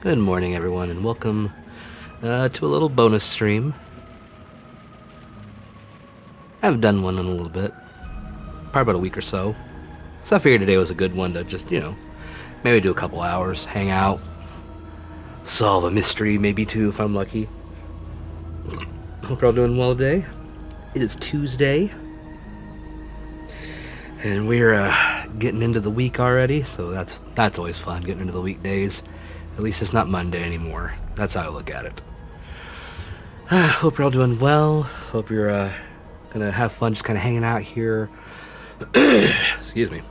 Good morning, everyone, and welcome to a little bonus stream. I haven't done one in a little bit, probably about a week or so. So I figured today was a good one to just, maybe do a couple hours, hang out, solve a mystery, maybe two if I'm lucky. Hope you're all doing well today. It is Tuesday, and we're getting into the week already, so that's always fun, getting into the weekdays. At least it's not Monday anymore. That's how I look at it. Hope you're all doing well. Hope you're gonna have fun just kind of hanging out here. Excuse me.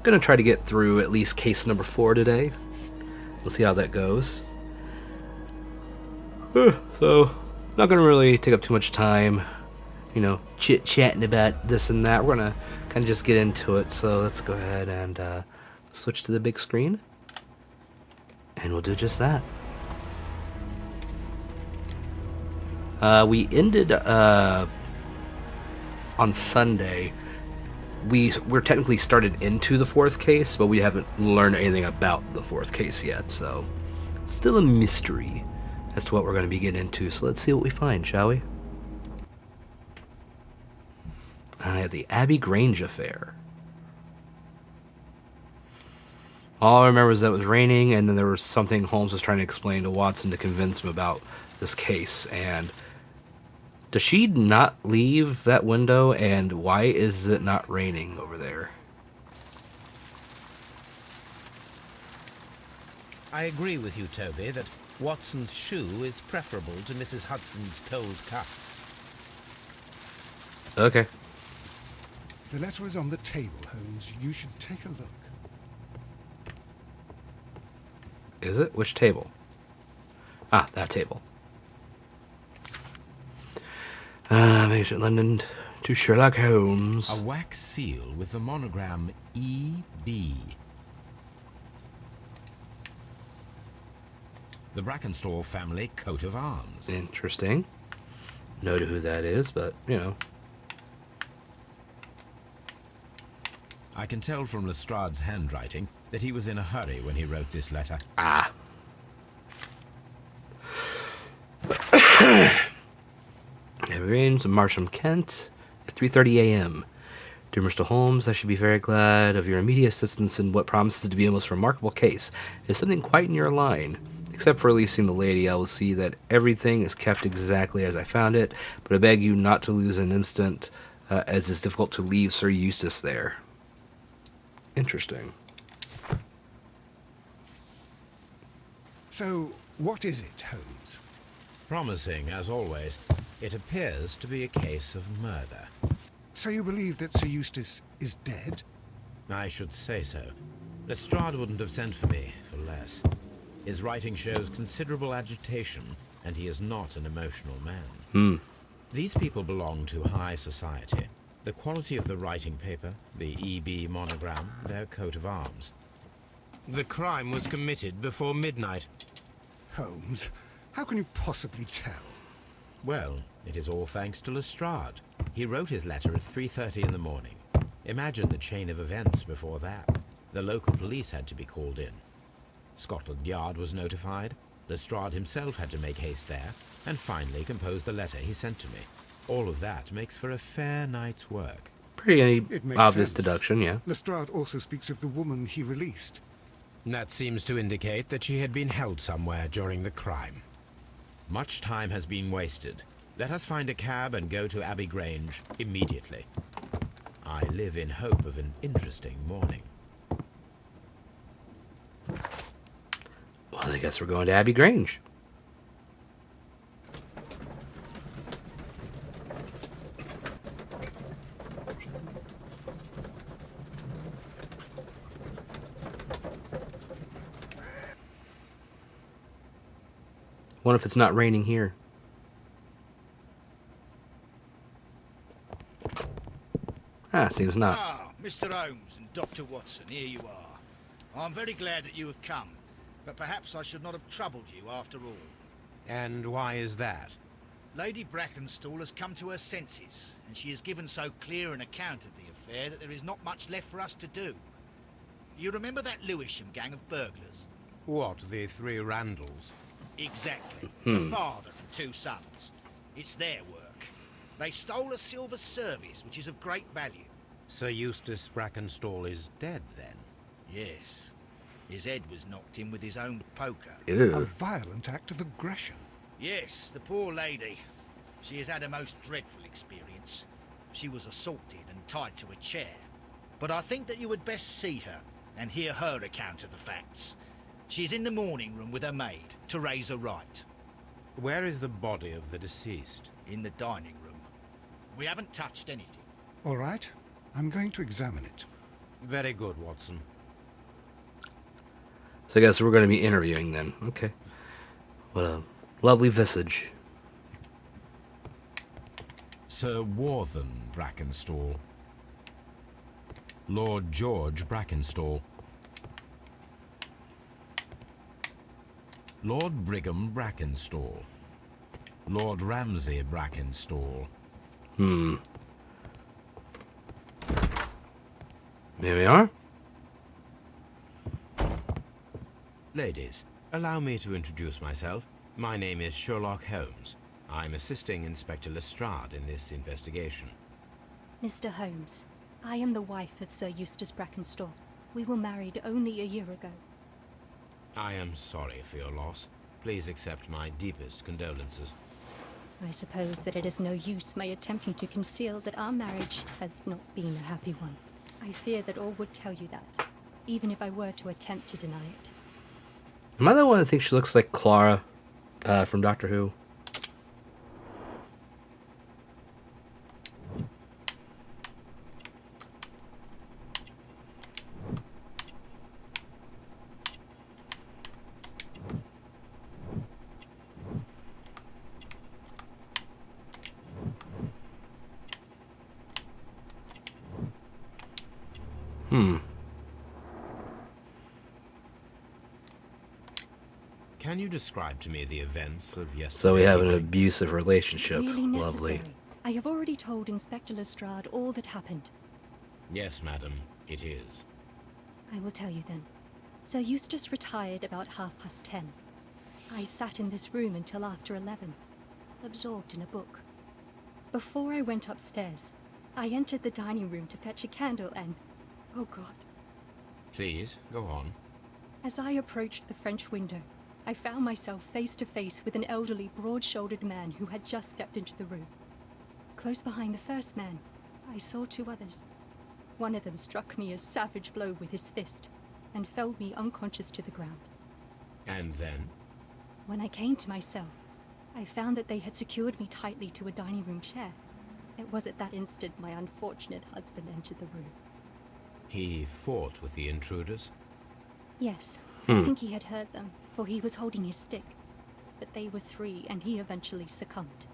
Gonna try to get through at least case number 4 today. We'll see how that goes. So, not gonna really take up too much time, chit-chatting about this and that. We're gonna kind of just get into it. So let's go ahead and switch to the big screen. And we'll do just that. We ended on Sunday. We're technically started into the 4th case, but we haven't learned anything about the 4th case yet, so it's still a mystery as to what we're going to be getting into. So let's see what we find, shall we? The Abbey Grange affair. All I remember is that it was raining, and then there was something Holmes was trying to explain to Watson to convince him about this case. And does she not leave that window, and why is it not raining over there? I agree with you, Toby, that Watson's shoe is preferable to Mrs. Hudson's cold cuts. Okay. The letter is on the table, Holmes. You should take a look. Is it? Which table? Ah, that table. Major London to Sherlock Holmes. A wax seal with the monogram E.B. The Brackenstall family coat of arms. Interesting. No idea who that is, but, I can tell from Lestrade's handwriting that he was in a hurry when he wrote this letter. Ah. Arranged Marsham, Kent, at 3:30 a.m. Dear Mr. Holmes, I should be very glad of your immediate assistance in what promises to be a most remarkable case. It is something quite in your line. Except for releasing the lady, I will see that everything is kept exactly as I found it, but I beg you not to lose an instant, as it's difficult to leave Sir Eustace there. Interesting. So, what is it, Holmes? Promising, as always. It appears to be a case of murder. So you believe that Sir Eustace is dead? I should say so. Lestrade wouldn't have sent for me for less. His writing shows considerable agitation, and he is not an emotional man. These people belong to high society. The quality of the writing paper, the E.B. monogram, their coat of arms. The crime was committed before midnight. Holmes, how can you possibly tell? Well, it is all thanks to Lestrade. He wrote his letter at 3:30 in the morning. Imagine the chain of events before that. The local police had to be called in. Scotland Yard was notified. Lestrade himself had to make haste there, and finally compose the letter he sent to me. All of that makes for a fair night's work. Pretty It makes obvious sense. deduction, yeah. Lestrade also speaks of the woman he released. That seems to indicate that she had been held somewhere during the crime. Much time has been wasted. Let us find a cab and go to Abbey Grange immediately. I live in hope of an interesting morning. Well, I guess we're going to Abbey Grange. Wonder if it's not raining here. Seems not. Ah, Mr. Holmes and Dr. Watson, here you are. I'm very glad that you have come, but perhaps I should not have troubled you after all. And why is that? Lady Brackenstall has come to her senses, and she has given so clear an account of the affair that there is not much left for us to do. You remember that Lewisham gang of burglars? What, the three Randalls? Exactly. The father and two sons. It's their work. They stole a silver service, which is of great value. Sir Eustace Brackenstall is dead, then? Yes. His head was knocked in with his own poker. A Ew. violent act of aggression. Yes, the poor lady. She has had a most dreadful experience. She was assaulted and tied to a chair. But I think that you would best see her and hear her account of the facts. She's in the morning room with her maid to raise her right. Where is the body of the deceased? In the dining room. We haven't touched anything. All right, I'm going to examine it. Very good, Watson. So I guess we're going to be interviewing then. Okay. What a lovely visage. Sir Warthen Brackenstall. Lord George Brackenstall. Lord Brigham Brackenstall. Lord Ramsay Brackenstall. Here we are. Ladies, allow me to introduce myself. My name is Sherlock Holmes. I'm assisting Inspector Lestrade in this investigation. Mr. Holmes, I am the wife of Sir Eustace Brackenstall. We were married only a year ago. I am sorry for your loss. Please accept my deepest condolences. I suppose that it is no use my attempting to conceal that our marriage has not been a happy one. I fear that all would tell you that, even if I were to attempt to deny it. Am I the one that thinks she looks like Clara from Doctor Who? Can you describe to me the events of yesterday? So we have an evening? abusive relationship. Really necessary. Lovely. I have already told Inspector Lestrade all that happened. Yes, madam, it is. I will tell you then. Sir Eustace retired about 10:30. I sat in this room until after 11, absorbed in a book. Before I went upstairs, I entered the dining room to fetch a candle and... oh God. Please, go on. As I approached the French window, I found myself face to face with an elderly, broad-shouldered man who had just stepped into the room. Close behind the first man, I saw two others. One of them struck me a savage blow with his fist and felled me unconscious to the ground. And then? When I came to myself, I found that they had secured me tightly to a dining room chair. It was at that instant my unfortunate husband entered the room. He fought with the intruders? Yes, I think he had heard them, for he was holding his stick. But they were three, and he eventually succumbed.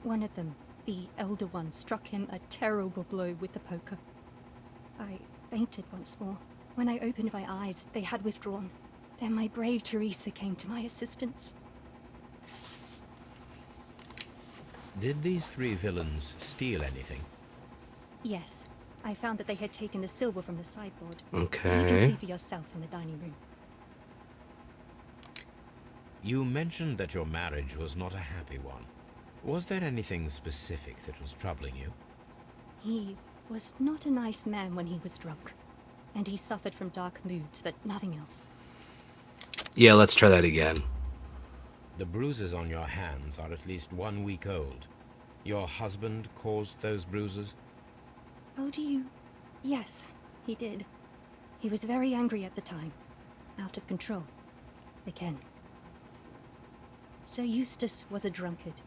One of them, the elder one, struck him a terrible blow with the poker. I fainted once more. When I opened my eyes, they had withdrawn. Then my brave Teresa came to my assistance. Did these three villains steal anything? Yes, I found that they had taken the silver from the sideboard. Okay. You can see for yourself in the dining room. You mentioned that your marriage was not a happy one. Was there anything specific that was troubling you? He was not a nice man when he was drunk, and he suffered from dark moods, but nothing else. Yeah, let's try that again. The bruises on your hands are at least 1 week old. Your husband caused those bruises? Oh, do you? Yes, he did. He was very angry at the time. Out of control. Again. Sir Eustace was a drunkard.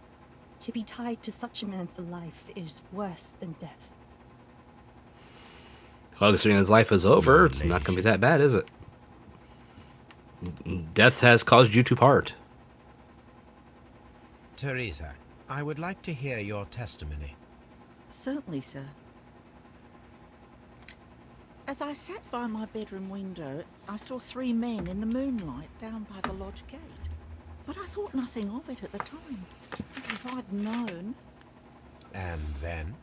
To be tied to such a man for life is worse than death. Well, considering his life is over, it's not going to be that bad, is it? Death has caused you to part. Teresa, I would like to hear your testimony. Certainly, sir. As I sat by my bedroom window, I saw three men in the moonlight down by the lodge gate. But I thought nothing of it at the time. If I'd known... And then?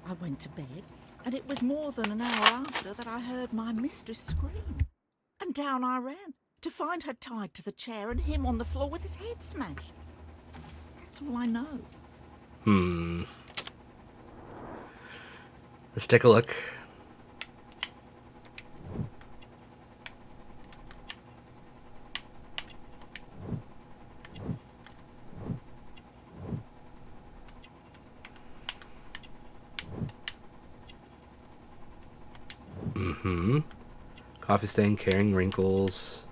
I went to bed, and it was more than an hour after that I heard my mistress scream. And down I ran, To find her tied to the chair and him on the floor with his head smashed. That's all I know. Let's take a look. Coffee stain, carrying wrinkles.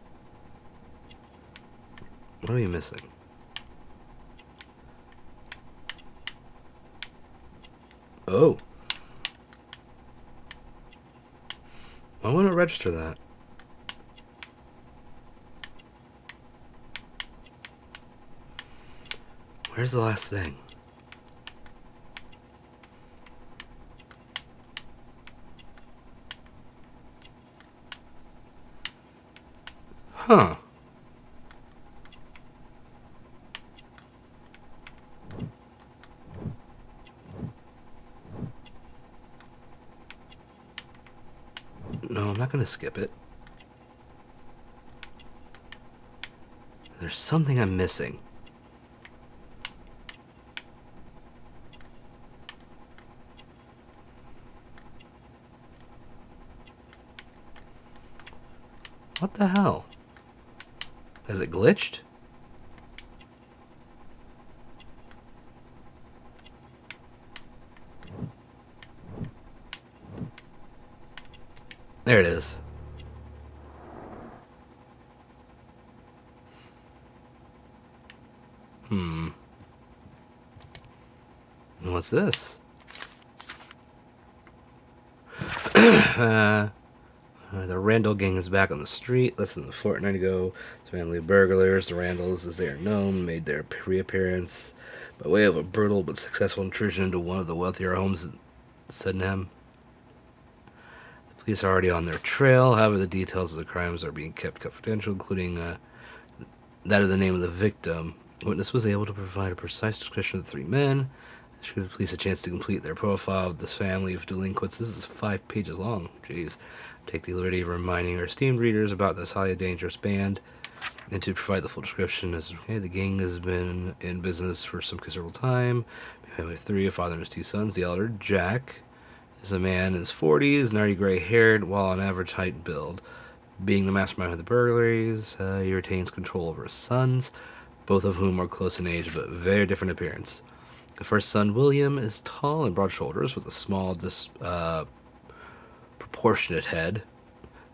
What are we missing? Oh. Why wouldn't it register that? Where's the last thing? Huh. No, I'm not going to skip it. There's something I'm missing. What the hell? Has it glitched? There it is. And what's this? The Randall gang is back on the street. Less than a fortnight ago, family of burglars, the Randalls, as they are known, made their reappearance by way of a brutal but successful intrusion into one of the wealthier homes in Sydenham. The police are already on their trail. However, the details of the crimes are being kept confidential, including that of the name of the victim. The witness was able to provide a precise description of the three men. This gave the police a chance to complete their profile of this family of delinquents. This is 5 pages long. Jeez. Take the liberty of reminding our esteemed readers about this highly dangerous band and to provide the full description. As the gang has been in business for some considerable time. Family of 3, a father and his 2 sons. The elder, Jack, is a man in his 40s, nerdy gray-haired, while on average height and build. Being the mastermind of the burglaries, he retains control over his sons, both of whom are close in age but very different appearance. The first son, William, is tall and broad shoulders with a small, proportionate head.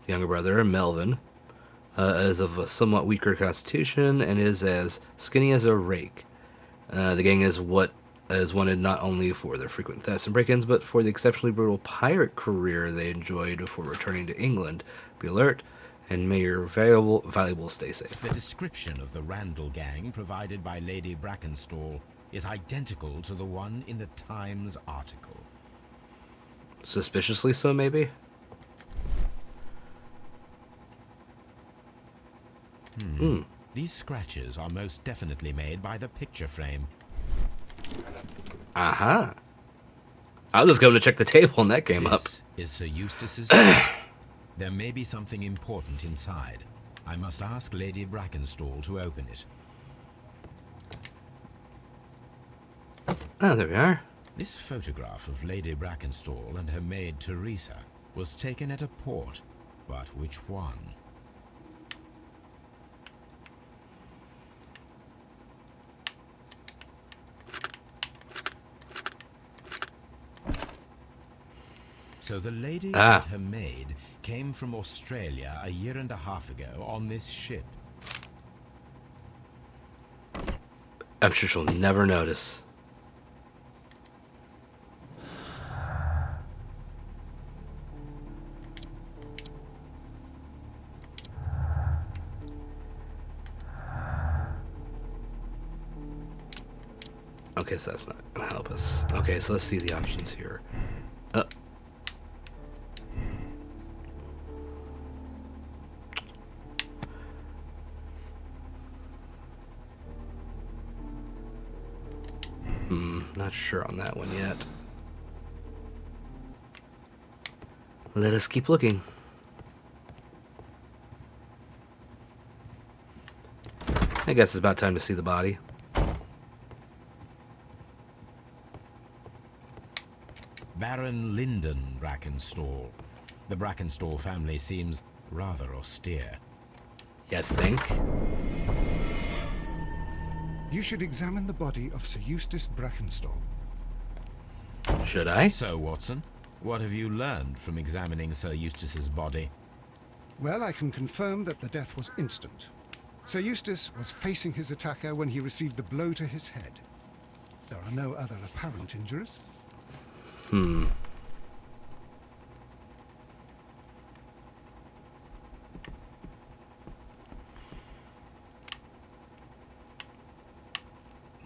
The younger brother, Melvin, is of a somewhat weaker constitution and is as skinny as a rake. The gang is wanted not only for their frequent thefts and break-ins, but for the exceptionally brutal pirate career they enjoyed before returning to England. Be alert, and may your valuables stay safe. The description of the Randall gang provided by Lady Brackenstall is identical to the one in the Times article. Suspiciously so, maybe? These scratches are most definitely made by the picture frame. Aha. I was going to check the table and that came up. This is Sir Eustace's. There may be something important inside. I must ask Lady Brackenstall to open it. Oh, there we are. This photograph of Lady Brackenstall and her maid Teresa was taken at a port, but which one? So the lady and her maid came from Australia a year and a half ago on this ship. I'm sure she'll never notice. Okay, so that's not gonna help us. Okay, so let's see the options here. Not sure on that one yet. Let us keep looking. I guess it's about time to see the body. Baron Lyndon Brackenstall. The Brackenstall family seems rather austere. You think? You should examine the body of Sir Eustace Brackenstall. Should I? So, Watson, what have you learned from examining Sir Eustace's body? Well, I can confirm that the death was instant. Sir Eustace was facing his attacker when he received the blow to his head. There are no other apparent injuries.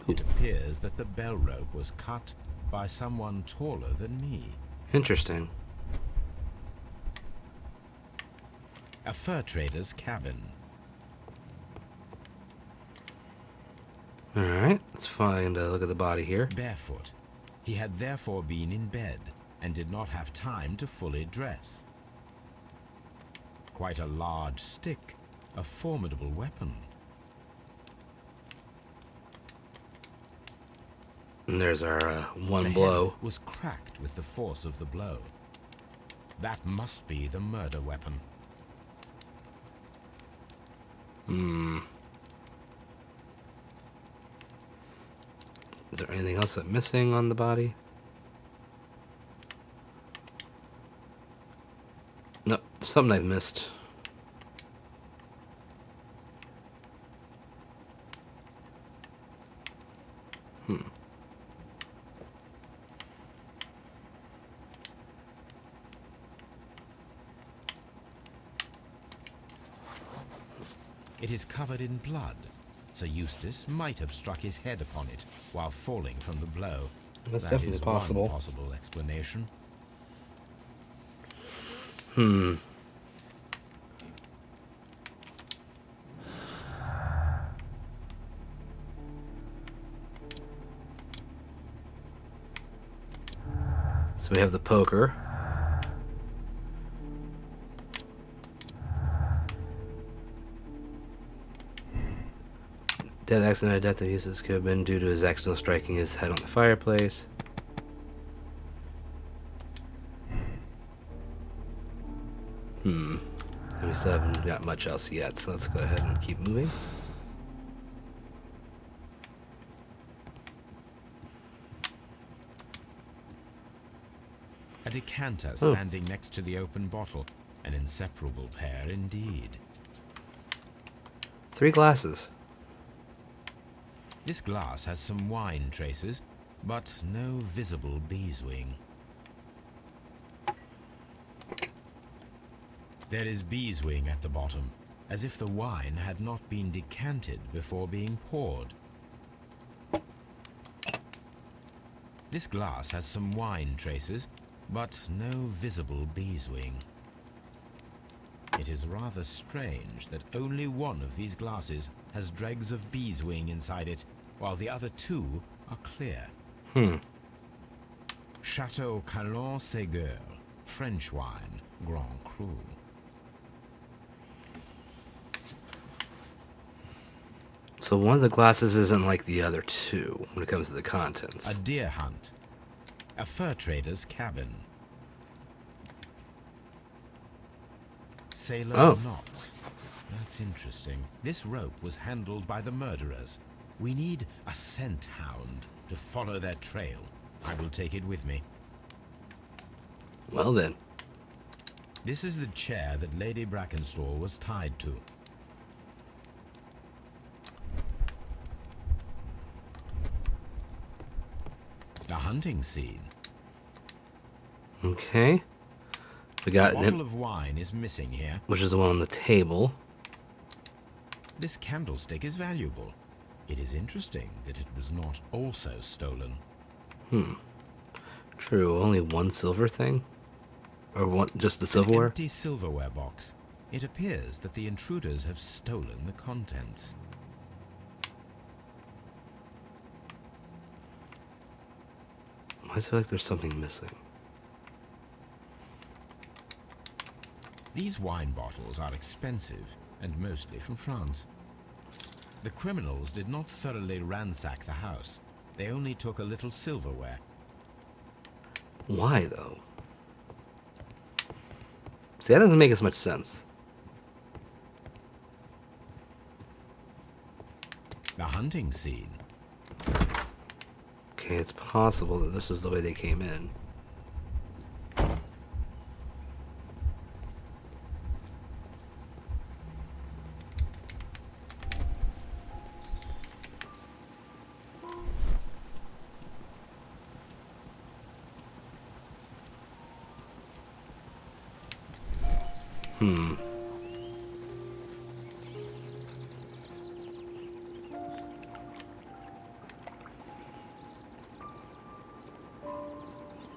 It appears that the bell rope was cut by someone taller than me. Interesting. A fur trader's cabin. Alright, let's find a look at the body here. Barefoot. He had therefore been in bed and did not have time to fully dress. Quite a large stick, a formidable weapon. And there's our one The blow. head was cracked with the force of the blow. That must be the murder weapon. Is there anything else that's missing on the body? Nope, something I've missed. It is covered in blood. Sir Eustace might have struck his head upon it while falling from the blow. That's That definitely is possible. one possible explanation. So we have the poker. Death accident, death of Eustace could have been due to his accidental striking his head on the fireplace. And we still haven't got much else yet, so let's go ahead and keep moving. A decanter standing next to the open bottle. An inseparable pair indeed. 3 glasses. This glass has some wine traces, but no visible beeswing. There is beeswing at the bottom, as if the wine had not been decanted before being poured. This glass has some wine traces, but no visible beeswing. It is rather strange that only one of these glasses has dregs of beeswing inside it, while the other 2 are clear. Chateau Calon-Ségur, French wine, Grand Cru. So one of the glasses isn't like the other 2 when it comes to the contents. A deer hunt. A fur trader's cabin. Sailor's knot. That's interesting. This rope was handled by the murderers. We need a scent hound to follow their trail. I will take it with me. Well then. This is the chair that Lady Brackenstall was tied to. The hunting scene. Okay. We got A bottle of wine is missing here. which is the one on the table. This candlestick is valuable. It is interesting that it was not also stolen. True, only one silver thing? Or one, just the An silverware? empty silverware box. It appears that the intruders have stolen the contents. I feel like there's something missing. These wine bottles are expensive and mostly from France. The criminals did not thoroughly ransack the house. They only took a little silverware. Why, though? See, that doesn't make as much sense. The hunting scene. Okay, it's possible that this is the way they came in.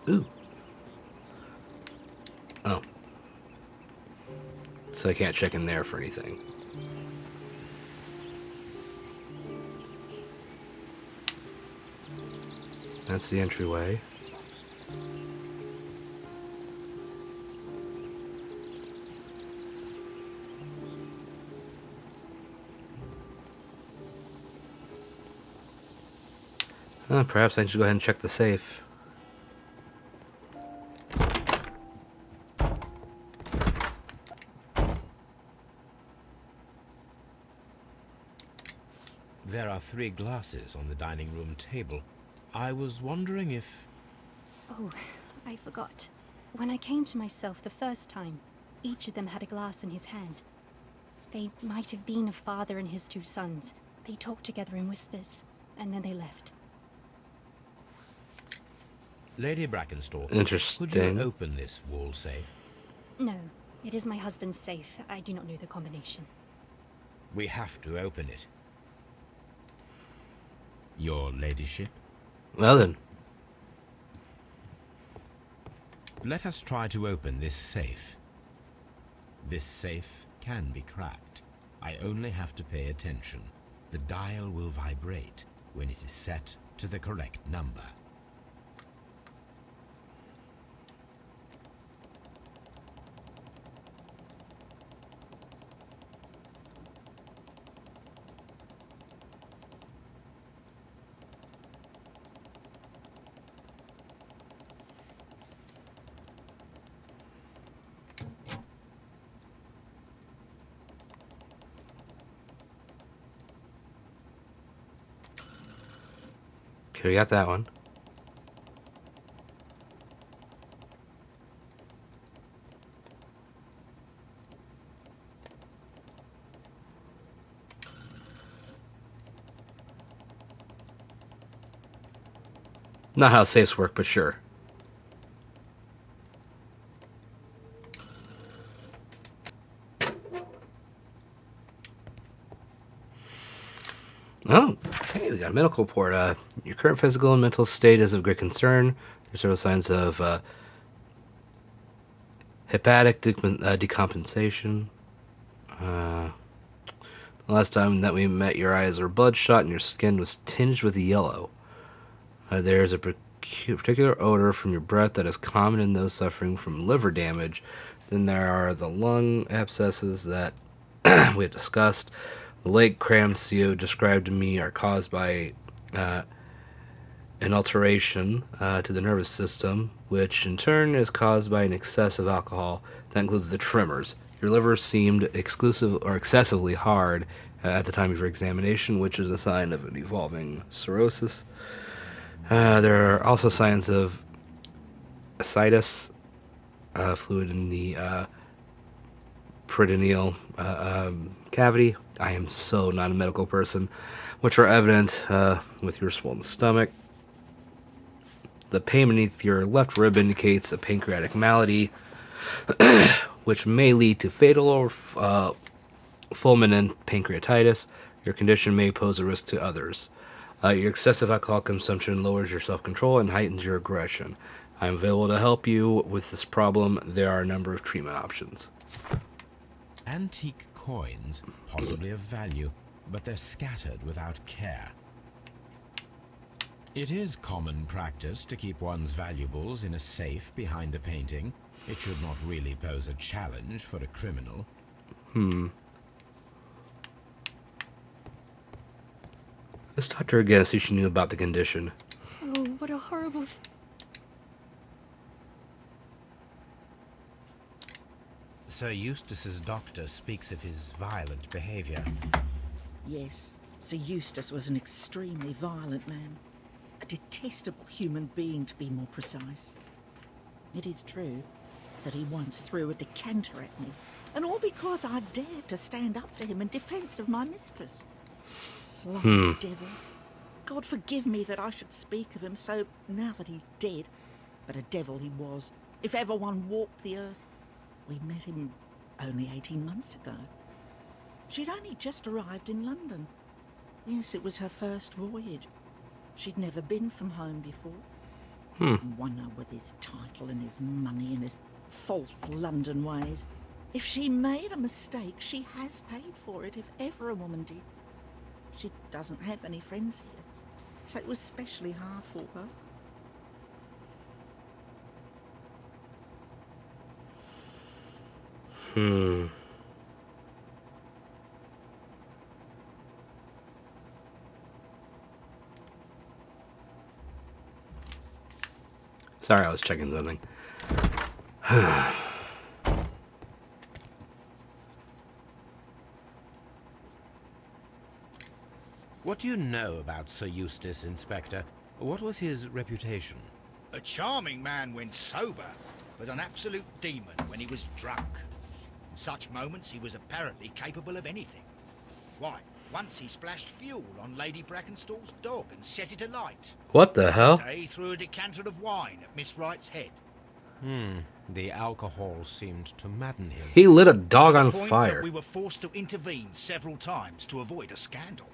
Ooh. Oh. So I can't check in there for anything. That's the entryway. Perhaps I should go ahead and check the safe. There are 3 glasses on the dining room table. I was wondering if... Oh, I forgot. When I came to myself the first time, each of them had a glass in his hand. They might have been a father and his 2 sons. They talked together in whispers, and then they left. Lady Brackenstalk, Interesting. could you open this wall safe? No, it is my husband's safe. I do not know the combination. We have to open it. Your ladyship? Well then. Let us try to open this safe. This safe can be cracked. I only have to pay attention. The dial will vibrate when it is set to the correct number. Okay, we got that one. Not how safes work, but sure. Oh, okay, we got a medical report. Your current physical and mental state is of great concern. There's several signs of hepatic decompensation. The last time that we met, your eyes were bloodshot and your skin was tinged with yellow. There's a particular odor from your breath that is common in those suffering from liver damage. Then there are the lung abscesses that we had discussed. The leg cramps you described to me are caused by an alteration to the nervous system, which in turn is caused by an excess of alcohol. That includes the tremors. Your liver seemed excessively hard at the time of your examination, which is a sign of an evolving cirrhosis. There are also signs of ascites, fluid in the perineal cavity. I am so not a medical person, which are evident with your swollen stomach. The pain beneath your left rib indicates a pancreatic malady, which may lead to fatal or fulminant pancreatitis. Your condition may pose a risk to others. Your excessive alcohol consumption lowers your self-control and heightens your aggression. I am available to help you with this problem. There are a number of treatment options. Antique coins, possibly of value, but they're scattered without care. It is common practice to keep one's valuables in a safe behind a painting. It should not really pose a challenge for a criminal. Let's talk to her again, see if she knew about the condition. Oh, what a horrible... Sir Eustace's doctor speaks of his violent behavior. Yes, Sir Eustace was an extremely violent man. A detestable human being, to be more precise. It is true that he once threw a decanter at me, and all because I dared to stand up to him in defence of my mistress. Sly devil. God forgive me that I should speak of him so now that he's dead, but a devil he was, if ever one walked the earth. We met him only 18 months ago. She'd only just arrived in London. Yes, it was her first voyage. She'd never been from home before. Wonder with his title and his money and his false London ways. If she made a mistake, she has paid for it, if ever a woman did. She doesn't have any friends here, so it was especially hard for her. Sorry, I was checking something. What do you know about Sir Eustace, Inspector? What was his reputation? A charming man when sober, but an absolute demon when he was drunk. In such moments, he was apparently capable of anything. Why, once he splashed fuel on Lady Brackenstall's dog and set it alight. What the hell? He threw a decanter of wine at Miss Wright's head. The alcohol seemed to madden him. He lit a dog on To the point fire. that we were forced to intervene several times to avoid a scandal.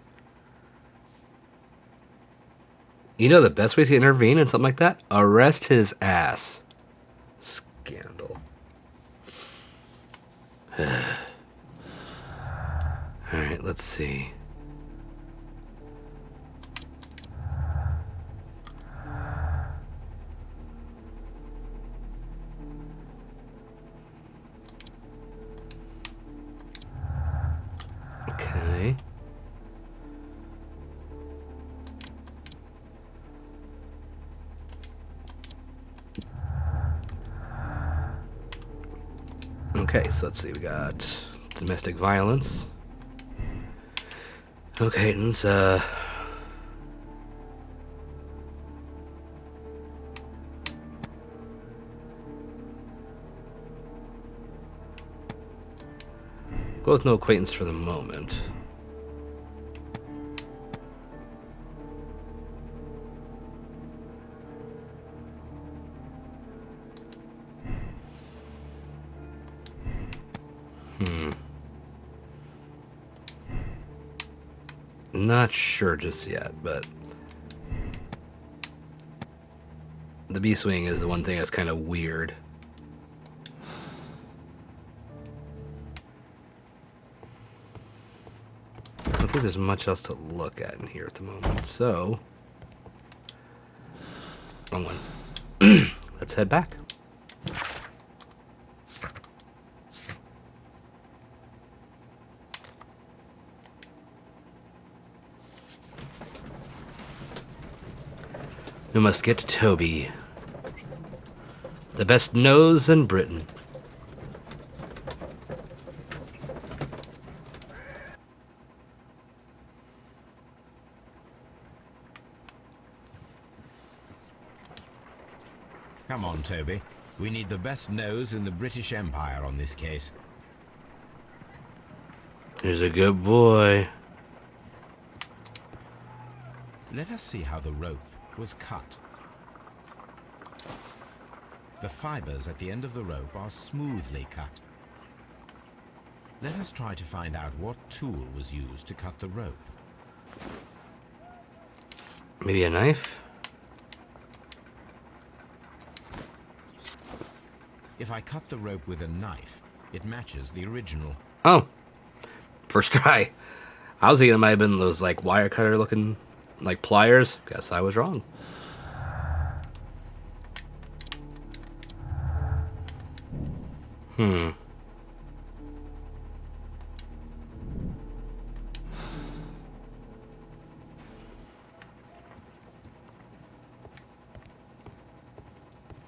You know the best way to intervene in something like that? Arrest his ass. Scandal. Alright, let's see. Okay. Okay, so let's see. We got domestic violence. Okay, let's go with no acquaintance for the moment. Not sure just yet, but the B-swing is the one thing that's kind of weird. I don't think there's much else to look at in here at the moment, so wrong one. Let's head back. We must get to Toby. The best nose in Britain. Come on, Toby. We need the best nose in the British Empire on this case. He's a good boy. Let us see how the rope was cut. The fibers at the end of the rope are smoothly cut. Let us try to find out what tool was used to cut the rope. Maybe a knife? If I cut the rope with a knife, it matches the original. Oh. First try. I was thinking it might have been those like wire cutter looking like pliers. Guess I was wrong.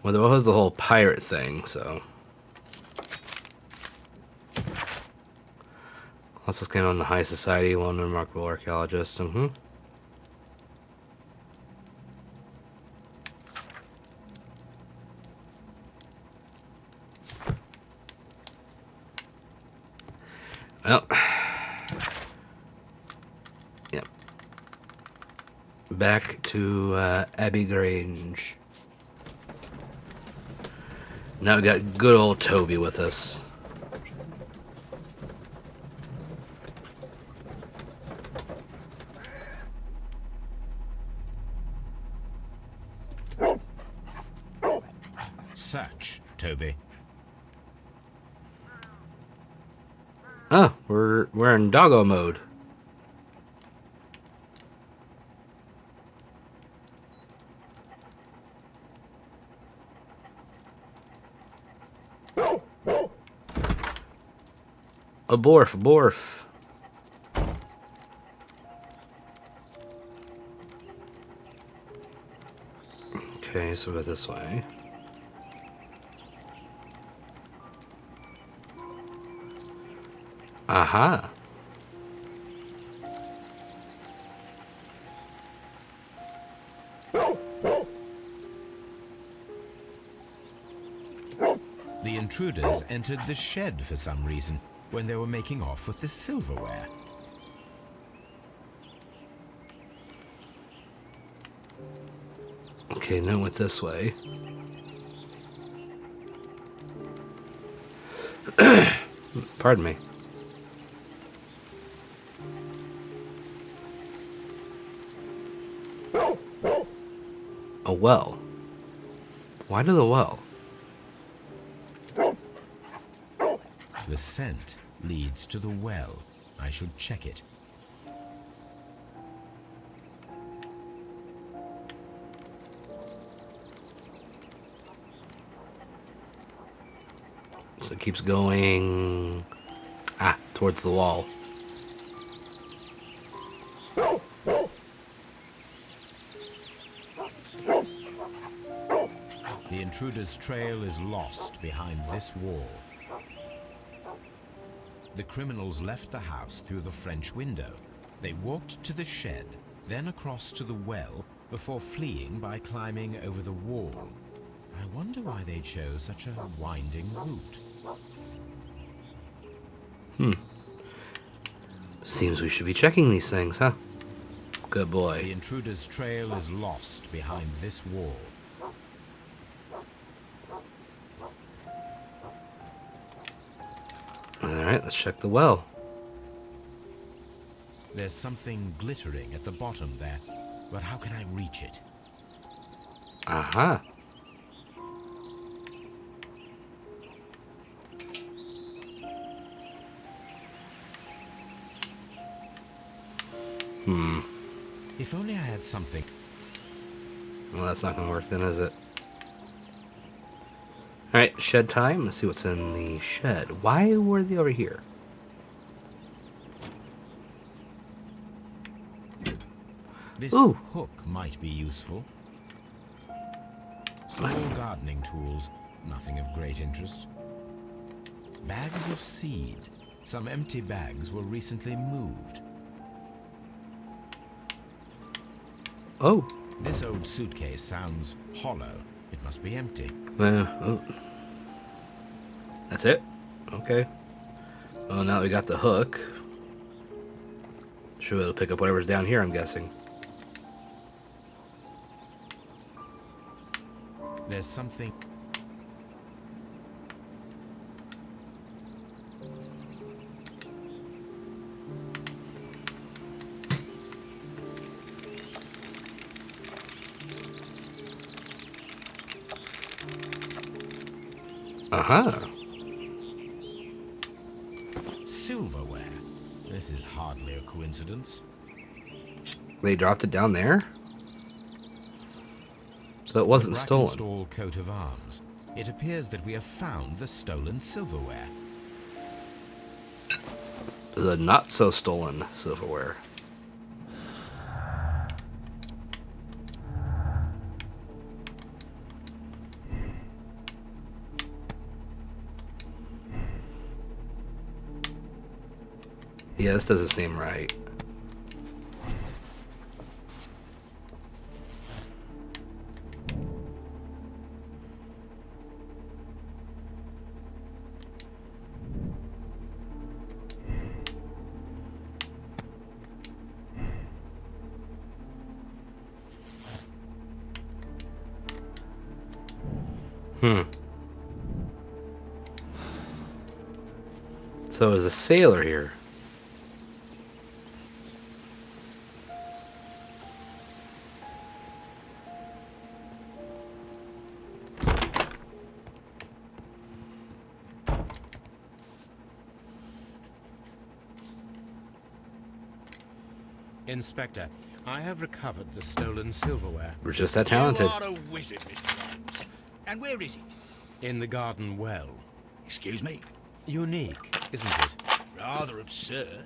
Well, there was the whole pirate thing, so. Also came on the high society, one remarkable archaeologist. Well, yep. Back to Abbey Grange. Now we got good old Toby with us. Search, Toby. Oh, we're in doggo mode. A borf, borf. Okay, so we go this way. Aha. The intruders entered the shed for some reason when they were making off with the silverware. Okay, then went this way. Pardon me. A well. Why to the well? The scent leads to the well. I should check it. So it keeps going towards the wall. The intruder's trail is lost behind this wall. The criminals left the house through the French window. They walked to the shed, then across to the well, before fleeing by climbing over the wall. I wonder why they chose such a winding route. Seems we should be checking these things, huh? Good boy. The intruder's trail is lost behind this wall. Alright, let's check the well. There's something glittering at the bottom there, but how can I reach it? Aha. If only I had something. Well, that's not gonna work then, is it? Alright, shed time. Let's see what's in the shed. Why were they over here? This Ooh. hook might be useful. Small gardening tools, nothing of great interest. Bags of seed. Some empty bags were recently moved. Oh. This old suitcase sounds hollow. It must be empty. Oh. That's it? Okay. Well, now we got the hook. Should be able to pick up whatever's down here, I'm guessing. There's something. Aha. Silverware. This is hardly a coincidence. They dropped it down there? So it wasn't stolen. Brackenstall coat of arms. It appears that we have found the stolen silverware. The not so stolen silverware. Yeah, this doesn't seem right. So there's a sailor here. Inspector, I have recovered the stolen silverware We're just that talented. You are a wizard, Mr. Holmes. And where is it? in the garden well. Excuse me? Unique, isn't it? Rather absurd.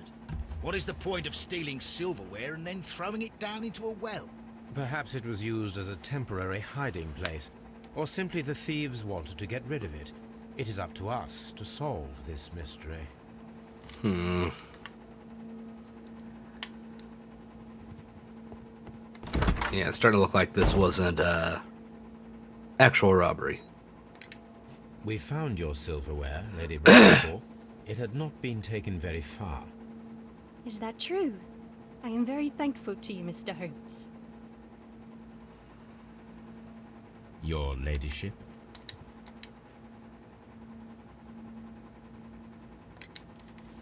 What is the point of stealing silverware and then throwing it down into a well? Perhaps it was used as a temporary hiding place, or simply the thieves wanted to get rid of it. It is up to us to solve this mystery. Yeah, it's starting to look like this wasn't actual robbery. We found your silverware, Lady Rutherford. It had not been taken very far. Is that true? I am very thankful to you, Mr. Holmes. Your ladyship?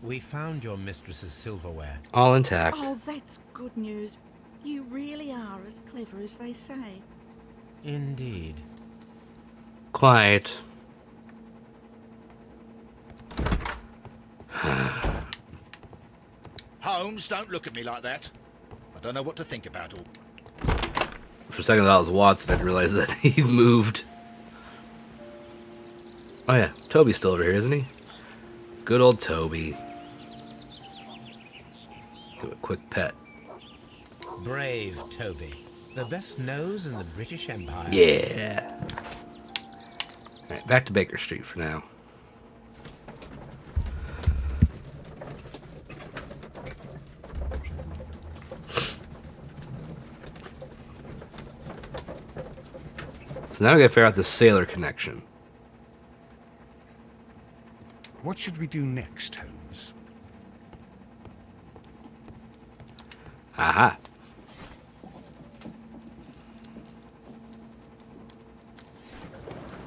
We found your mistress's silverware. All intact. Oh, that's good news. You really are as clever as they say. Indeed. Quiet. Holmes, don't look at me like that. I don't know what to think about all. For a second, that was Watson. I didn't realize that he moved. Oh yeah, Toby's still over here, isn't he? Good old Toby. Do a quick pet. Brave Toby. The best nose in the British Empire. Yeah. Alright, back to Baker Street for now. So now we gotta figure out the sailor connection. What should we do next, Holmes? Aha.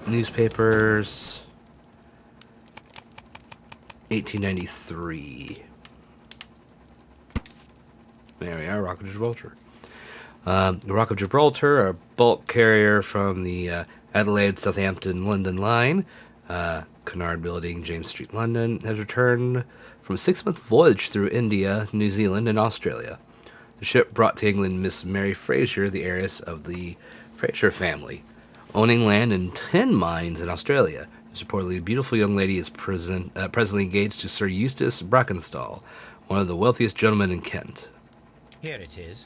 Newspapers. 1893. There we are, Rock of Gibraltar. The Rock of Gibraltar, a bulk carrier from the Adelaide, Southampton, London line, Cunard Building, James Street, London, has returned from a 6-month voyage through India, New Zealand, and Australia. The ship brought to England Miss Mary Fraser, the heiress of the Fraser family, owning land in 10 mines in Australia. This reportedly beautiful young lady is presently engaged to Sir Eustace Brackenstall, one of the wealthiest gentlemen in Kent. Here it is.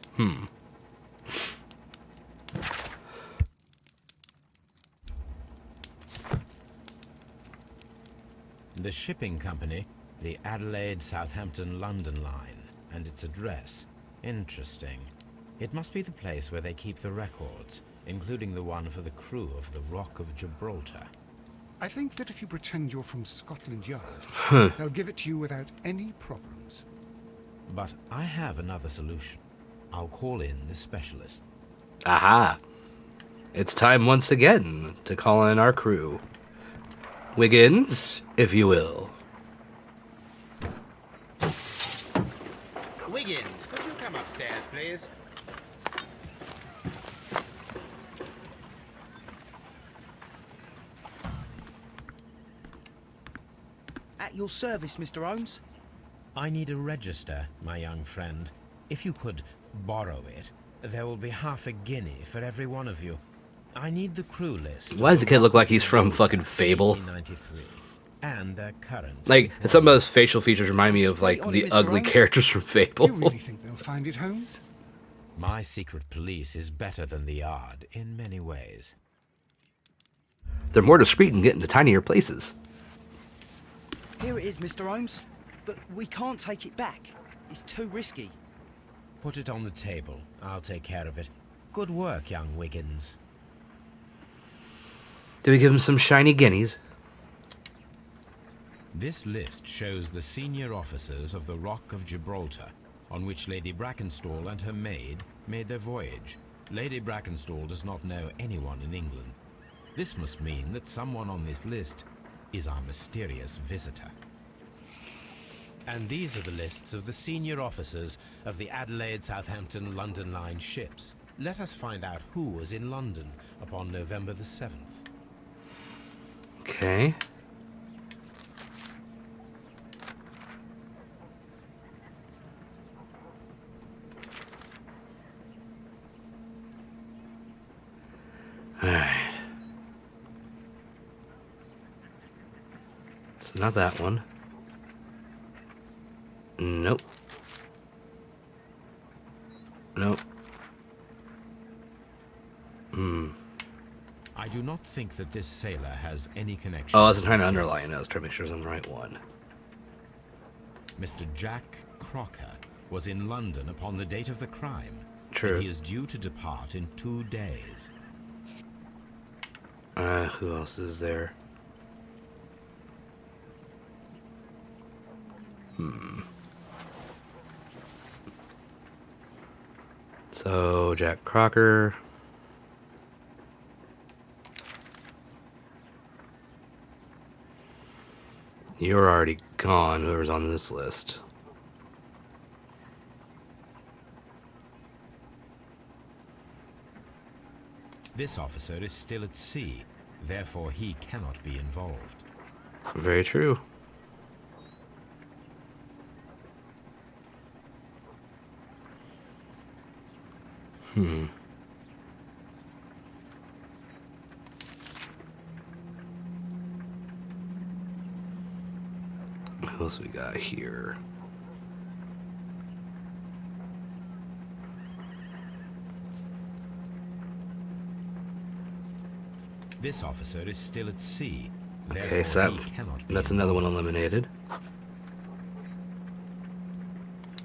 The shipping company, the Adelaide, Southampton, London line, and its address. Interesting. It must be the place where they keep the records, including the one for the crew of the Rock of Gibraltar. I think that if you pretend you're from Scotland Yard, they'll give it to you without any problems. But I have another solution. I'll call in the specialist. Aha. It's time once again to call in our crew. Wiggins, if you will. Wiggins, could you come upstairs, please? At your service, Mr. Holmes. I need a register, my young friend. If you could borrow it, there will be half a guinea for every one of you. I need the crew list. Why does the kid look like he's from fucking Fable? 1893, and their current. Like, some of those facial features remind me of, like, the ugly characters from You Fable. really think they'll find it, Holmes? My secret police is better than the Yard in many ways. They're more discreet and get into tinier places. Here it is, Mr. Holmes. But we can't take it back. It's too risky. Put it on the table. I'll take care of it. Good work, young Wiggins. Do we give him some shiny guineas? This list shows the senior officers of the Rock of Gibraltar, on which Lady Brackenstall and her maid made their voyage. Lady Brackenstall does not know anyone in England. This must mean that someone on this list is our mysterious visitor. And these are the lists of the senior officers of the Adelaide, Southampton, London Line ships. Let us find out who was in London upon November the 7th. Okay. Alright. It's not that one. Nope. Nope. I do not think that this sailor has any connection. Oh, I wasn't trying to underline it. I was trying to make sure I was on the right one. Mr. Jack Crocker was in London upon the date of the crime. True. And he is due to depart in 2 days. Who else is there? So, Jack Crocker. You're already gone, whoever's on this list. This officer is still at sea, therefore he cannot be involved. Very true. What else we got here? This officer is still at sea, Okay, therefore so he cannot be that's another one eliminated.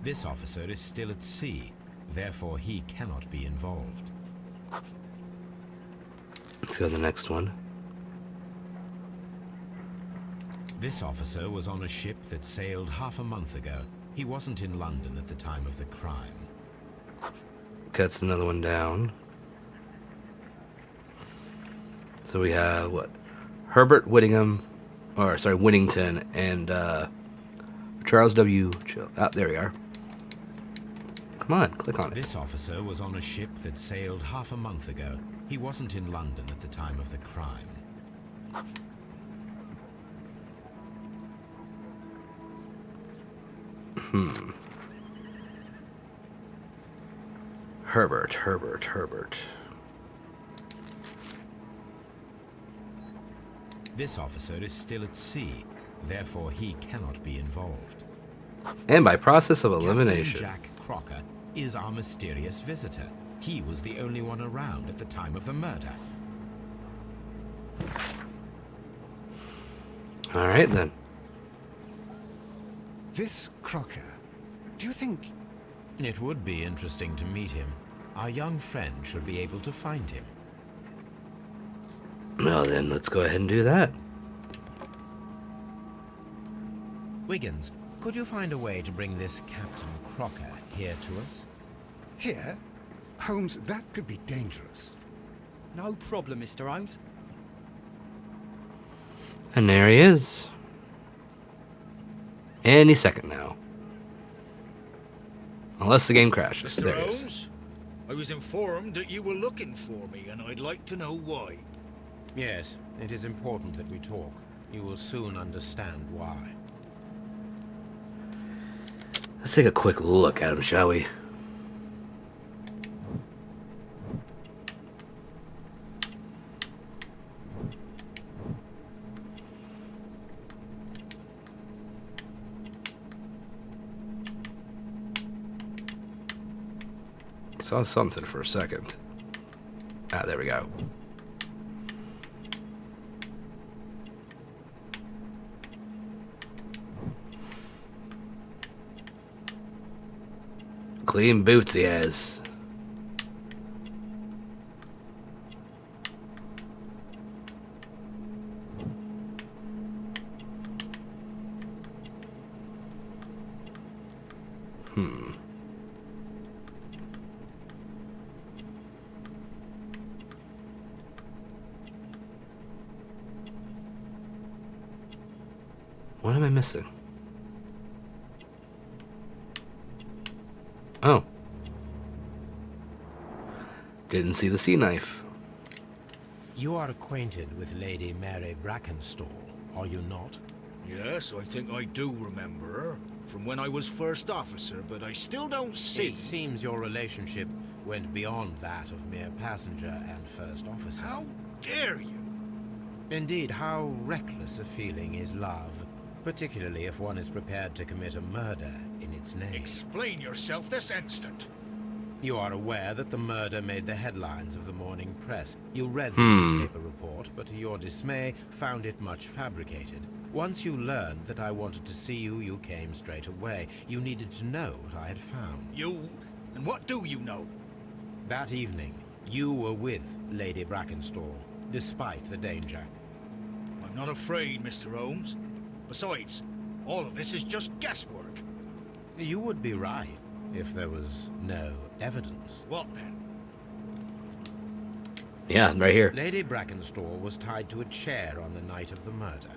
This officer is still at sea, therefore he cannot be involved. Let's go to the next one. This officer was on a ship that sailed half a month ago. He wasn't in London at the time of the crime. Cuts another one down. So we have what? Herbert Whittingham, or sorry, Whittington, and Charles W. There we are. Come on, click on it. This officer was on a ship that sailed half a month ago. He wasn't in London at the time of the crime. Herbert. This officer is still at sea, therefore he cannot be involved. And by process of elimination. Captain Jack Crocker is our mysterious visitor. He was the only one around at the time of the murder. All right, then. This Crocker, do you think... It would be interesting to meet him. Our young friend should be able to find him. Well, then, let's go ahead and do that. Wiggins, could you find a way to bring this Captain Crocker here to us? Here? Holmes, that could be dangerous. No problem, Mr. Holmes. And there he is. Any second now. Unless the game crashes. Mr. There he is. Holmes, I was informed that you were looking for me, and I'd like to know why. Yes, it is important that we talk. You will soon understand why. Let's take a quick look at him, shall we? Saw something for a second. Ah, there we go. Clean boots he has. What am I missing? Oh. Didn't see the sea knife. You are acquainted with Lady Mary Brackenstall, are you not? Yes, I think I do remember her. From when I was first officer, but I still don't see... It seems your relationship went beyond that of mere passenger and first officer. How dare you? Indeed, how reckless a feeling is love, particularly if one is prepared to commit a murder in its name. Explain yourself this instant. You are aware that the murder made the headlines of the morning press. You read the newspaper report, but to your dismay, found it much fabricated. Once you learned that I wanted to see you, you came straight away. You needed to know what I had found. You? And what do you know? That evening, you were with Lady Brackenstall, despite the danger. I'm not afraid, Mr. Holmes. Besides, all of this is just guesswork. You would be right if there was no evidence. What then? Yeah, right here. Lady Brackenstall was tied to a chair on the night of the murder.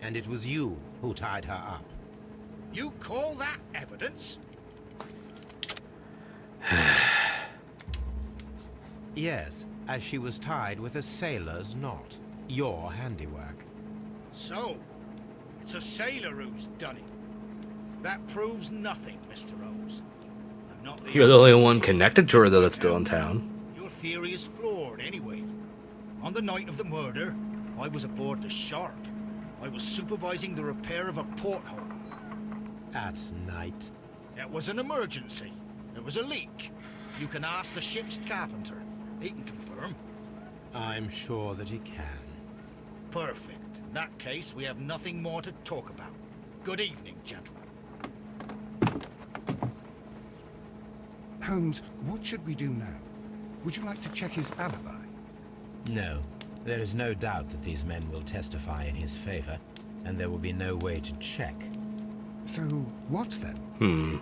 And it was you who tied her up. You call that evidence? Yes, as she was tied with a sailor's knot. Your handiwork. So, it's a sailor who's done it. That proves nothing, Mr. Holmes. I'm not You're the only one connected to her, though, that's still in town. Your theory is flawed, anyway. On the night of the murder, I was aboard the Shark. I was supervising the repair of a porthole. At night? It was an emergency. There was a leak. You can ask the ship's carpenter. He can confirm. I'm sure that he can. Perfect. In that case, we have nothing more to talk about. Good evening, gentlemen. Holmes, what should we do now? Would you like to check his alibi? No. There is no doubt that these men will testify in his favor, and there will be no way to check. So, what then?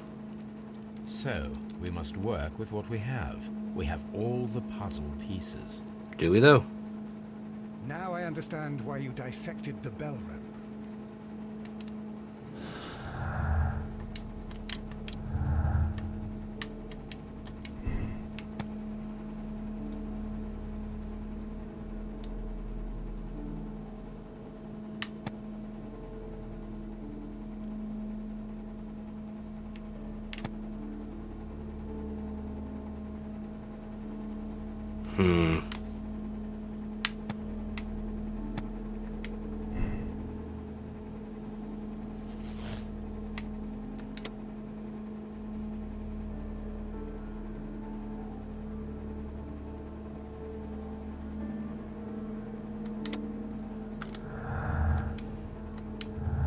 So, we must work with what we have. We have all the puzzle pieces. Do we, though? Now I understand why you dissected the bell rope.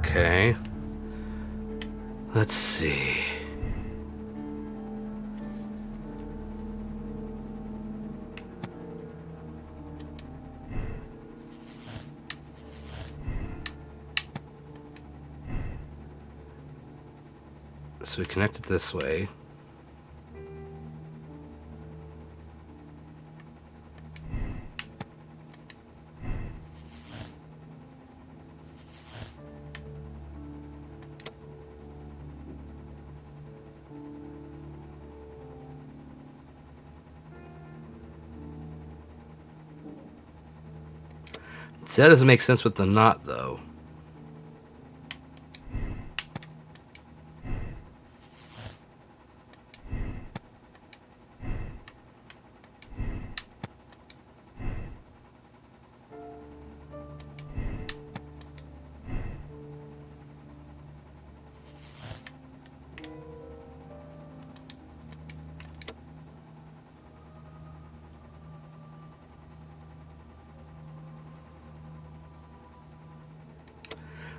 Okay. Let's see. So we connect it this way. That doesn't make sense with the knot, though.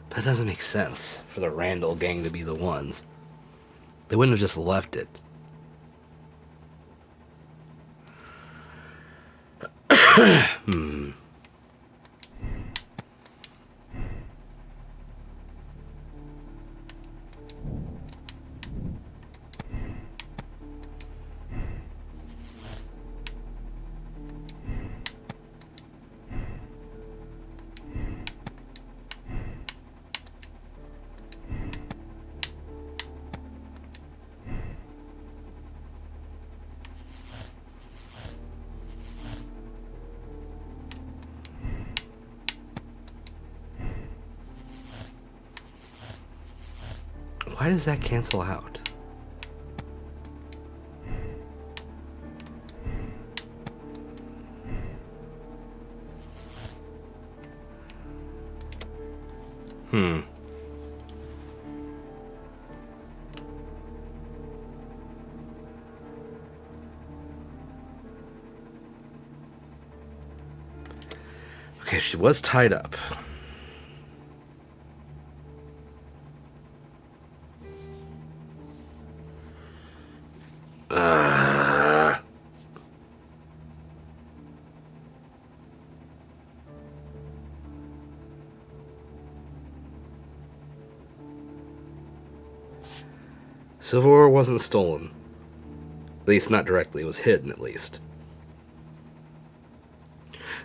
That doesn't make sense for the Randall gang to be the ones. They wouldn't have just left it. Why does that cancel out? Okay, she was tied up. Silverware wasn't stolen. At least not directly. It was hidden, at least.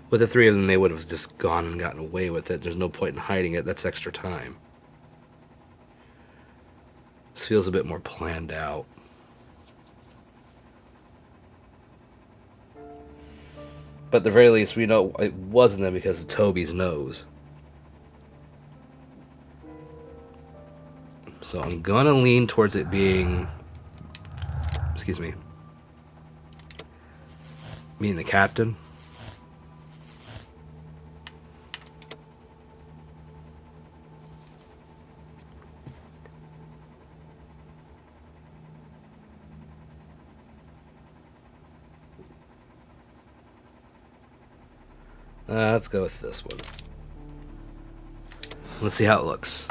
With the three of them, they would have just gone and gotten away with it. There's no point in hiding it. That's extra time. This feels a bit more planned out. But at the very least, we know it wasn't them because of Toby's nose. So I'm gonna lean towards it being... Excuse me. Me and the captain. Let's go with this one. Let's see how it looks.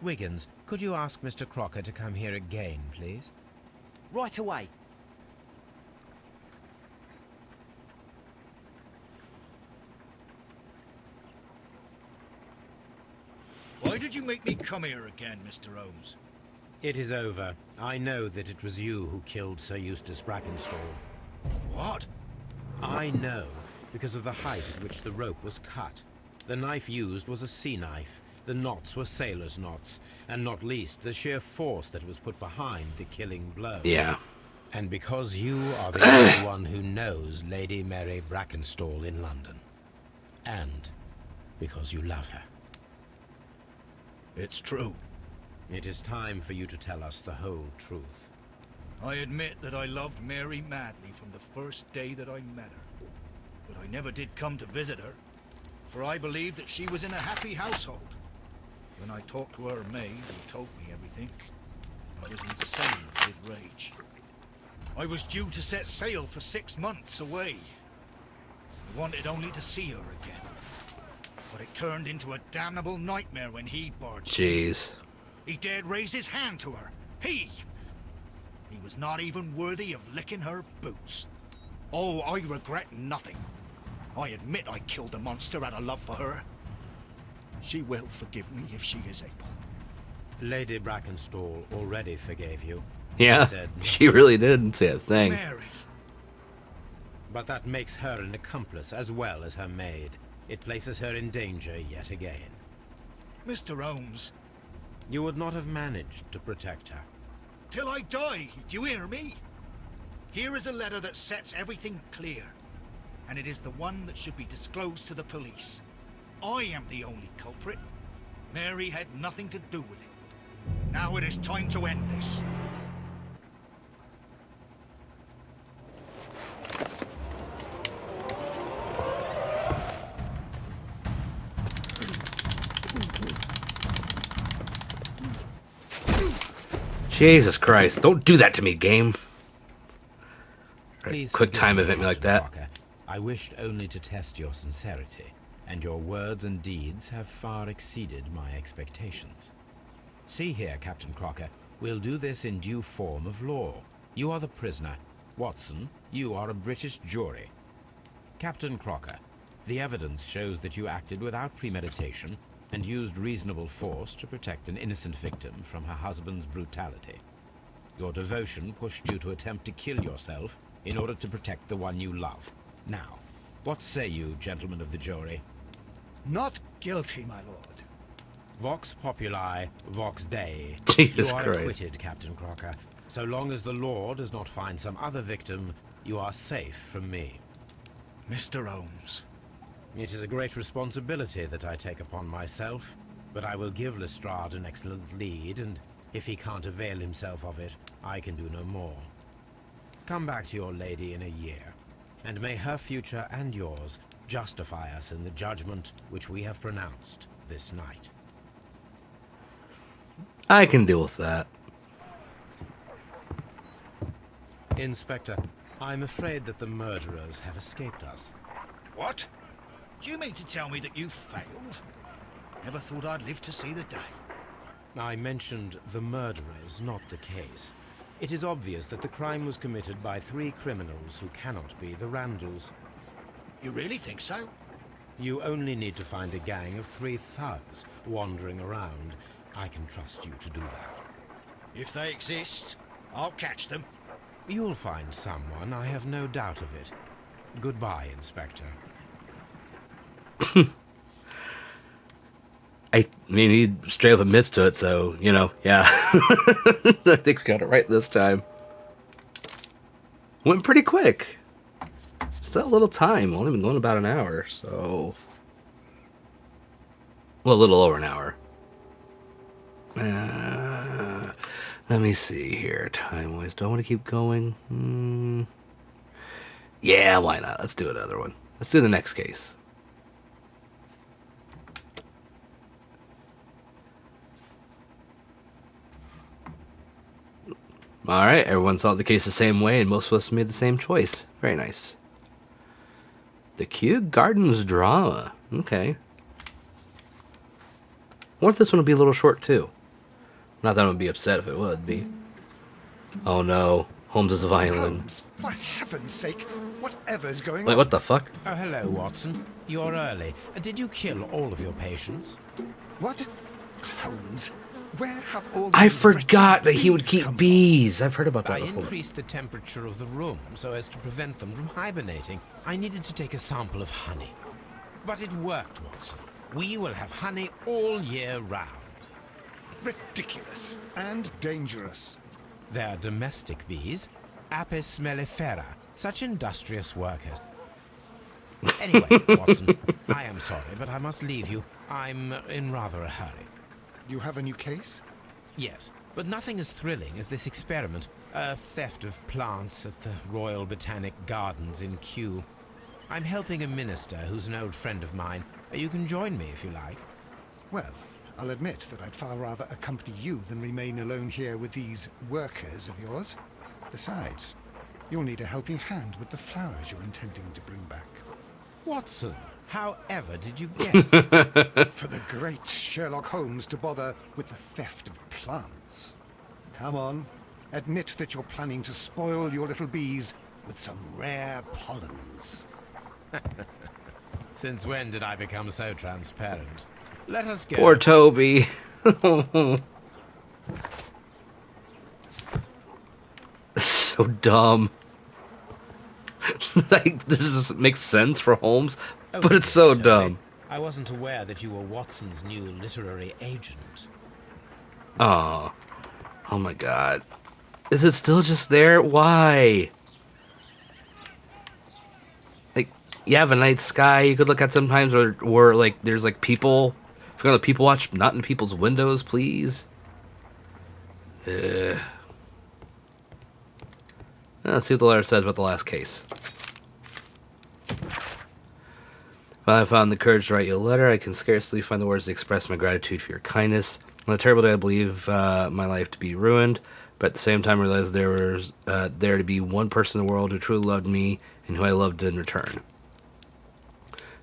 Wiggins, could you ask Mr. Crocker to come here again, please? Right away. Why did you make me come here again, Mr. Holmes? It is over. I know that it was you who killed Sir Eustace Brackenstall. What? I know because of the height at which the rope was cut. The knife used was a sea knife. The knots were sailor's knots, and not least the sheer force that was put behind the killing blow. Yeah. And because you are the only one who knows Lady Mary Brackenstall in London. And because you love her. It's true. It is time for you to tell us the whole truth. I admit that I loved Mary madly from the first day that I met her. But I never did come to visit her, for I believed that she was in a happy household. When I talked to her maid, who told me everything, I was insane with rage. I was due to set sail for 6 months away. I wanted only to see her again. But it turned into a damnable nightmare when he barged in. Jeez. He dared raise his hand to her. He was not even worthy of licking her boots. Oh, I regret nothing. I admit I killed the monster out of love for her. She will forgive me if she is able. Lady Brackenstall already forgave you. Yeah, she really didn't say a thing. Mary. But that makes her an accomplice as well as her maid. It places her in danger yet again. Mr. Holmes. You would not have managed to protect her. Till I die, do you hear me? Here is a letter that sets everything clear. And it is the one that should be disclosed to the police. I am the only culprit. Mary had nothing to do with it. Now it is time to end this. Jesus Christ, don't do that to me, game. Please Quick forgive time me, event me like Captain that. Crocker. I wished only to test your sincerity, and your words and deeds have far exceeded my expectations. See here, Captain Crocker, we'll do this in due form of law. You are the prisoner. Watson, you are a British jury. Captain Crocker, the evidence shows that you acted without premeditation and used reasonable force to protect an innocent victim from her husband's brutality. Your devotion pushed you to attempt to kill yourself in order to protect the one you love. Now, what say you, gentlemen of the jury? Not guilty, my lord. Vox populi, vox dei. Jesus you are Christ. acquitted, Captain Crocker. So long as the law does not find some other victim, you are safe from me. Mr. Holmes. It is a great responsibility that I take upon myself, but I will give Lestrade an excellent lead, and if he can't avail himself of it, I can do no more. Come back to your lady in a year, and may her future and yours justify us in the judgment which we have pronounced this night. I can deal with that. Inspector, I'm afraid that the murderers have escaped us. What? Do you mean to tell me that you failed? Never thought I'd live to see the day. I mentioned the murderers, not the case. It is obvious that the crime was committed by 3 criminals who cannot be the Randalls. You really think so? You only need to find a gang of 3 thugs wandering around. I can trust you to do that. If they exist, I'll catch them. You'll find someone, I have no doubt of it. Goodbye, Inspector. I mean, he straight up admits to it, so, you know, yeah. I think we got it right this time. Went pretty quick. Still a little time. Only been going about an hour, so... Well, a little over an hour. Let me see here, time-wise. Do I want to keep going? Yeah, why not? Let's do another one. Let's do the next case. Alright, everyone saw the case the same way, and most of us made the same choice. Very nice. The Kew Gardens drama. Okay. I wonder if this one would be a little short, too. Not that I would be upset if it would be. Oh no. Holmes is a violin. Holmes, for heaven's sake, whatever's going Wait, on? what the fuck? Oh, hello, Watson. You're early. Did you kill all of your patients? What? Holmes, where have all I these forgot that wretched he would bees keep come from? bees. I've heard about that I before. increased the temperature of the room so as to prevent them from hibernating. I needed to take a sample of honey. But it worked, Watson. We will have honey all year round. Ridiculous and dangerous. They're domestic bees, Apis mellifera, such industrious workers. Anyway, Watson, I am sorry, but I must leave you. I'm in rather a hurry. You have a new case? Yes, but nothing as thrilling as this experiment. A theft of plants at the Royal Botanic Gardens in Kew. I'm helping a minister who's an old friend of mine. You can join me if you like. Well, I'll admit that I'd far rather accompany you than remain alone here with these workers of yours. Besides, you'll need a helping hand with the flowers you're intending to bring back. Watson, however did you guess? For the great Sherlock Holmes to bother with the theft of plants. Come on, admit that you're planning to spoil your little bees with some rare pollens. Since when did I become so transparent? Let us go. Poor Toby. So dumb. Like, makes sense for Holmes, but it's so Toby, dumb. I wasn't aware that you were Watson's new literary agent. Oh. Oh my god. Is it still just there? Why? Like, you have a night sky you could look at sometimes, or like, there's like people. If you're gonna people watch, not in people's windows, please. Let's see what the letter says about the last case. While I found the courage to write you a letter, I can scarcely find the words to express my gratitude for your kindness. On a terrible day, I believe my life to be ruined, but at the same time, I realized there was there to be one person in the world who truly loved me and who I loved in return.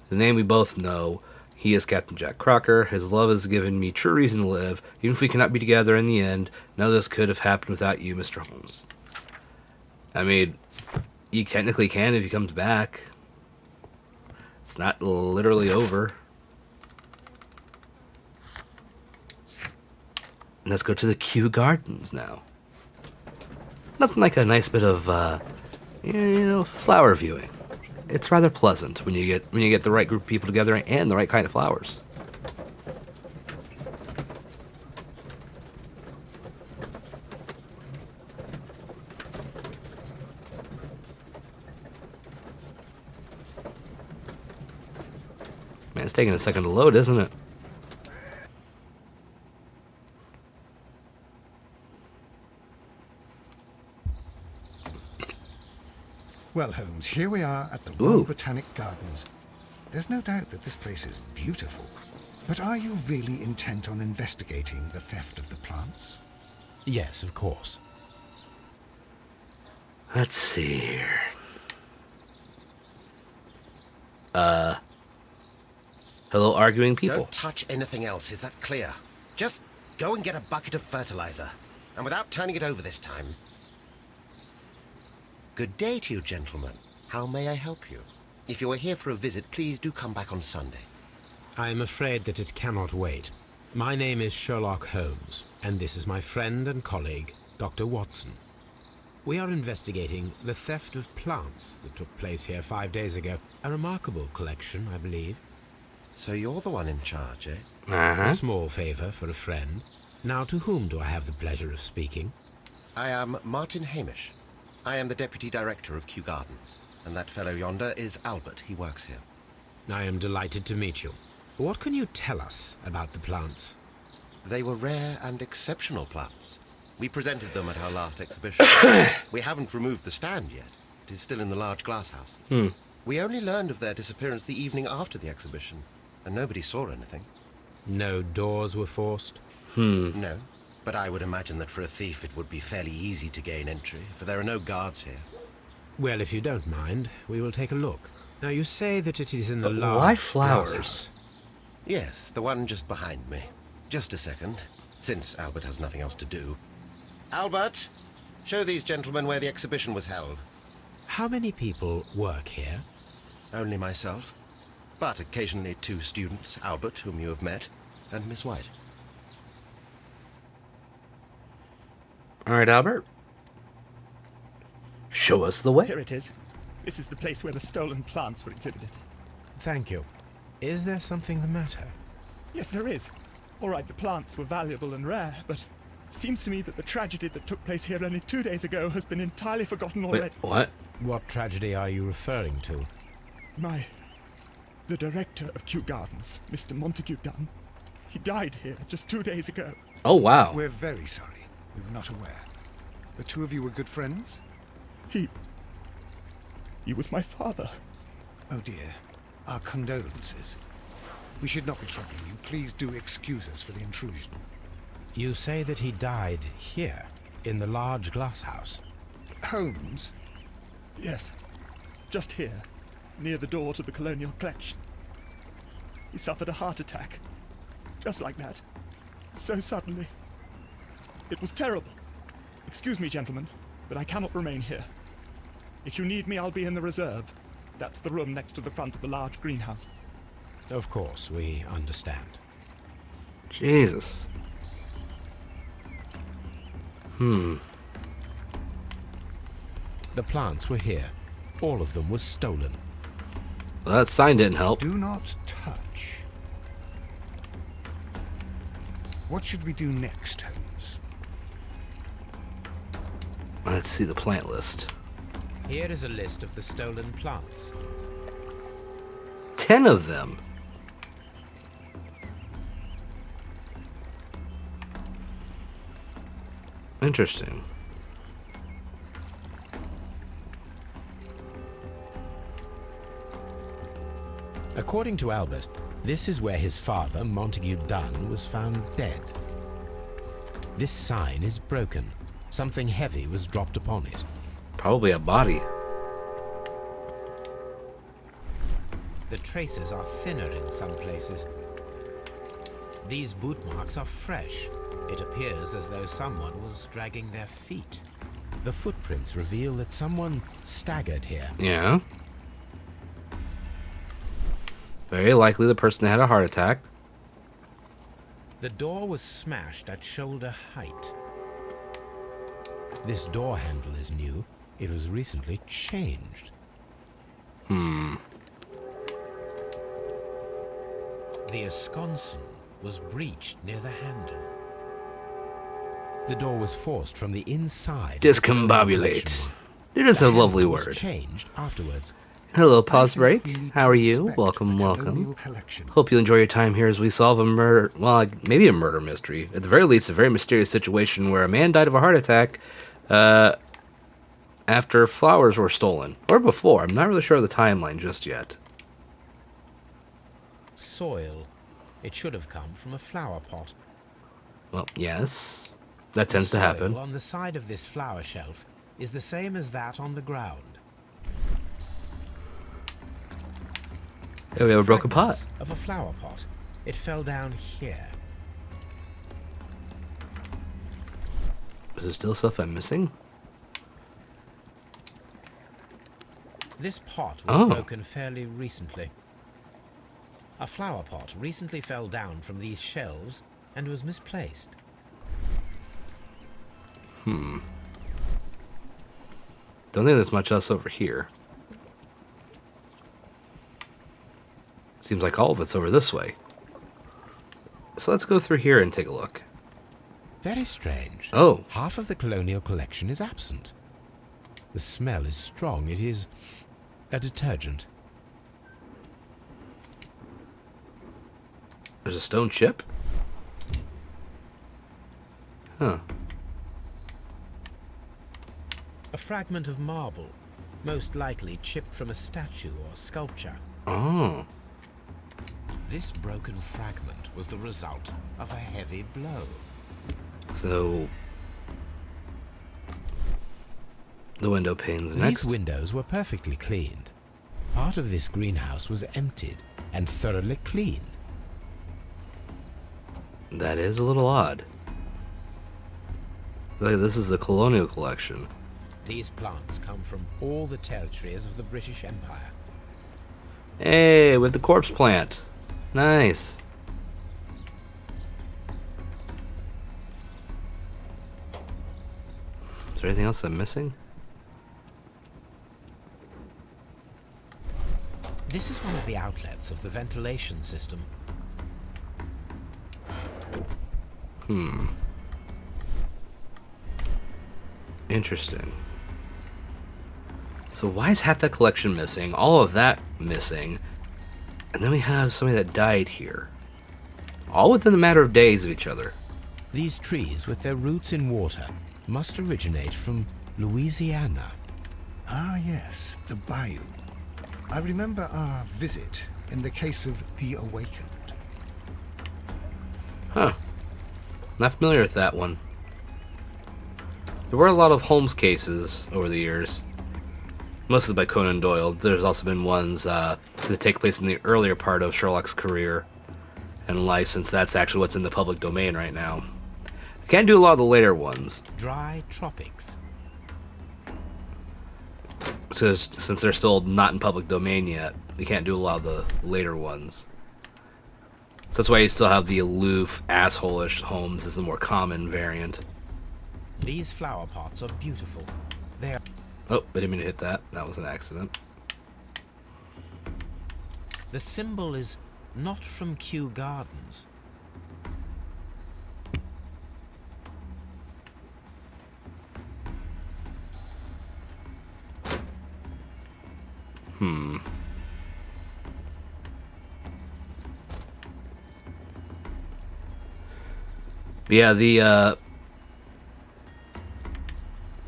His name we both know. He is Captain Jack Crocker. His love has given me true reason to live. Even if we cannot be together in the end, none of this could have happened without you, Mr. Holmes. I mean, You technically can if he comes back. It's not literally over. And let's go to the Kew Gardens now. Nothing like a nice bit of, flower viewing. It's rather pleasant when you get the right group of people together and the right kind of flowers. Man, it's taking a second to load, isn't it? Well, Holmes, here we are at the Ooh. Royal Botanic Gardens. There's no doubt that this place is beautiful. But are you really intent on investigating the theft of the plants? Yes, of course. Let's see here. Hello, arguing people. Don't touch anything else, is that clear? Just go and get a bucket of fertilizer. And without turning it over this time. Good day to you, gentlemen. How may I help you? If you are here for a visit, please do come back on Sunday. I am afraid that it cannot wait. My name is Sherlock Holmes, and this is my friend and colleague, Dr. Watson. We are investigating the theft of plants that took place here 5 days ago. A remarkable collection, I believe. So you're the one in charge, eh? A small favor for a friend. Now, to whom do I have the pleasure of speaking? I am Martin Hamish. I am the Deputy Director of Kew Gardens. And that fellow yonder is Albert. He works here. I am delighted to meet you. What can you tell us about the plants? They were rare and exceptional plants. We presented them at our last exhibition. We haven't removed the stand yet. It is still in the large glass house. We only learned of their disappearance the evening after the exhibition, and nobody saw anything. No doors were forced? No, but I would imagine that for a thief it would be fairly easy to gain entry, for there are no guards here. Well, if you don't mind, we will take a look. Now, you say that it is in the But large why glass flowers? house. Yes, the one just behind me. Just a second, since Albert has nothing else to do. Albert, show these gentlemen where the exhibition was held. How many people work here? Only myself, but occasionally 2 students, Albert, whom you have met, and Miss White. All right, Albert. Show us the way. Here it is. This is the place where the stolen plants were exhibited. Thank you. Is there something the matter? Yes, there is. All right, the plants were valuable and rare, but it seems to me that the tragedy that took place here only 2 days ago has been entirely forgotten already. Wait, what? What tragedy are you referring to? The director of Kew Gardens, Mr. Montague Dunn, he died here just 2 days ago. Oh, wow. We're very sorry. We were not aware. The two of you were good friends? He was my father. Oh dear. Our condolences. We should not be troubling you. Please do excuse us for the intrusion. You say that he died here, in the large glass house. Holmes? Yes, just here, near the door to the colonial collection. He suffered a heart attack. Just like that. So suddenly. It was terrible. Excuse me, gentlemen, but I cannot remain here. If you need me, I'll be in the reserve. That's the room next to the front of the large greenhouse. Of course, we understand. Jesus. The plants were here. All of them were stolen. Well, that sign didn't help. Do not touch. What should we do next, Holmes? Let's see the plant list. Here is a list of the stolen plants. 10 of them. Interesting. According to Albert, this is where his father, Montague Dunn, was found dead. This sign is broken. Something heavy was dropped upon it. Probably a body. The traces are thinner in some places. These boot marks are fresh. It appears as though someone was dragging their feet. The footprints reveal that someone staggered here. Yeah. Very likely the person had a heart attack. The door was smashed at shoulder height. This door handle is new. It was recently changed. The esconson was breached near the handle. The door was forced from the inside. Discombobulate. It is a lovely Was word. changed afterwards. Hello, pause I break. think we need How to are you? respect Welcome, the welcome. colonial collection. Hope you enjoy your time here as we solve a murder, well, maybe a murder mystery. At the very least, a very mysterious situation where a man died of a heart attack after flowers were stolen. Or before. I'm not really sure of the timeline just yet. Soil. It should have come from a flower pot. Well, yes. That tends to The happen. soil on the side of this flower shelf is the same as that on the ground. Hey, we have a broken pot. Fragments of a flower pot. It fell down here. Is there still stuff I'm missing? This pot was Oh. broken fairly recently. A flower pot recently fell down from these shelves and was misplaced. Don't think there's much else over here. Seems like all of it's over this way. So let's go through here and take a look. Very strange. Oh. Half of the colonial collection is absent. The smell is strong. It is a detergent. There's a stone chip? Huh. A fragment of marble, most likely chipped from a statue or sculpture. Oh. This broken fragment was the result of a heavy blow. So... the window panes These next. windows were perfectly cleaned. Part of this greenhouse was emptied and thoroughly clean. That is a little odd. Like, this is the colonial collection. These plants come from all the territories of the British Empire. Hey, with the corpse plant. Nice. Is there anything else I'm missing? This is one of the outlets of the ventilation system. Interesting. So why is half that collection missing? All of that missing. And then we have somebody that died here. All within a matter of days of each other. These trees, with their roots in water, must originate from Louisiana. Ah, yes, the bayou. I remember our visit in the case of the Awakened. Huh. Not familiar with that one. There were a lot of Holmes cases over the years. Mostly by Conan Doyle. There's also been ones that take place in the earlier part of Sherlock's career and life, since that's actually what's in the public domain right now. I can't do a lot of the later ones, Dry tropics. since they're still not in public domain yet. We can't do a lot of the later ones. So that's why you still have the aloof, asshole-ish Holmes as the more common variant. These flower pots are beautiful. They are... Oh, I didn't mean to hit that. That was an accident. The symbol is not from Kew Gardens. Yeah, the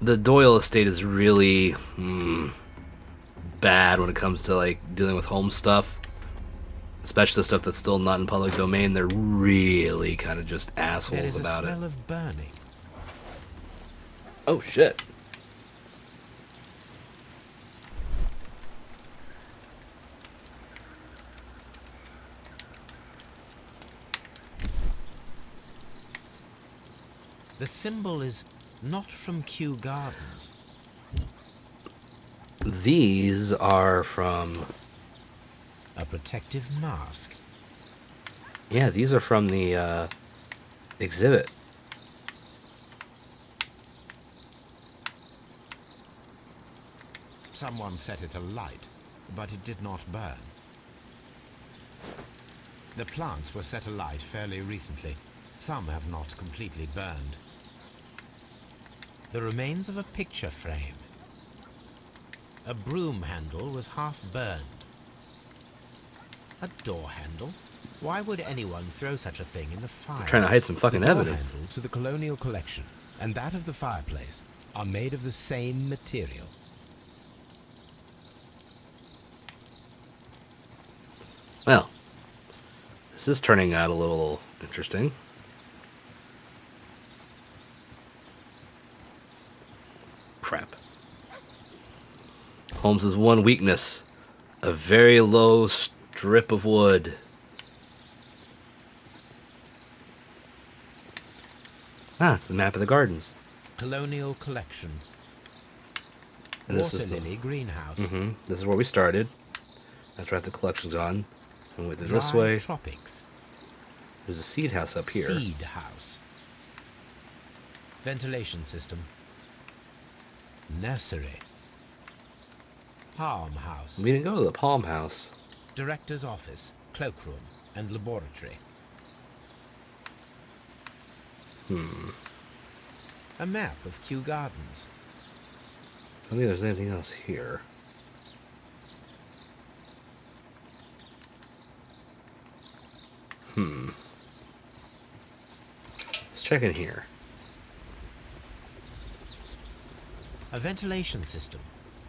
Doyle estate is really bad when it comes to like dealing with Holmes stuff, especially the stuff that's still not in public domain. They're really kind of just There assholes is a about it. smell of burning. Oh shit! The symbol is Not from Kew Gardens. These are from... A protective mask. Yeah, these are from the exhibit. Someone set it alight, but it did not burn. The plants were set alight fairly recently. Some have not completely burned. The remains of a picture frame. A broom handle was half burned. A door handle? Why would anyone throw such a thing in the fire? I'm trying to hide some fucking The door evidence. handle to the colonial collection and that of the fireplace are made of the same material. Well, this is turning out a little interesting. Crap. Holmes's one weakness, a very low strip of wood. Ah, it's the map of the gardens. Colonial collection. And this Water is lily greenhouse. This is where we started. That's right, the collection's on. And we went this Dry way. tropics. There's a seed house up here. Seed house. Ventilation system. Nursery. Palm house. We didn't go to the palm house. Director's office, cloakroom, and laboratory. A map of Kew Gardens. I don't think there's anything else here. Let's check in here. A ventilation system.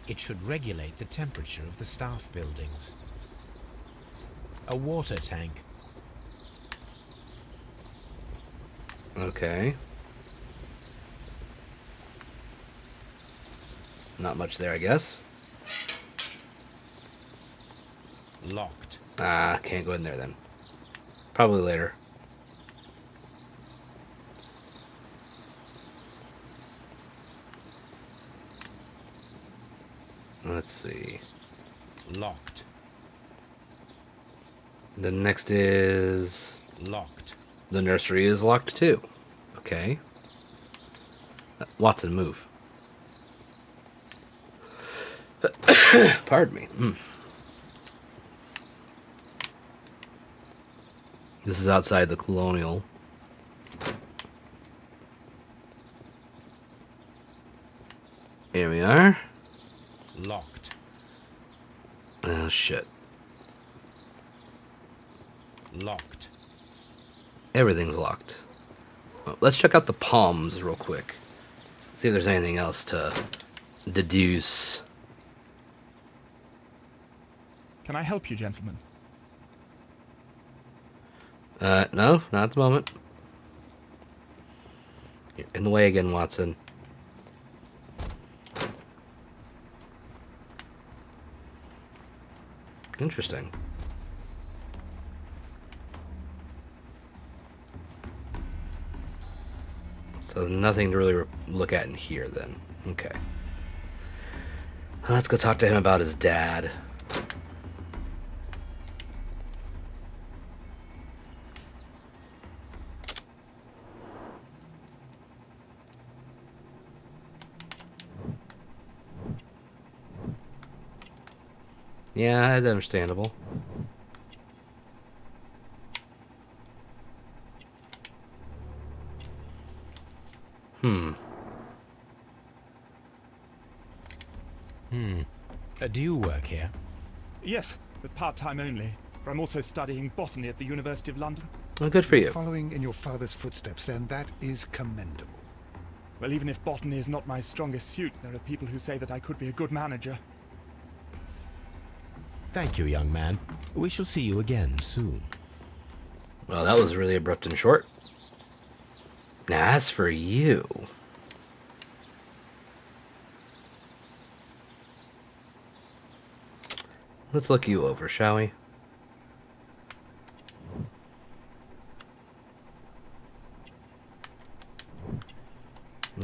It should regulate the temperature of the staff buildings. A water tank. Okay. Not much there, I guess. Locked. Ah, can't go in there then. Probably later. Let's see. Locked. The next is... Locked. The nursery is locked too. Okay. Watson, move. Pardon me. This is outside the colonial. Here we are. Locked. Oh, shit. Locked. Everything's locked. Well, let's check out the palms real quick. See if there's anything else to deduce. Can I help you, gentlemen? No, not at the moment. You're in the way again, Watson. Interesting. So nothing to really look at in here then. Okay. Let's go talk to him about his dad. Yeah, that's understandable. Do you work here? Yes, but part-time only. For I'm also studying botany at the University of London. Well, good for you. Following in your father's footsteps, then, that is commendable. Well, even if botany is not my strongest suit, there are people who say that I could be a good manager. Thank you, young man. We shall see you again soon. Well, that was really abrupt and short. Now, as for you... Let's look you over, shall we?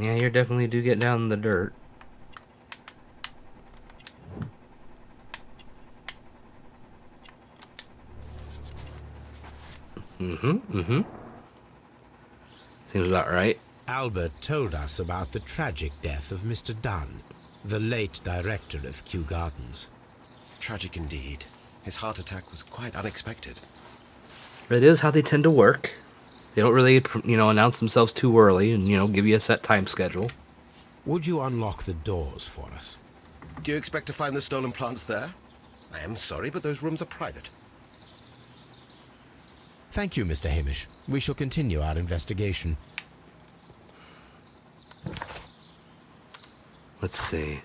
Yeah, you definitely do get down in the dirt. Seems about right. Albert told us about the tragic death of Mr. Dunn, the late director of Kew Gardens. Tragic indeed. His heart attack was quite unexpected. It is how they tend to work. They don't really, announce themselves too early and, give you a set time schedule. Would you unlock the doors for us? Do you expect to find the stolen plants there? I am sorry, but those rooms are private. Thank you, Mr. Hamish. We shall continue our investigation. Let's see.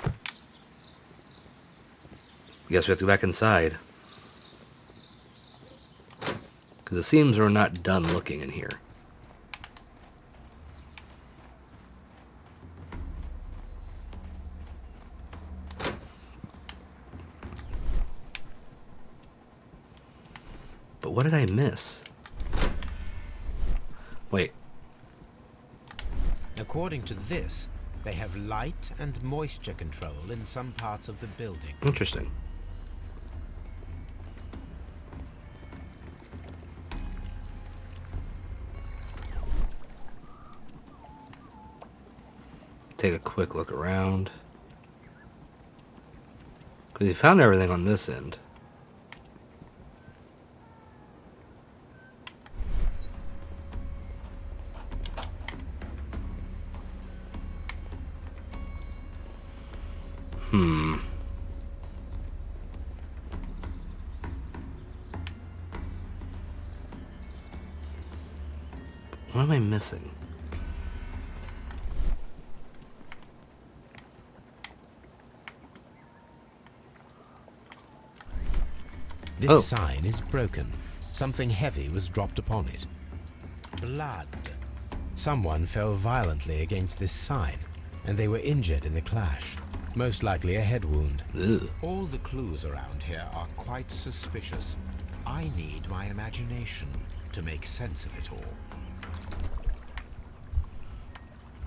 I guess we have to go back inside. Because it seems we're not done looking in here. But what did I miss? Wait. According to this, they have light and moisture control in some parts of the building. Interesting. Take a quick look around. Because we found everything on this end. What am I missing? This sign is broken. Something heavy was dropped upon it. Blood. Someone fell violently against this sign, and they were injured in the clash. Most likely a head wound. Ugh. All the clues around here are quite suspicious. I need my imagination to make sense of it all.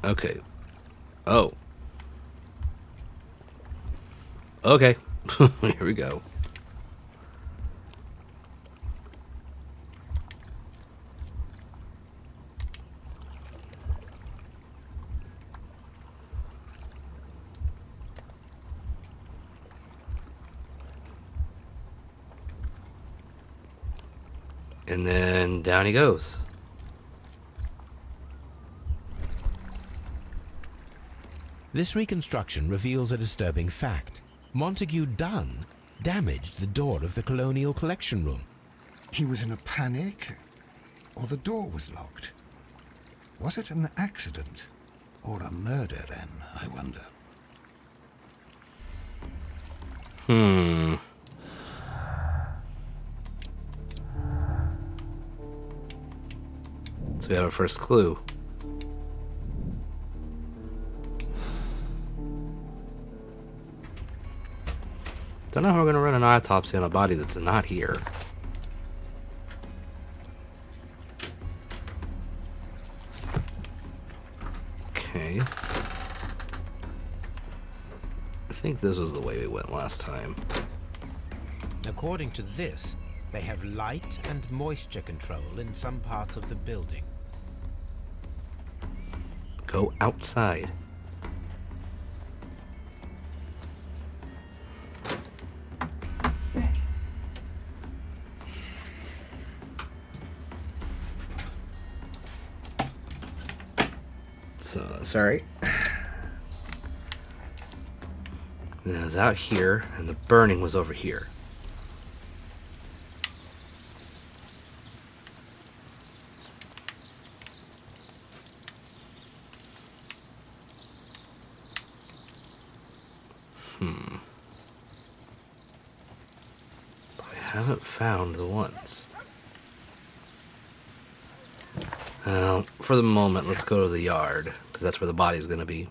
Okay. Oh. Okay. Here we go. And then down he goes. This reconstruction reveals a disturbing fact. Montague Dunn damaged the door of the Colonial Collection Room. He was in a panic, or the door was locked. Was it an accident, or a murder then, I wonder? So we have our first clue. Don't know how we're going to run an autopsy on a body that's not here. Okay. I think this was the way we went last time. According to this, they have light and moisture control in some parts of the building. Go outside. So, sorry. And it was out here, and the burning was over here. I haven't found the ones. Well, for the moment, let's go to the yard, because that's where the body's going to be.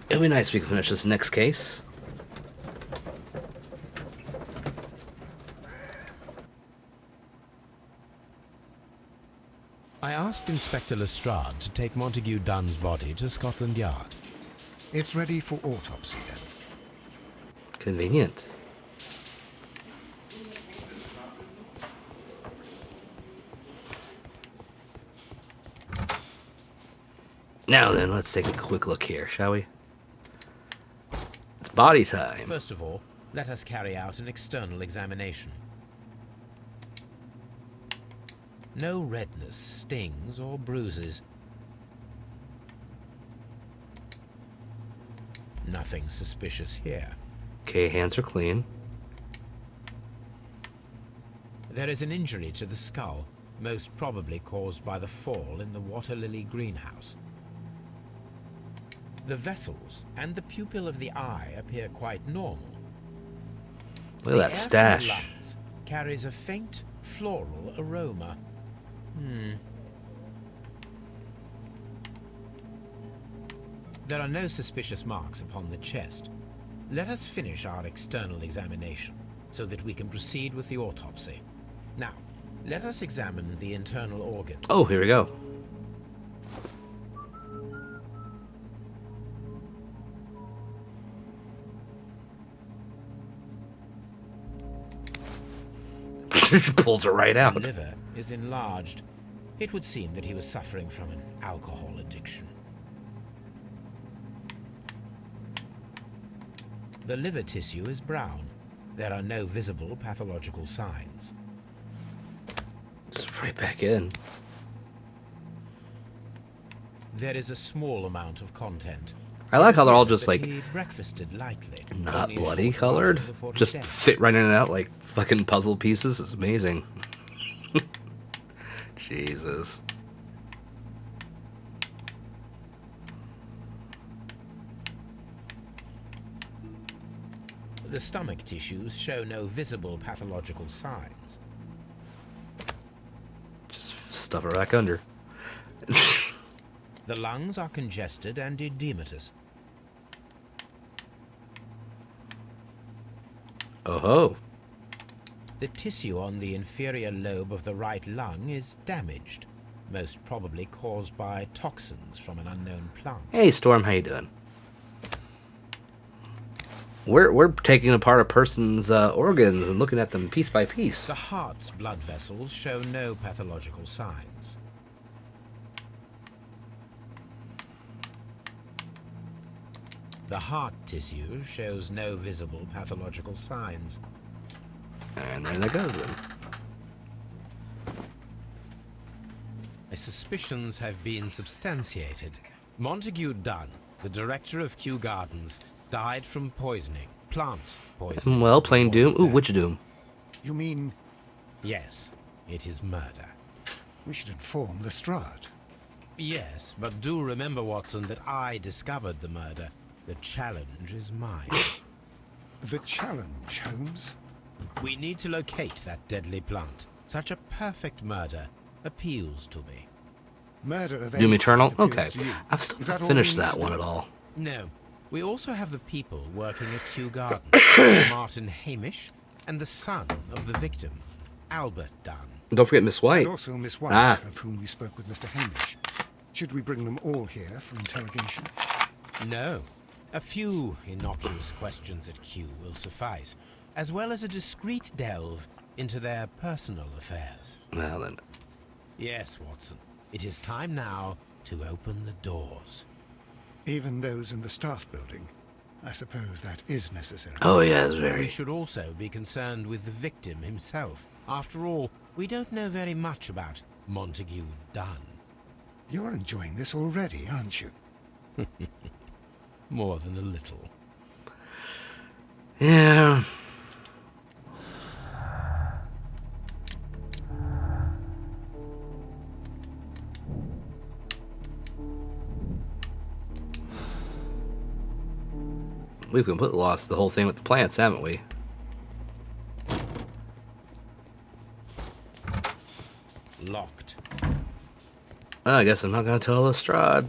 It'll be nice if we can finish this next case. I asked Inspector Lestrade to take Montague Dunn's body to Scotland Yard. It's ready for autopsy then. Convenient. Now then, let's take a quick look here, shall we? It's body time. First of all, let us carry out an external examination. No redness, stings, or bruises. Nothing suspicious here. Okay, hands are clean. There is an injury to the skull, most probably caused by the fall in the water lily greenhouse. The vessels and the pupil of the eye appear quite normal. Look at that stash. The air from the lungs carries a faint floral aroma. There are no suspicious marks upon the chest. Let us finish our external examination so that we can proceed with the autopsy. Now, let us examine the internal organs. Oh, here we go. Just pulls it right out. The liver is enlarged. It would seem that he was suffering from an alcohol addiction. The liver tissue is brown. There are no visible pathological signs. Just right back in. There is a small amount of content. I like how they're all just like He breakfasted lightly. not only a bloody short while colored. before his Just death. fit right in and out like fucking puzzle pieces. It's amazing. Jesus. The stomach tissues show no visible pathological signs. Just stuff it back under. The lungs are congested and edematous. Oh-ho. The tissue on the inferior lobe of the right lung is damaged, most probably caused by toxins from an unknown plant. Hey, Storm, how you doing? We're taking apart a person's organs and looking at them piece by piece. The heart's blood vessels show no pathological signs. The heart tissue shows no visible pathological signs. And there that goes then. My suspicions have been substantiated. Montague Dunn, the director of Kew Gardens, died from poisoning. Plant poisoning. Well, plain doom. Ooh, Holmes which said. doom? You mean Yes, it is murder. we should inform Lestrade? Yes, but do remember, Watson, that I discovered the murder. The challenge is mine. The challenge, Holmes? We need to locate that deadly plant. Such a perfect murder appeals to me. Murder of Doom any Eternal? kind Okay. appeals to you. I've still Is that not all finished we need that to one know? at all. No, we also have the people working at Kew Gardens. Martin Hamish and the son of the victim, Albert Dunn. Don't forget Miss White. And also Miss White, Ah. of whom we spoke with Mr. Hamish. Should we bring them all here for interrogation? No. A few innocuous questions at Kew will suffice, as well as a discreet delve into their personal affairs. Well then. Yes, Watson. It is time now to open the doors. Even those in the staff building? I suppose that is necessary. Oh yes, We very. should also be concerned with the victim himself. After all, we don't know very much about Montague Dunn. You're enjoying this already, aren't you? More than a little. Yeah. We've completely lost the whole thing with the plants, haven't we? Locked. I guess I'm not gonna tell Lestrade.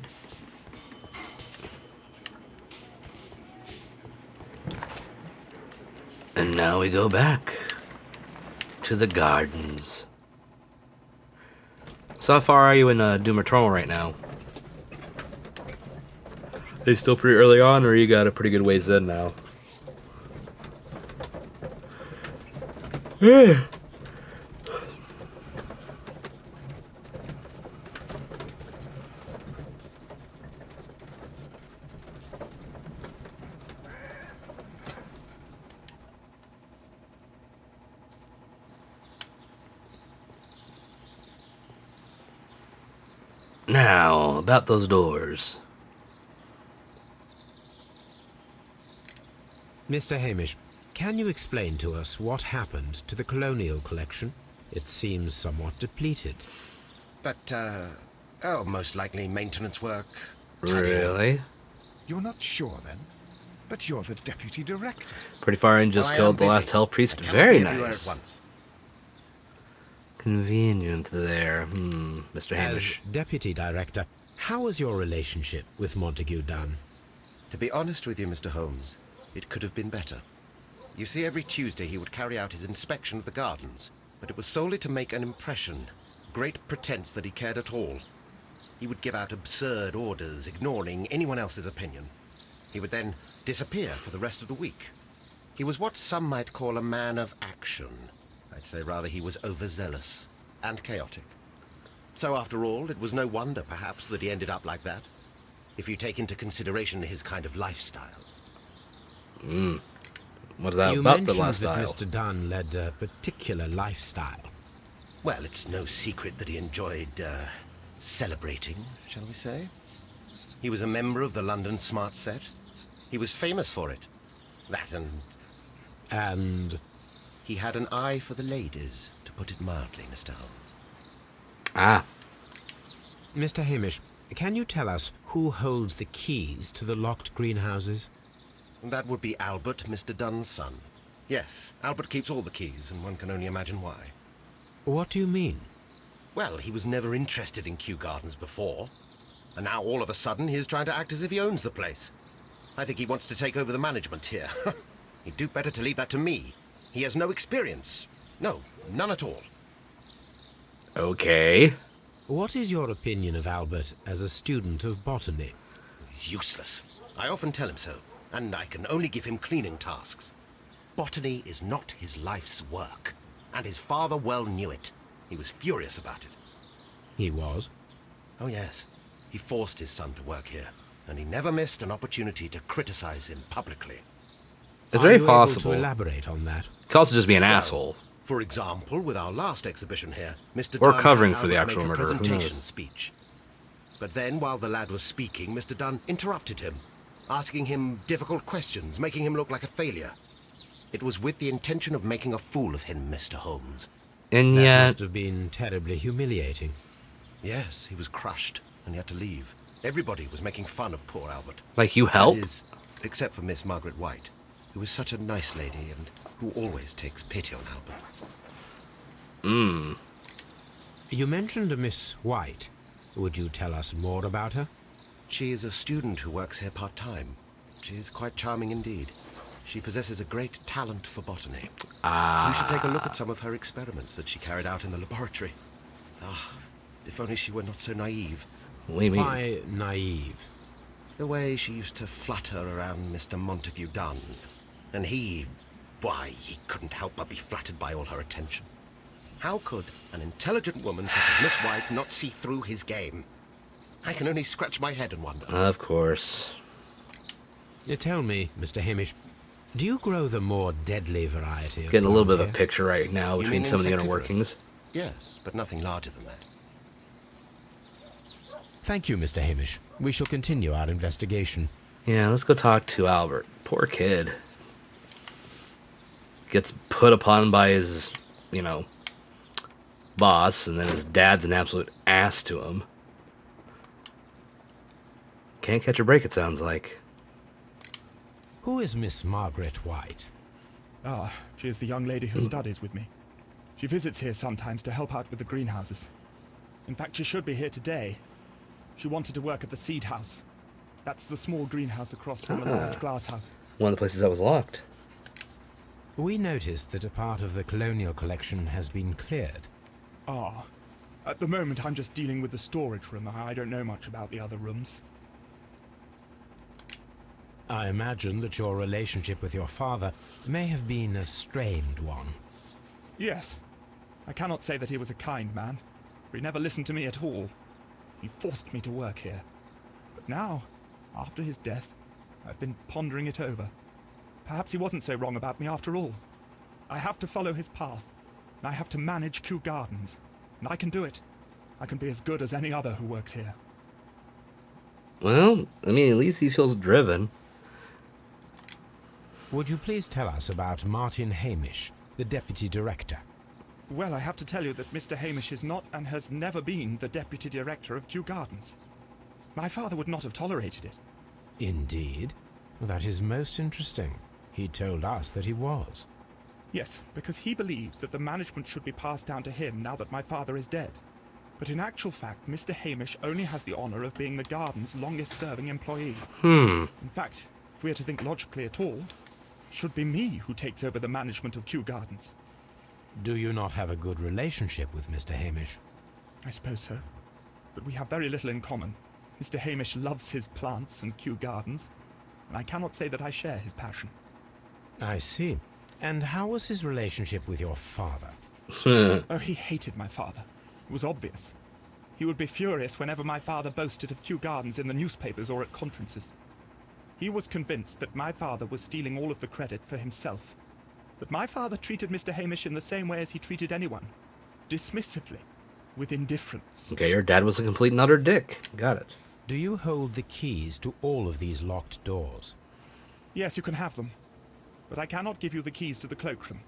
And now we go back to the gardens. So how far are you in Doom Eternal right now? Are you still pretty early on, or you got a pretty good ways in now? Now, about those doors. Mr. Hamish, can you explain to us what happened to the Colonial Collection? It seems somewhat depleted. But, most likely maintenance work. Really? You're not sure, then? But you're the deputy director. Pretty far in, just Well, I killed am the last busy. Hell Priest. I cannot Very be everywhere nice. at once. Convenient there. Mr. Hamish. As Deputy Director, how was your relationship with Montague Dunn? To be honest with you, Mr. Holmes, it could have been better. You see, every Tuesday he would carry out his inspection of the gardens, but it was solely to make an impression. Great pretense that he cared at all. He would give out absurd orders, ignoring anyone else's opinion. He would then disappear for the rest of the week. He was what some might call a man of action. I'd say rather he was overzealous and chaotic. So after all, it was no wonder, perhaps, that he ended up like that, if you take into consideration his kind of lifestyle. What is that You about the mentioned lifestyle? that Mr. Dunn led a particular lifestyle. Well, it's no secret that he enjoyed, celebrating, shall we say. He was a member of the London Smart Set. He was famous for it. That And he had an eye for the ladies, to put it mildly, Mr. Holmes. Ah, Mr. Hamish, can you tell us who holds the keys to the locked greenhouses? That would be Albert, Mr. Dunn's son. Yes, Albert keeps all the keys, and one can only imagine why. What do you mean? Well, he was never interested in Kew Gardens before. And now, all of a sudden, he is trying to act as if he owns the place. I think he wants to take over the management here. He'd do better to leave that to me. He has no experience. No, none at all. okay. What is your opinion of Albert as a student of botany? He's useless. I often tell him so, and I can only give him cleaning tasks. Botany is not his life's work, and his father well knew it. He was furious about it. He was. Oh, yes. He forced his son to work here, and he never missed an opportunity to criticize him publicly. It's Are very you able possible. to elaborate on that? Could also just be an Well, asshole. For example, with our last exhibition here, Mr. Or Dunn covering had for the Albert actual make a murderer, who presentation knows? speech. But then, while the lad was speaking, Mr. Dunn interrupted him, asking him difficult questions, making him look like a failure. It was with the intention of making a fool of him, Mr. Holmes. And That yet, must have been terribly humiliating. Yes, he was crushed, and he had to leave. Everybody was making fun of poor Albert. like, you That help? is, except for Miss Margaret White, who is such a nice lady and who always takes pity on Albert. You mentioned a Miss White. Would you tell us more about her? She is a student who works here part-time. She is quite charming indeed. She possesses a great talent for botany. You should take a look at some of her experiments that she carried out in the laboratory. Ah, if only she were not so naive. What do you mean? Why naive? The way she used to flutter around Mr. Montague Dunn. And he couldn't help but be flattered by all her attention. How could an intelligent woman such as Miss White not see through his game? I can only scratch my head and wonder. Of course. Tell me, Mr. Hamish, do you grow the more deadly variety of Getting a little bit of a plant here? picture right now You between mean some of the inner insectivorous? workings. Yes, but nothing larger than that. Thank you, Mr. Hamish. We shall continue our investigation. Yeah, let's go talk to Albert. Poor kid. Gets put upon by his, boss, and then his dad's an absolute ass to him. Can't catch a break, it sounds like. Who is Miss Margaret White? Ah, she is the young lady who studies with me. She visits here sometimes to help out with the greenhouses. In fact, she should be here today. She wanted to work at the seed house. That's the small greenhouse across from the large glass house. One of the places that was locked. We noticed that a part of the colonial collection has been cleared. Ah, At the moment, I'm just dealing with the storage room. I don't know much about the other rooms. I imagine that your relationship with your father may have been a strained one. Yes. I cannot say that he was a kind man, for he never listened to me at all. He forced me to work here. But now, after his death, I've been pondering it over. Perhaps he wasn't so wrong about me after all. I have to follow his path, and I have to manage Kew Gardens. And I can do it. I can be as good as any other who works here. Well, I mean, at least he feels driven. Would you please tell us about Martin Hamish, the deputy director? Well, I have to tell you that Mr. Hamish is not and has never been the deputy director of Kew Gardens. My father would not have tolerated it. Indeed? That is most interesting. He told us that he was. Yes, because he believes that the management should be passed down to him now that my father is dead. But in actual fact, Mr. Hamish only has the honor of being the garden's longest-serving employee. In fact, if we are to think logically at all, it should be me who takes over the management of Kew Gardens. Do you not have a good relationship with Mr. Hamish? I suppose so. But we have very little in common. Mr. Hamish loves his plants and Kew Gardens, and I cannot say that I share his passion. I see. And how was his relationship with your father? Oh, he hated my father. It was obvious. He would be furious whenever my father boasted of Kew Gardens in the newspapers or at conferences. He was convinced that my father was stealing all of the credit for himself. But my father treated Mr. Hamish in the same way as he treated anyone. Dismissively. With indifference. Okay, your dad was a complete and utter dick. Got it. Do you hold the keys to all of these locked doors? Yes, you can have them. But I cannot give you the keys to the cloakroom.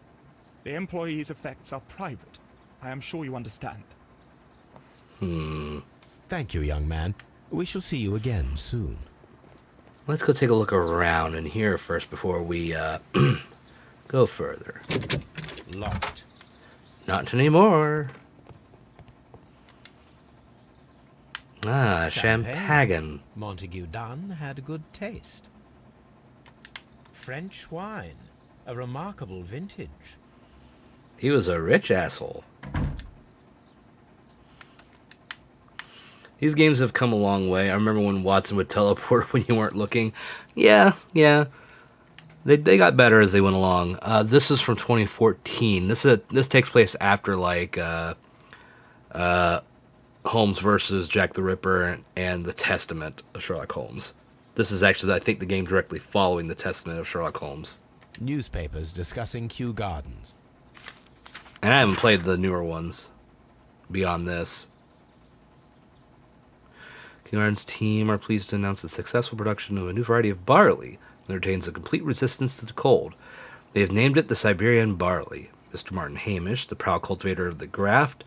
The employees' effects are private. I am sure you understand. Thank you, young man. We shall see you again soon. Let's go take a look around in here first before we go further. Locked. Not anymore. Ah, champagne. Montague Dunn had good taste. French wine. A remarkable vintage. He was a rich asshole. These games have come a long way. I remember when Watson would teleport when you weren't looking. Yeah. They got better as they went along. This is from 2014. This takes place after Holmes versus Jack the Ripper and the Testament of Sherlock Holmes. This is actually, I think, the game directly following the Testament of Sherlock Holmes. Newspapers discussing Kew Gardens. And I haven't played the newer ones beyond this. Kew Gardens team are pleased to announce the successful production of a new variety of barley that retains a complete resistance to the cold. They have named it the Siberian barley. Mr. Martin Hamish, the proud cultivator of the graft,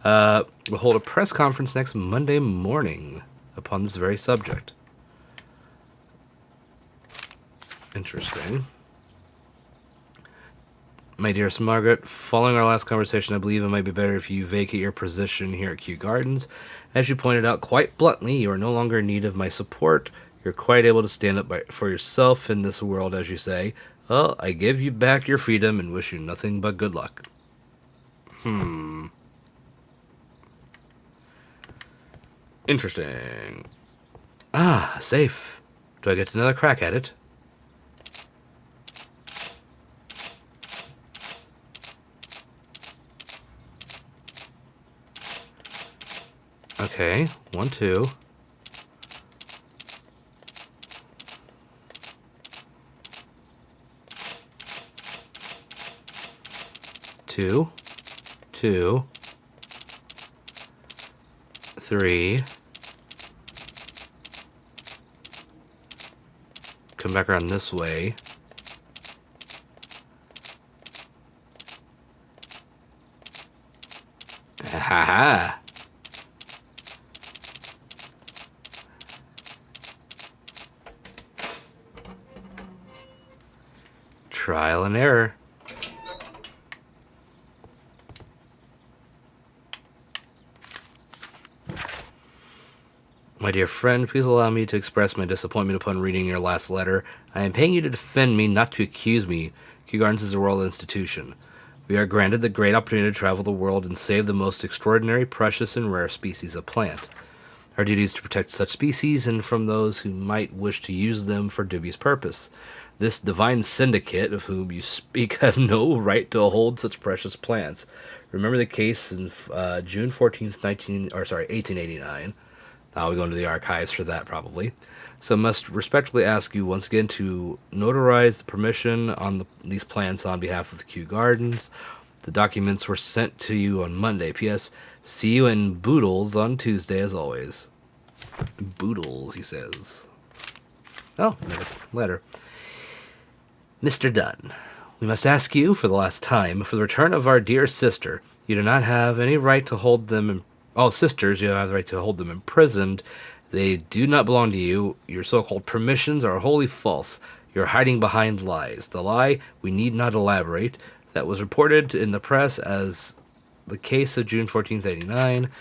will hold a press conference next Monday morning upon this very subject. Interesting. My dearest Margaret, following our last conversation, I believe it might be better if you vacate your position here at Kew Gardens. As you pointed out quite bluntly, you are no longer in need of my support. You're quite able to stand up for yourself in this world, as you say. Well, I give you back your freedom and wish you nothing but good luck. Interesting. Ah, safe. Do I get another crack at it? Okay, 1, 2. Two, 3. Come back around this way. Ha ha. Trial and error. My dear friend, please allow me to express my disappointment upon reading your last letter. I am paying you to defend me, not to accuse me. Kew Gardens is a royal institution. We are granted the great opportunity to travel the world and save the most extraordinary, precious, and rare species of plant. Our duty is to protect such species and from those who might wish to use them for dubious purpose. This divine syndicate of whom you speak have no right to hold such precious plants. Remember the case in June 14th, 1889. Now we go into the archives for that, probably. So must respectfully ask you once again to notarize the permission on these plants on behalf of the Kew Gardens. The documents were sent to you on Monday. P.S. See you in Boodles on Tuesday, as always. Boodles, he says. Oh, another letter. Mr. Dunn, we must ask you, for the last time, for the return of our dear sister. You do not have any right to hold them in... Oh, sisters, you don't have the right to hold them imprisoned. They do not belong to you. Your so-called permissions are wholly false. You're hiding behind lies. The lie, we need not elaborate, that was reported in the press as the case of June 14th, 89.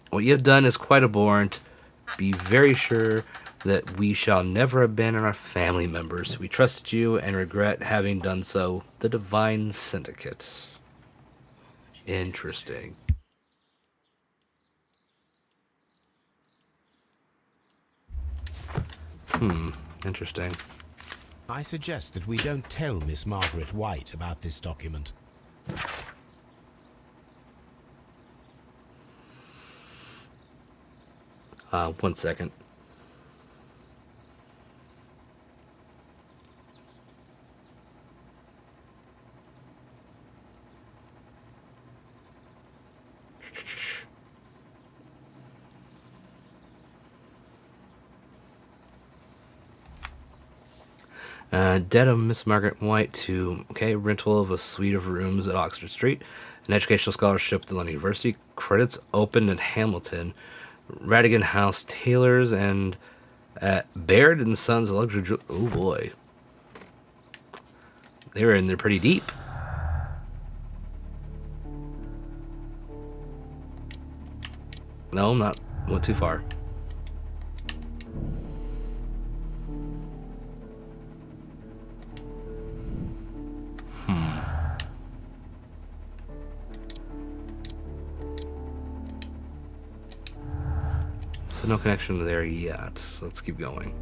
What you have done is quite abhorrent. Be very sure that we shall never abandon our family members. We trusted you and regret having done so. The Divine Syndicate. Interesting. Interesting. I suggest that we don't tell Miss Margaret White about this document. 1 second. Debt of Miss Margaret White to, rental of a suite of rooms at Oxford Street, an educational scholarship at the London University, credits opened in Hamilton, Radigan House Tailors, and at Baird and Sons Luxury. Oh boy. They were in there pretty deep. No, not went too far. So no connection there yet. So let's keep going.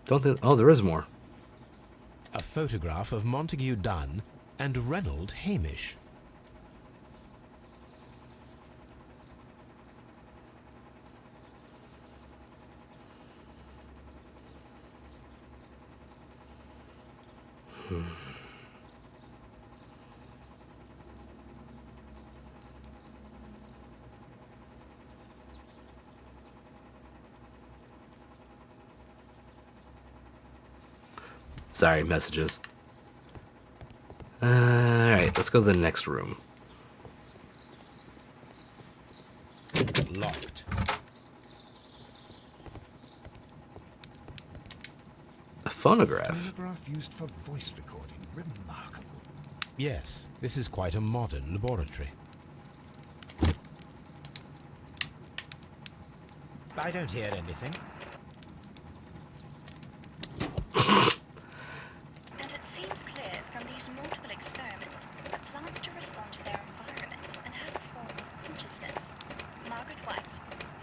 Don't think... Oh, there is more. A photograph of Montague Dunn and Reynold Hamish. Sorry, messages. Alright, let's go to the next room. Locked. A phonograph. Phonograph used for voice recording. Remarkable. Yes, this is quite a modern laboratory. I don't hear anything. And it seems clear from these multiple experiments that plants to respond to their environment and have a form of consciousness. Margaret White,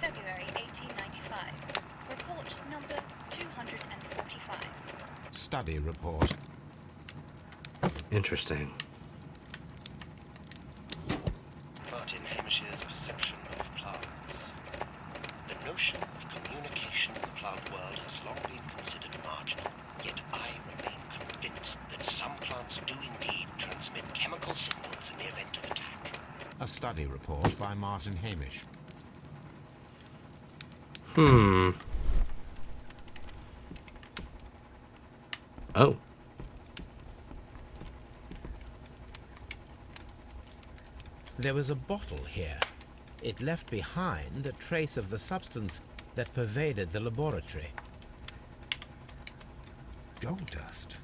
February 1895. Report number 245. Study report. Interesting. Martin Hamish's perception of plants. The notion of communication in the plant world has long been considered marginal, yet I remain convinced that some plants do indeed transmit chemical signals in the event of attack. A study report by Martin Hamish. Oh. There was a bottle here. It left behind a trace of the substance that pervaded the laboratory. Gold dust.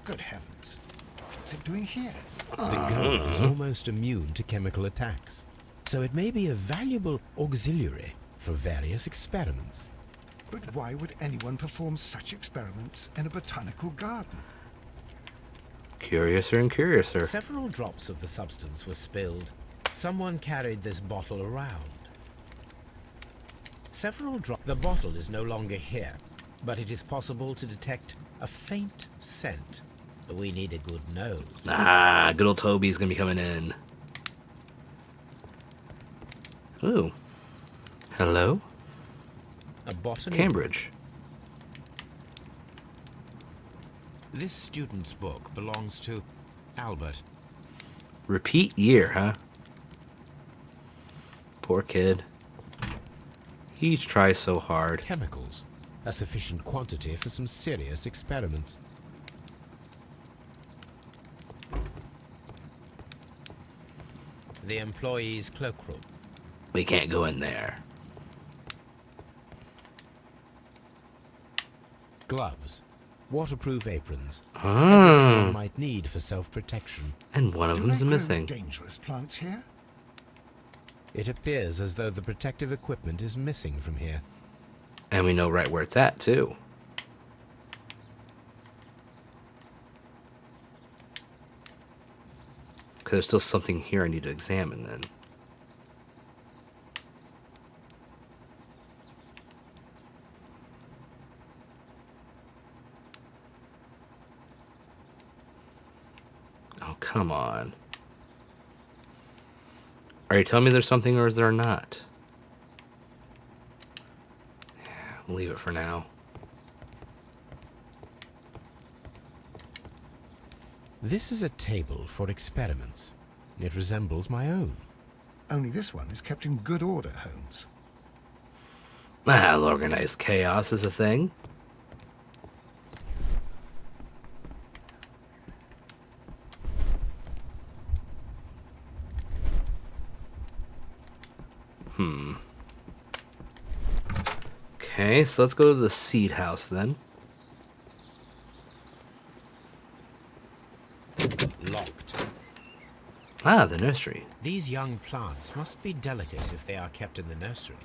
Good heavens. What's it doing here? The gold is almost immune to chemical attacks, so it may be a valuable auxiliary for various experiments. But why would anyone perform such experiments in a botanical garden? Curiouser and curiouser. Several drops of the substance were spilled. Someone carried this bottle around. The bottle is no longer here, but it is possible to detect a faint scent. We need a good nose. Ah, good old Toby's gonna be coming in. Ooh. Hello? A botany. Cambridge. This student's book belongs to Albert. Repeat year, huh? Poor kid. He tries so hard. Chemicals. A sufficient quantity for some serious experiments. The employee's cloakroom. We can't go in there. Gloves. Waterproof aprons. Ah. Everything one might need for self-protection. And one of Do them's they grow missing. dangerous plants here? It appears as though the protective equipment is missing from here. And we know right where it's at, too. Because there's still something here I need to examine, then. Oh, come on. Are you telling me there's something or is there not? Yeah, we'll leave it for now. This is a table for experiments. It resembles my own. Only this one is kept in good order, Holmes. Ah, organized chaos is a thing. Okay, so let's go to the seed house then. Locked. Ah, the nursery. These young plants must be delicate if they are kept in the nursery.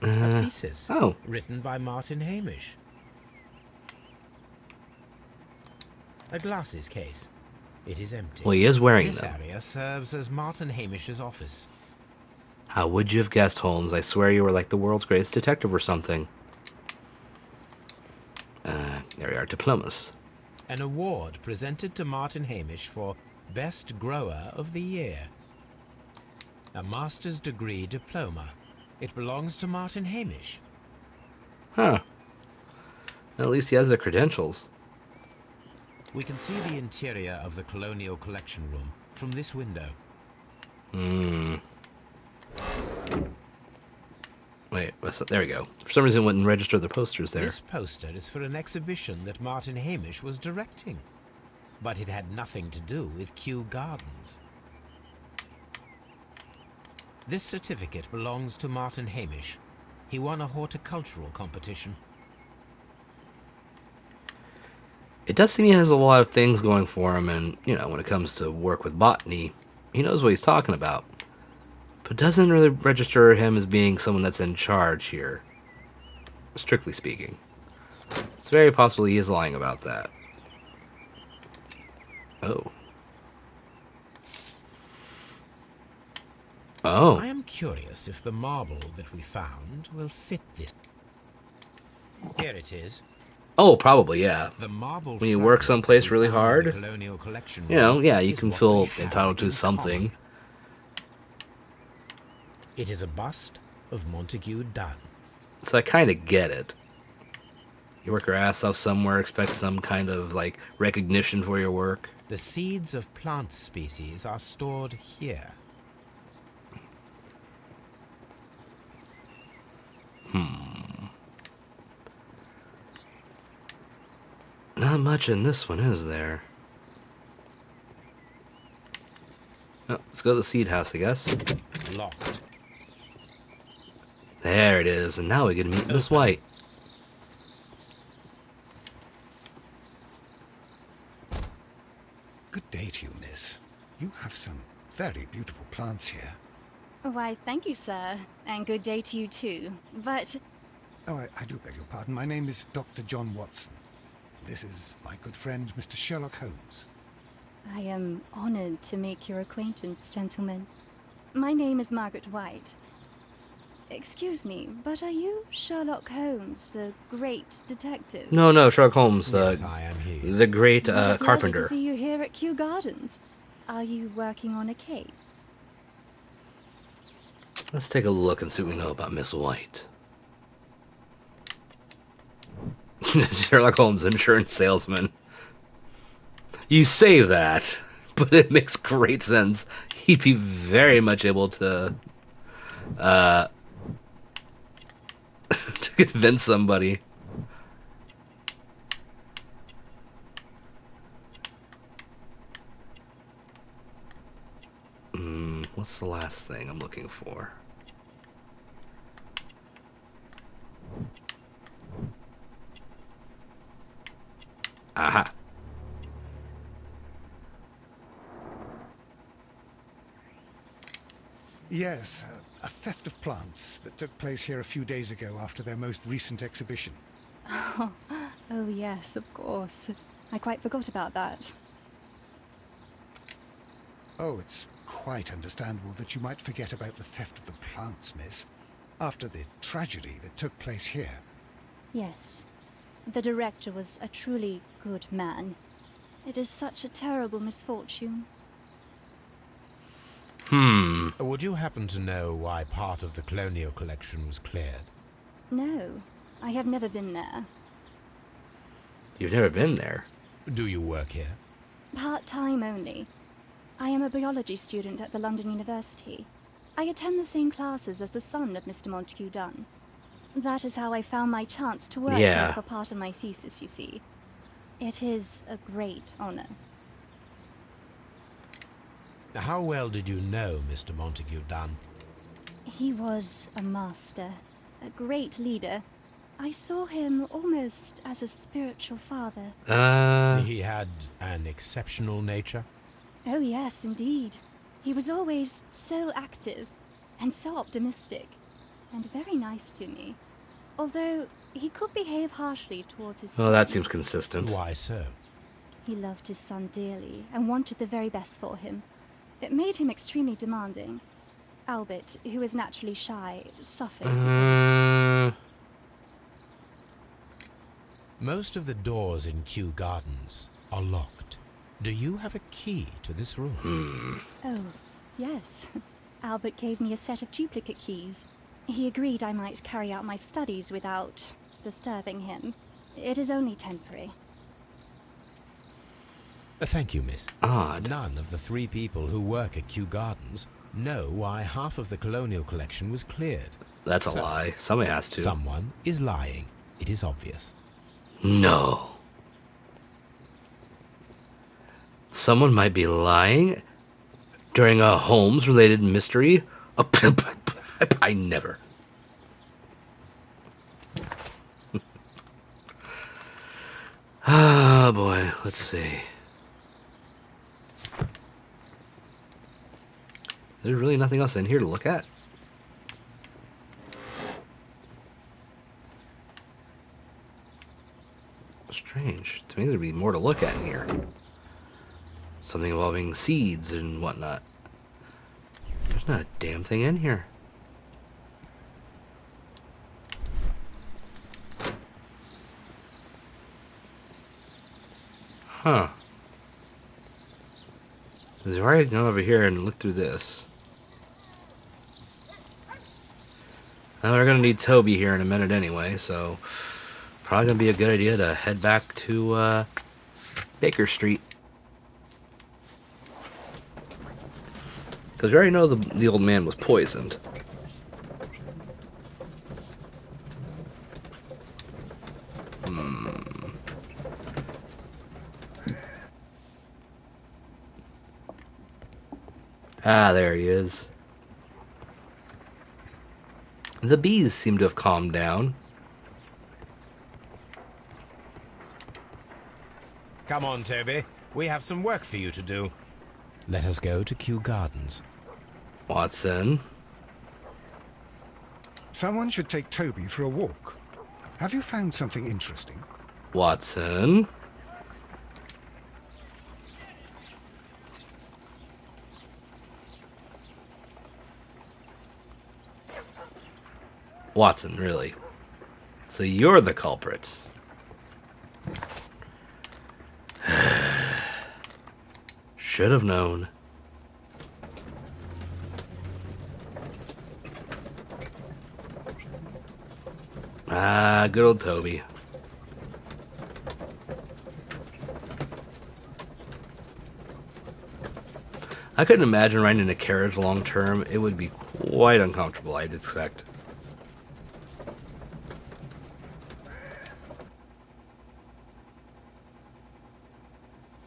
A thesis. Oh. Written by Martin Hamish. A glasses case. It is empty. Well, he is wearing This them. area serves as Martin Hamish's office. How would you have guessed, Holmes? I swear you were like the world's greatest detective or something. There we are, diplomas. An award presented to Martin Hamish for Best Grower of the Year. A master's degree diploma. It belongs to Martin Hamish. Huh. At least he has the credentials. We can see the interior of the Colonial Collection Room from this window. Wait, there we go. For some reason it wouldn't register the posters there. This poster is for an exhibition that Martin Hamish was directing. But it had nothing to do with Kew Gardens. This certificate belongs to Martin Hamish. He won a horticultural competition. It does seem he has a lot of things going for him, and, you know, when it comes to work with botany, he knows what he's talking about. But doesn't really register him as being someone that's in charge here, strictly speaking. It's very possible he is lying about that. Oh. Oh. I am curious if the marble that we found will fit this. Here it is. Oh, probably, yeah. The marble When you work fragment someplace that we really found in hard, the Colonial Collection you know, Room yeah, you is can what feel they have entitled to in something. common. It is a bust of Montague Dunn. So I kind of get it. You work your ass off somewhere, expect some kind of, like, recognition for your work. The seeds of plant species are stored here. Not much in this one, is there? Oh, let's go to the seed house, I guess. Locked. There it is, and now we get to meet Miss White. Good day to you, miss. You have some very beautiful plants here. Why, thank you, sir. And good day to you, too. But Oh, I do beg your pardon. My name is Dr. John Watson. This is my good friend, Mr. Sherlock Holmes. I am honored to make your acquaintance, gentlemen. My name is Margaret White. Excuse me, but are you Sherlock Holmes, the great detective? No, Sherlock Holmes, Yes, I am he. the great What a pleasure carpenter. to see you here at Kew Gardens. Are you working on a case? Let's take a look and see what we know about Miss White. Sherlock Holmes, insurance salesman. You say that, but it makes great sense. He'd be very much able to to convince somebody. What's the last thing I'm looking for? Aha. Yes, a theft of plants that took place here a few days ago after their most recent exhibition. Oh yes, of course. I quite forgot about that. Oh, it's quite understandable that you might forget about the theft of the plants, miss, after the tragedy that took place here. Yes. The director was a truly good man. It is such a terrible misfortune. Would you happen to know why part of the colonial collection was cleared? No, I have never been there. You've never been there? Do you work here? Part-time only. I am a biology student at the London University. I attend the same classes as the son of Mr. Montague Dunn. That is how I found my chance to work here for part of my thesis, you see. It is a great honor. How well did you know Mr. Montague Dunn? He was a master, a great leader. I saw him almost as a spiritual father. He had an exceptional nature? Oh yes, indeed. He was always so active and so optimistic and very nice to me. Although he could behave harshly towards his son. Oh, that seems consistent. Why so? He loved his son dearly and wanted the very best for him. It made him extremely demanding. Albert, who is naturally shy, suffered. Most of the doors in Kew Gardens are locked. Do you have a key to this room? Oh, yes. Albert gave me a set of duplicate keys. He agreed I might carry out my studies without disturbing him. It is only temporary. Thank you, miss. Odd. None of the 3 people who work at Kew Gardens know why half of the colonial collection was cleared. That's a lie. Somebody has to. Someone is lying. It is obvious. No. Someone might be lying during a Holmes-related mystery. I never. Ah, boy. Let's see. There's really nothing else in here to look at. Strange. To me, there'd be more to look at in here. Something involving seeds and whatnot. There's not a damn thing in here. Huh. Because if I go over here and look through this. Well, we're going to need Toby here in a minute anyway, so probably going to be a good idea to head back to Baker Street. Because we already know the old man was poisoned. Ah, there he is. The bees seem to have calmed down. Come on, Toby. We have some work for you to do. Let us go to Kew Gardens. Watson. Someone should take Toby for a walk. Have you found something interesting? Watson. Watson, really. So you're the culprit. Should have known. Ah, good old Toby. I couldn't imagine riding in a carriage long term. It would be quite uncomfortable, I'd expect.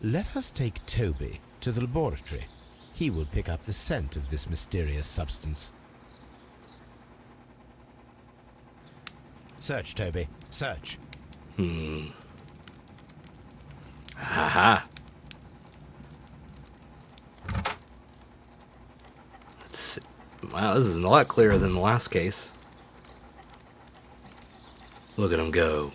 Let us take Toby to the laboratory. He will pick up the scent of this mysterious substance. Search, Toby. Search. Haha. Let's see. Wow, this is a lot clearer than the last case. Look at him go.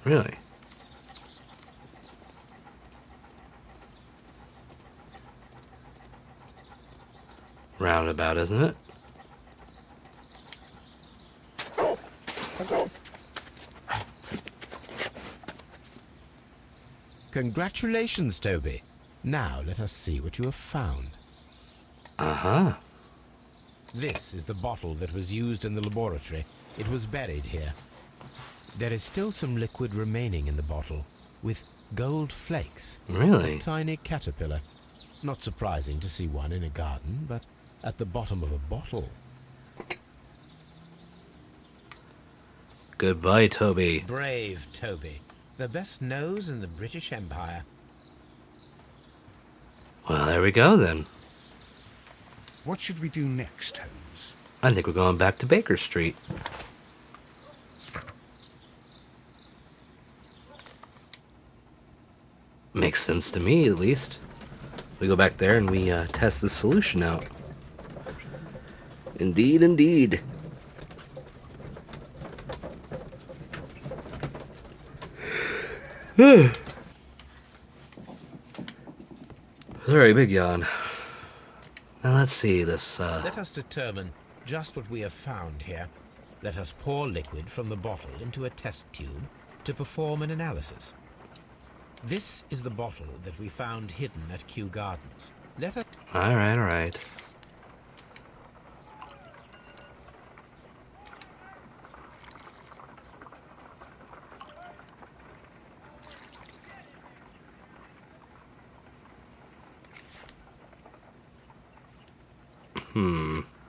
Really? Roundabout, isn't it? Congratulations, Toby. Now let us see what you have found. Uh-huh. This is the bottle that was used in the laboratory. It was buried here. There is still some liquid remaining in the bottle, with gold flakes. Really? A tiny caterpillar. Not surprising to see one in a garden, but at the bottom of a bottle. Goodbye, Toby. Brave Toby. The best nose in the British Empire. Well, there we go, then. What should we do next, Holmes? I think we're going back to Baker Street. Makes sense to me, at least. We go back there and we test the solution out. Indeed, indeed. Very big yawn. Now let's see this. Let us determine just what we have found here. Let us pour liquid from the bottle into a test tube to perform an analysis. This is the bottle that we found hidden at Kew Gardens. Let us... All right.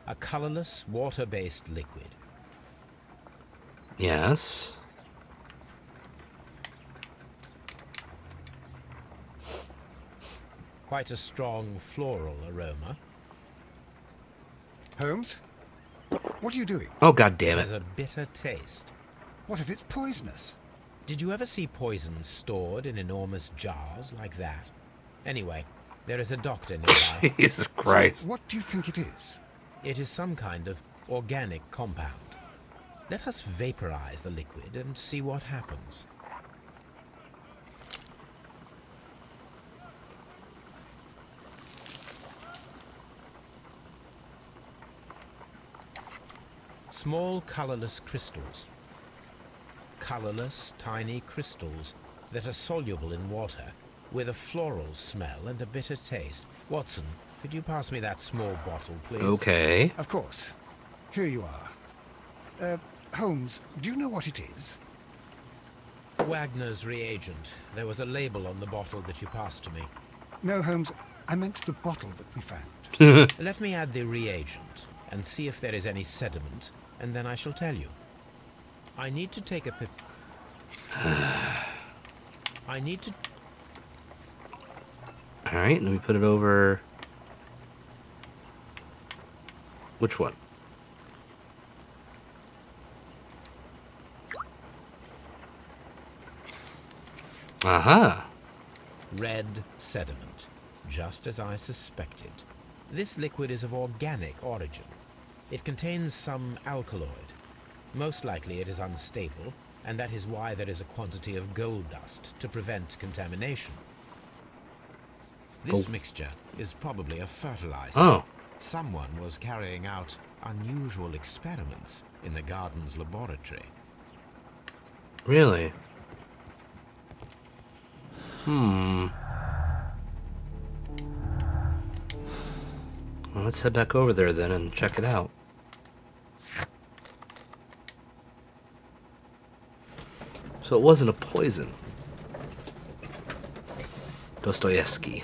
A colorless, water-based liquid. Yes. Quite a strong floral aroma. Holmes? What are you doing? Oh, God damn It has it. a bitter taste. What if it's poisonous? Did you ever see poison stored in enormous jars like that? Anyway, there is a doctor nearby. Jesus Christ. So what do you think it is? It is some kind of organic compound. Let us vaporize the liquid and see what happens. Small colorless crystals. Colorless, tiny crystals that are soluble in water with a floral smell and a bitter taste. Watson, could you pass me that small bottle, please? Okay. Of course. Here you are. Holmes, do you know what it is? Wagner's reagent. There was a label on the bottle that you passed to me. No, Holmes, I meant the bottle that we found. Let me add the reagent and see if there is any sediment, and then I shall tell you. I need to take a I need to... Alright, let me put it over... Which one? Aha. red sediment, just as I suspected. This liquid is of organic origin. It contains some alkaloid. Most likely it is unstable, and that is why there is a quantity of gold dust to prevent contamination. This mixture is probably a fertilizer. Oh. Someone was carrying out unusual experiments in the garden's laboratory. Really? Well, let's head back over there then and check it out. So it wasn't a poison. Dostoevsky.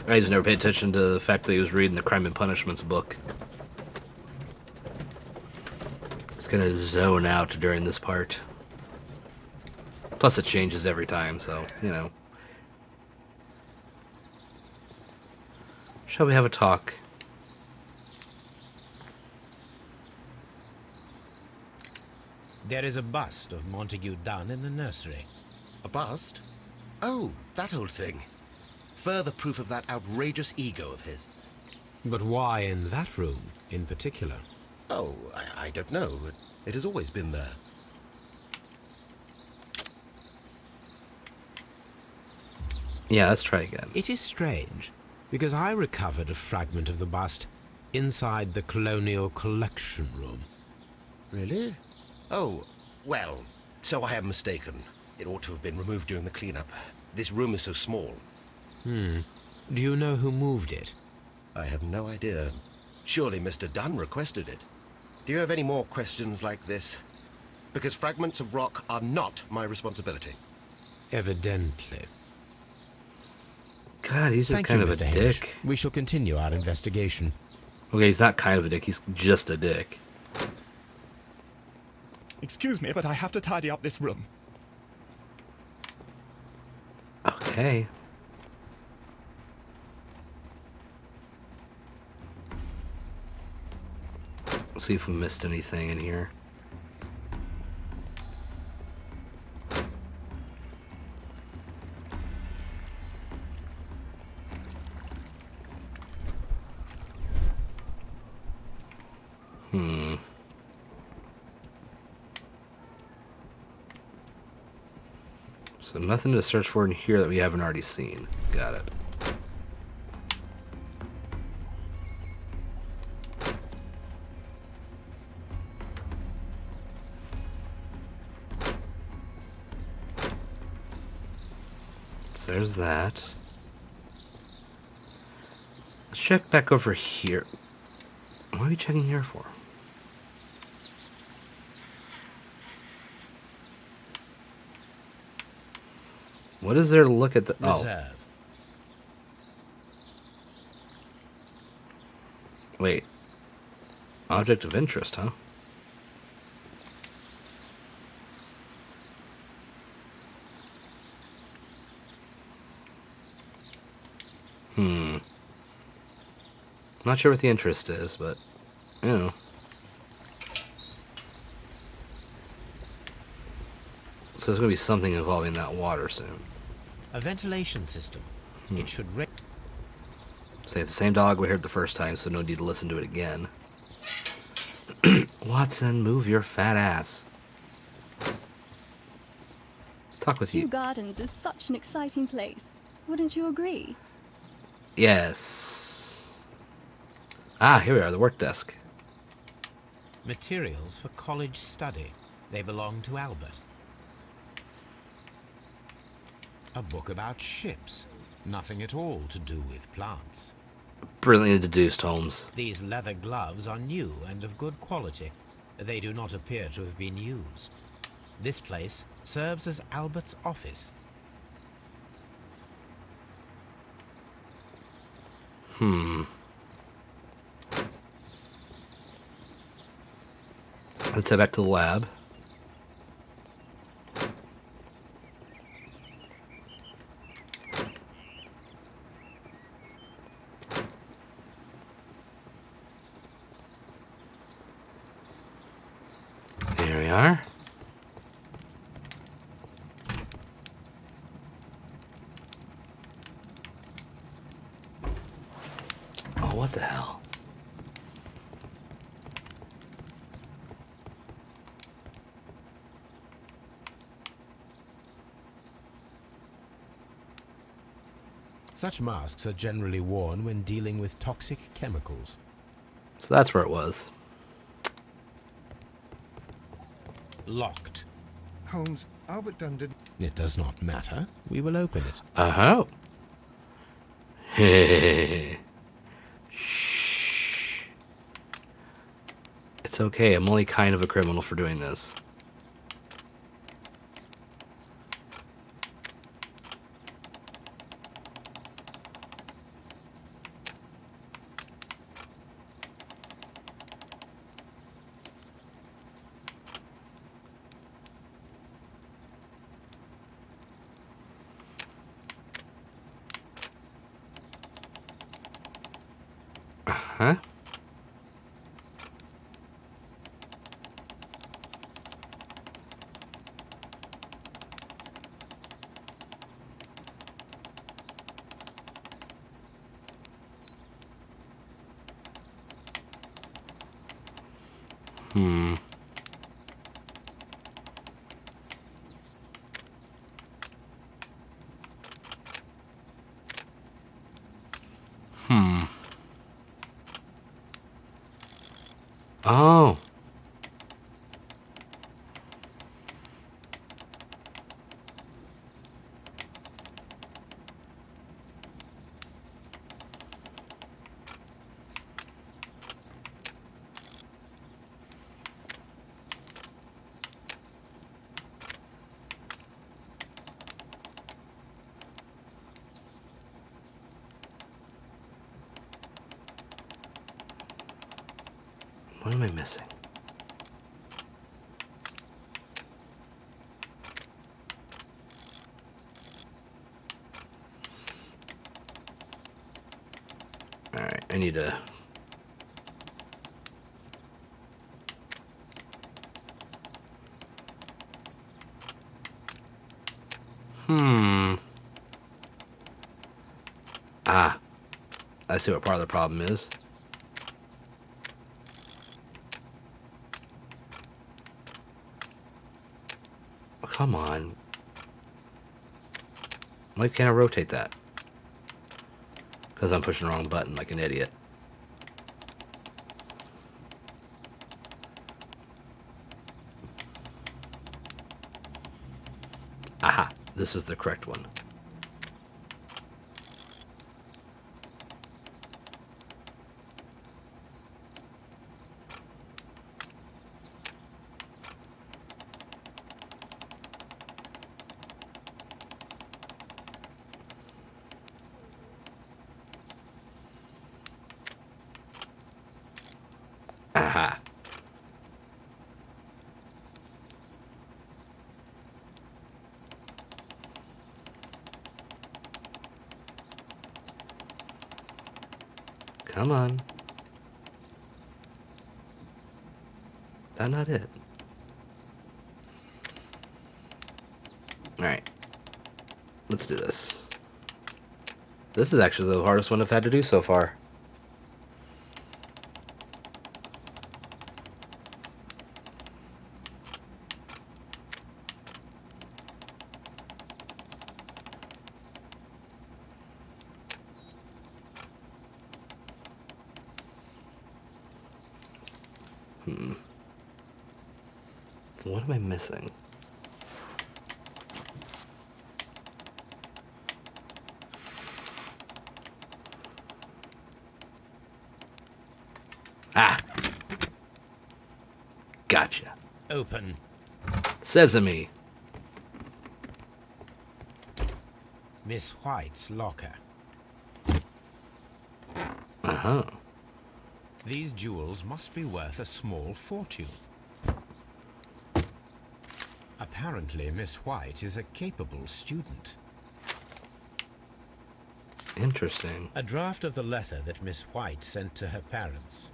I just never paid attention to the fact that he was reading the Crime and Punishments book. It's gonna zone out during this part. Plus it changes every time, so, you know. Shall we have a talk? There is a bust of Montague Dunn in the nursery. A bust? Oh, that old thing. Further proof of that outrageous ego of his. But why in that room in particular? Oh, I don't know. It has always been there. Yeah, let's try again. It is strange, because I recovered a fragment of the bust inside the Colonial Collection Room. Really? Oh, well, so I am mistaken. It ought to have been removed during the cleanup. This room is so small. Do you know who moved it? I have no idea. Surely Mr. Dunn requested it. Do you have any more questions like this? Because fragments of rock are not my responsibility. Evidently. God, he's just Thank kind you, of a Mr. Hamish. dick. We shall continue our investigation. Okay, he's not kind of a dick, he's just a dick. Excuse me, but I have to tidy up this room. Okay. Let's see if we missed anything in here. So nothing to search for in here that we haven't already seen. Got it. So there's that. Let's check back over here. What are we checking here for? What is there to look at the... Reserve. Wait. Object of interest, huh? Not sure what the interest is, but, you know. So there's going to be something involving that water soon. A ventilation system. It should... Say it's the same dialogue we heard the first time, so no need to listen to it again. Watson, move your fat ass. Let's talk with Kew you. Gardens is such an exciting place. Wouldn't you agree? Yes. Ah, here we are, the work desk. Materials for college study. They belong to Albert. A book about ships. Nothing at all to do with plants. Brilliantly deduced, Holmes. These leather gloves are new and of good quality. They do not appear to have been used. This place serves as Albert's office. Let's head back to the lab. Here we are. Such masks are generally worn when dealing with toxic chemicals. So that's where it was. Locked. Holmes, Albert Dunn didn't... It does not matter. We will open it. Uh-huh. Shh. It's okay. I'm only kind of a criminal for doing this. Huh? Hmm. Hmm. Oh. What am I missing? Alright, I need to... Ah. I see what part of the problem is. Oh, come on. Why can't I rotate that? Because I'm pushing the wrong button like an idiot. Aha, this is the correct one. Aha. Come on. That's not it. Alright. Let's do this. This is actually the hardest one I've had to do so far. What am I missing? Ah! Gotcha. Open. Sesame. Miss White's locker. Uh-huh. These jewels must be worth a small fortune. Apparently, Miss White is a capable student. Interesting. A draft of the letter that Miss White sent to her parents.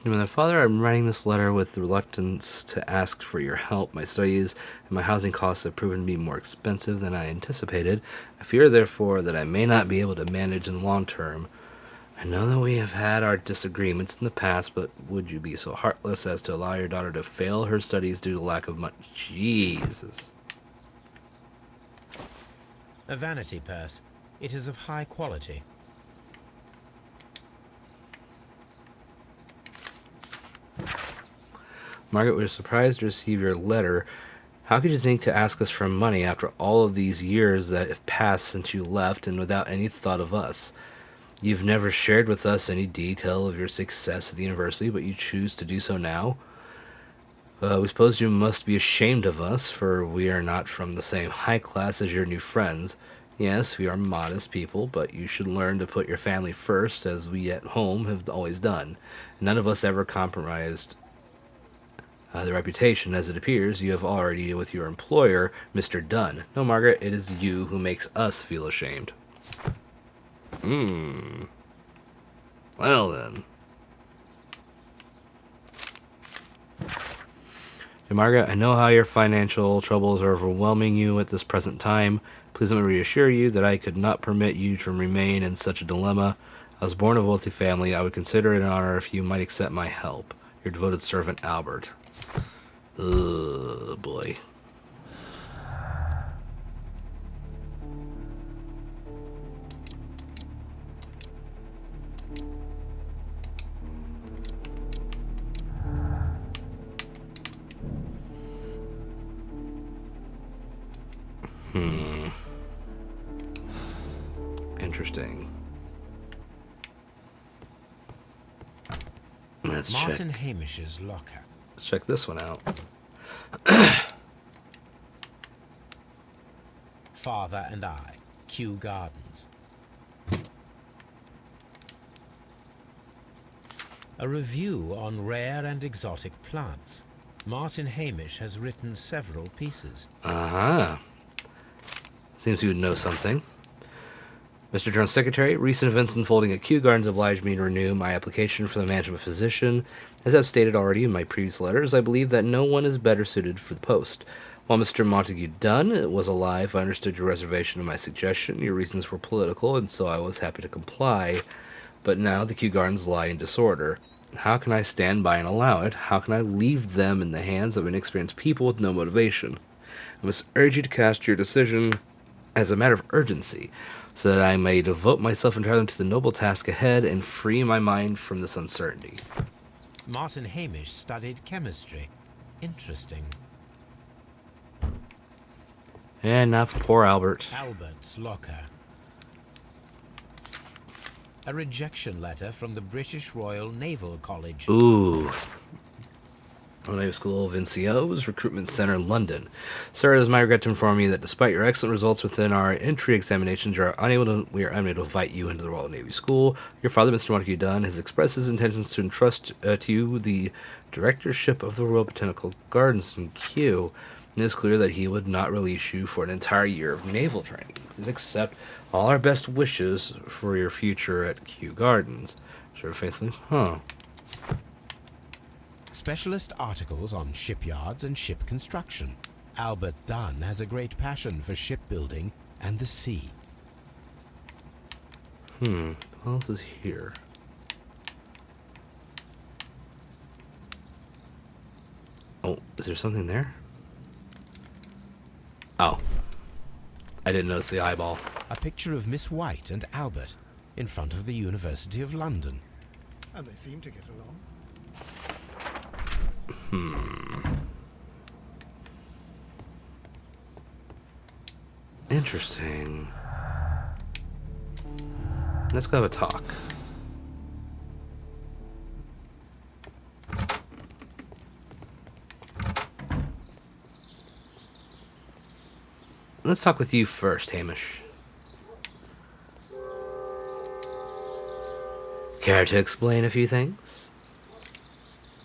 To my father, I'm writing this letter with reluctance to ask for your help. My studies and my housing costs have proven to be more expensive than I anticipated. I fear, therefore, that I may not be able to manage in the long term. I know that we have had our disagreements in the past, but would you be so heartless as to allow your daughter to fail her studies due to lack of money? Jesus. A vanity purse. It is of high quality. Margaret, we were surprised to receive your letter. How could you think to ask us for money after all of these years that have passed since you left and without any thought of us? You've never shared with us any detail of your success at the university, but you choose to do so now? We suppose you must be ashamed of us, for we are not from the same high class as your new friends. Yes, we are modest people, but you should learn to put your family first, as we at home have always done. None of us ever compromised the reputation, as it appears you have already with your employer, Mr. Dunn. No, Margaret, it is you who makes us feel ashamed. Well then. Hey, Margaret, I know how your financial troubles are overwhelming you at this present time. Please let me reassure you that I could not permit you to remain in such a dilemma. I was born of a wealthy family. I would consider it an honor if you might accept my help. Your devoted servant, Albert. Ugh, boy. Interesting. Let's Martin check. Hamish's locker. Let's check this one out. Father and I, Kew Gardens. A review on rare and exotic plants. Martin Hamish has written several pieces. Seems you would know something. Mr. Jones' secretary, recent events unfolding at Kew Gardens obliged me to renew my application for the management position. As I've stated already in my previous letters, I believe that no one is better suited for the post. While Mr. Montague Dunn was alive, I understood your reservation of my suggestion. Your reasons were political, and so I was happy to comply. But now the Kew Gardens lie in disorder. How can I stand by and allow it? How can I leave them in the hands of inexperienced people with no motivation? I must urge you to cast your decision as a matter of urgency, so that I may devote myself entirely to the noble task ahead and free my mind from this uncertainty. Martin Hamish studied chemistry. Interesting. And now for poor Albert. Albert's locker. A rejection letter from the British Royal Naval College. Ooh. Naval School of NCOs, Recruitment Center, London. Sir, it is my regret to inform you that despite your excellent results within our entry examinations, we are unable to invite you into the Royal Navy School. Your father, Mr. Montague Dunn, has expressed his intentions to entrust to you the directorship of the Royal Botanical Gardens in Kew. It is clear that he would not release you for an entire year of naval training. Please accept all our best wishes for your future at Kew Gardens. Sir, faithfully, Specialist articles on shipyards and ship construction. Albert Dunn has a great passion for shipbuilding and the sea. What else is here? Oh, is there something there? Oh. I didn't notice the eyeball. A picture of Miss White and Albert in front of the University of London. And they seem to get along. Interesting. Let's go have a talk. Let's talk with you first, Hamish. Care to explain a few things?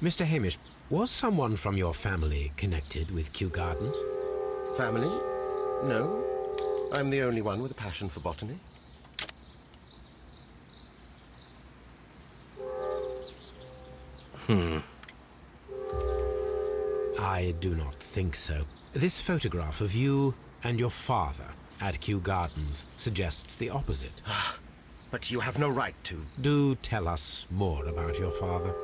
Mr. Hamish, was someone from your family connected with Kew Gardens? Family? No. I'm the only one with a passion for botany. I do not think so. This photograph of you and your father at Kew Gardens suggests the opposite. But you have no right to. Do tell us more about your father.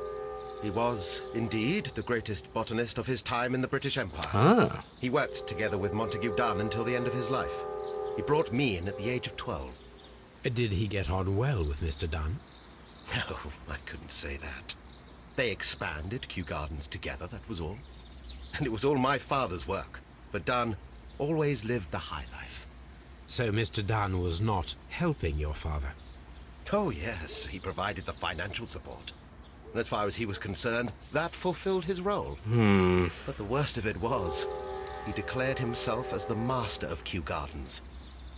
He was, indeed, the greatest botanist of his time in the British Empire. Ah. He worked together with Montague Dunn until the end of his life. He brought me in at the age of 12. Did he get on well with Mr. Dunn? No, I couldn't say that. They expanded Kew Gardens together, that was all. And it was all my father's work, for Dunn always lived the high life. So Mr. Dunn was not helping your father? Oh, yes, he provided the financial support. And as far as he was concerned, that fulfilled his role. But the worst of it was, he declared himself as the master of Kew Gardens.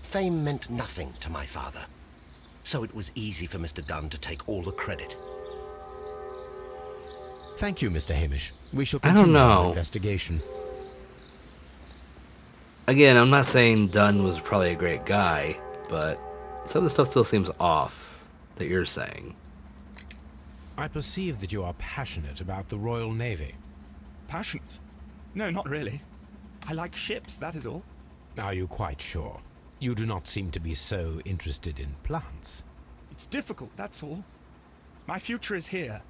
Fame meant nothing to my father. So it was easy for Mr. Dunn to take all the credit. Thank you, Mr. Hamish. We shall I don't continue our know. investigation. Again, I'm not saying Dunn was probably a great guy, but some of the stuff still seems off that you're saying. I perceive that you are passionate about the Royal Navy. Passionate? No, not really. I like ships, that is all. Are you quite sure? You do not seem to be so interested in plants. It's difficult, that's all. My future is here.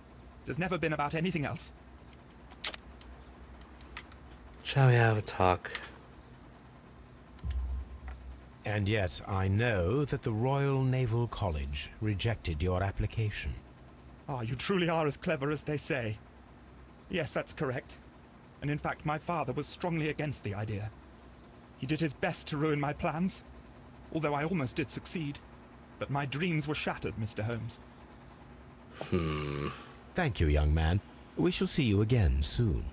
It has never been about anything else. Shall we have a talk? And yet I know that the Royal Naval College rejected your application. Ah, you truly are as clever as they say. Yes, that's correct. And in fact, my father was strongly against the idea. He did his best to ruin my plans, although I almost did succeed. But my dreams were shattered, Mr. Holmes. Thank you, young man. We shall see you again soon.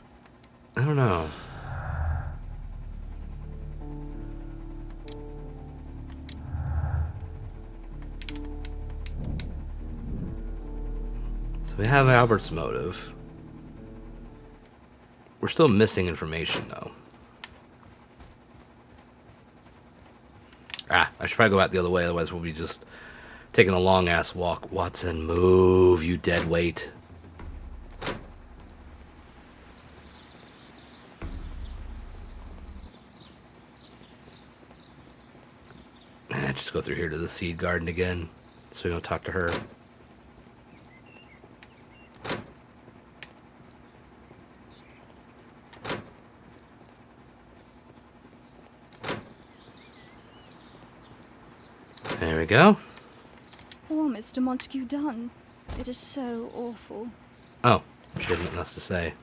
I don't know. So we have Albert's motive. We're still missing information, though. I should probably go out the other way, otherwise we'll be just taking a long-ass walk. Watson, move, you dead weight. Just go through here to the seed garden again, so we don't talk to her. There we go. Poor Mr. Montague Dunn. It is so awful. Oh, she had nothing else to say.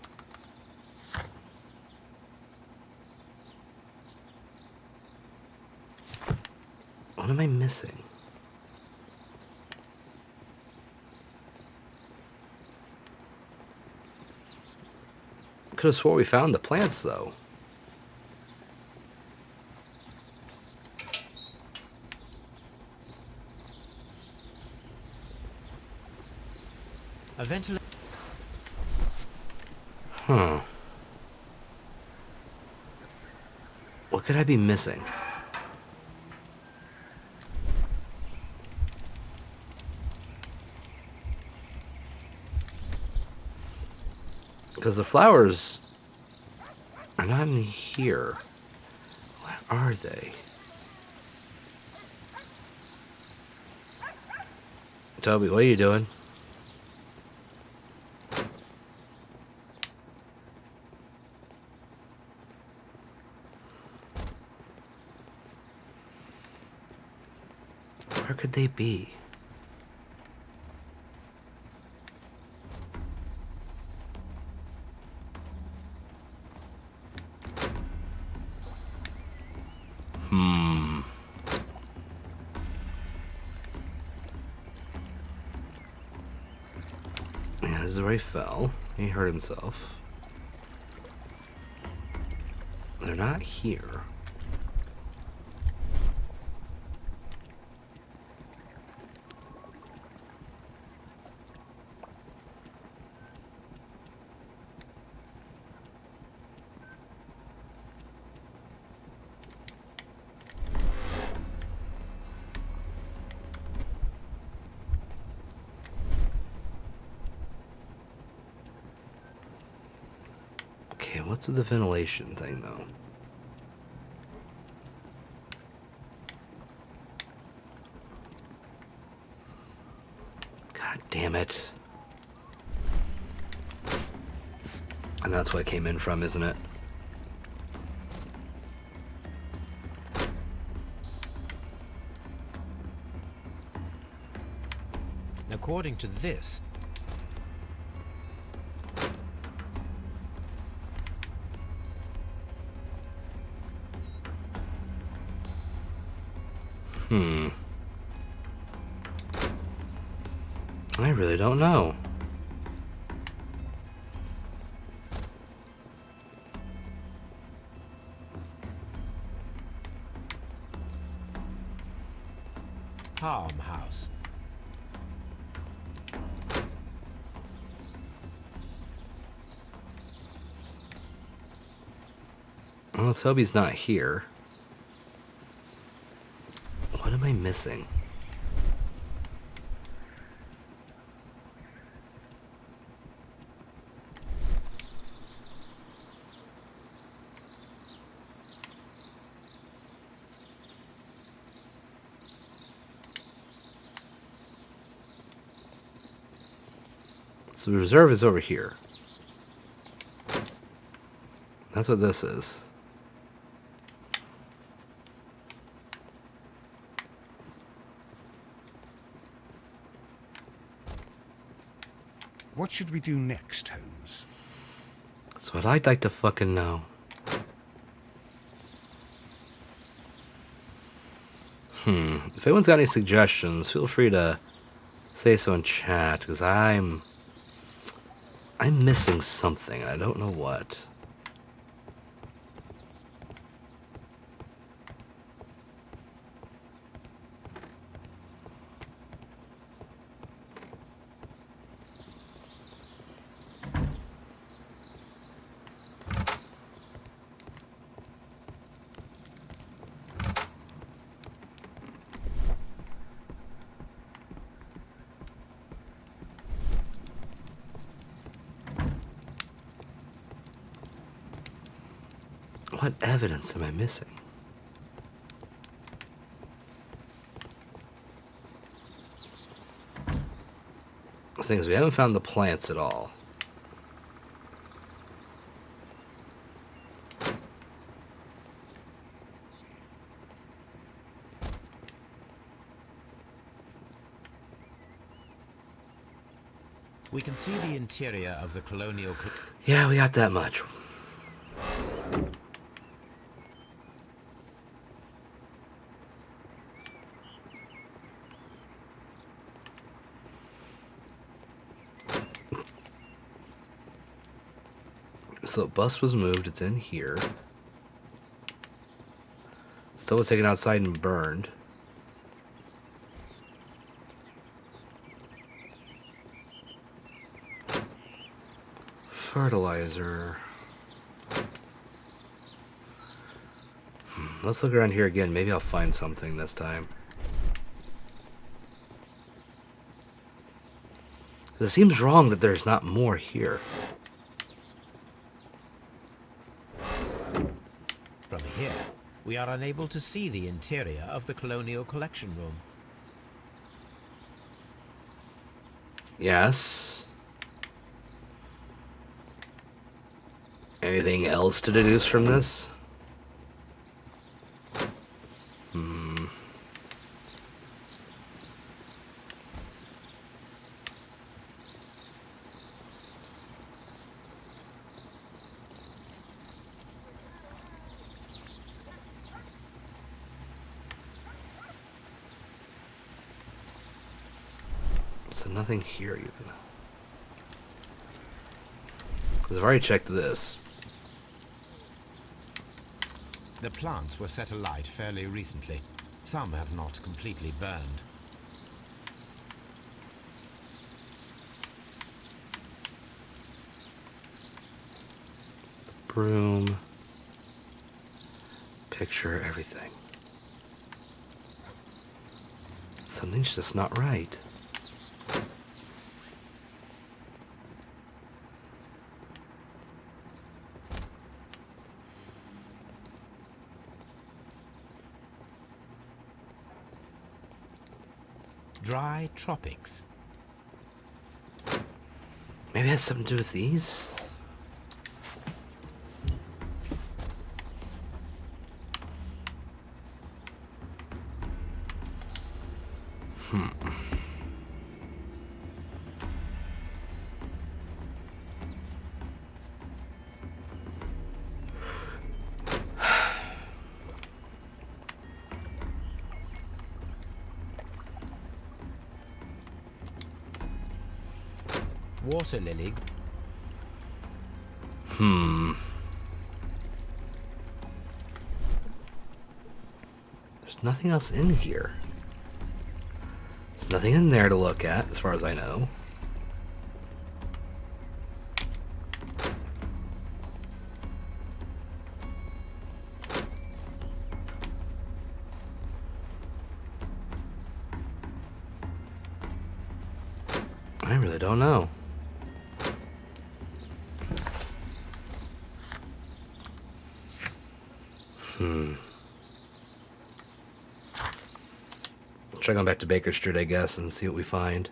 What am I missing? Could have swore we found the plants, though. A ventilator. Huh. What could I be missing? Because the flowers are not in here. Where are they? Toby, what are you doing? Where could they be? Yeah, this is where he fell. He hurt himself. They're not here. Okay, what's with the ventilation thing, though? God damn it. And that's what it came in from, isn't it? according to this... I really don't know. Farmhouse. Well, Toby's not here. What am I missing? So the reserve is over here. That's what this is. What should we do next, Holmes? That's what I'd like to fucking know. If anyone's got any suggestions, feel free to say so in chat, because I'm missing something. I don't know what. What evidence am I missing? The thing is, we haven't found the plants at all. We can see the interior of the colonial... Yeah, we got that much. So the bus was moved, it's in here. Still was taken outside and burned. Fertilizer. Let's look around here again. Maybe I'll find something this time. It seems wrong that there's not more here. From here, we are unable to see the interior of the colonial collection room. Yes. Anything else to deduce from this? So nothing here even. Because I've already checked this. The plants were set alight fairly recently. Some have not completely burned. Broom. Picture, everything. Something's just not right. Dry tropics. Maybe it has something to do with these? water lily. There's nothing else in here. There's nothing in there to look at, as far as I know. I really don't know. Try going back to Baker Street, I guess, and see what we find.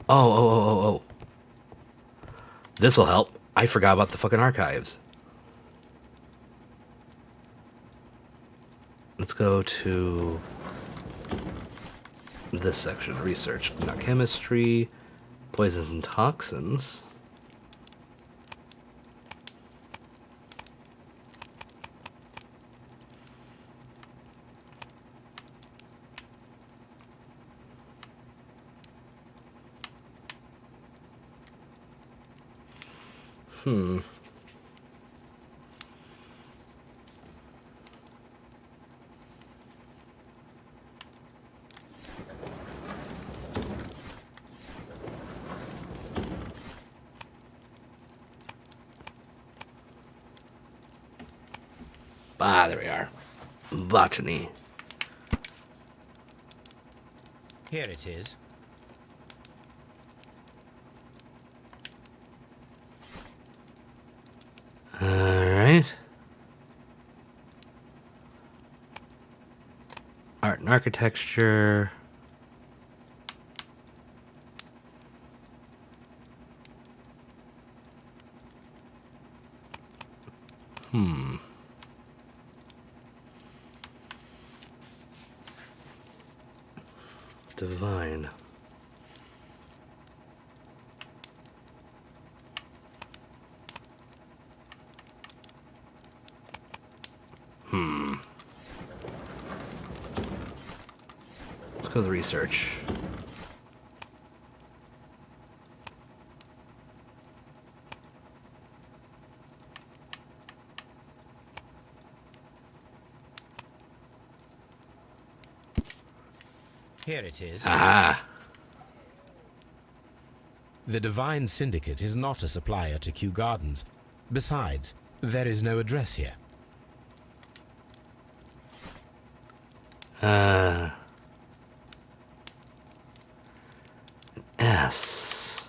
Oh. This'll help. I forgot about the fucking archives. Let's go to this section. Research. Not chemistry. Poisons and toxins. Ah, there we are. Botany. Here it is. Alright. Art and architecture. Divine. Let's go to the research. Here it is. Aha. The Divine Syndicate is not a supplier to Kew Gardens. Besides, there is no address here. S.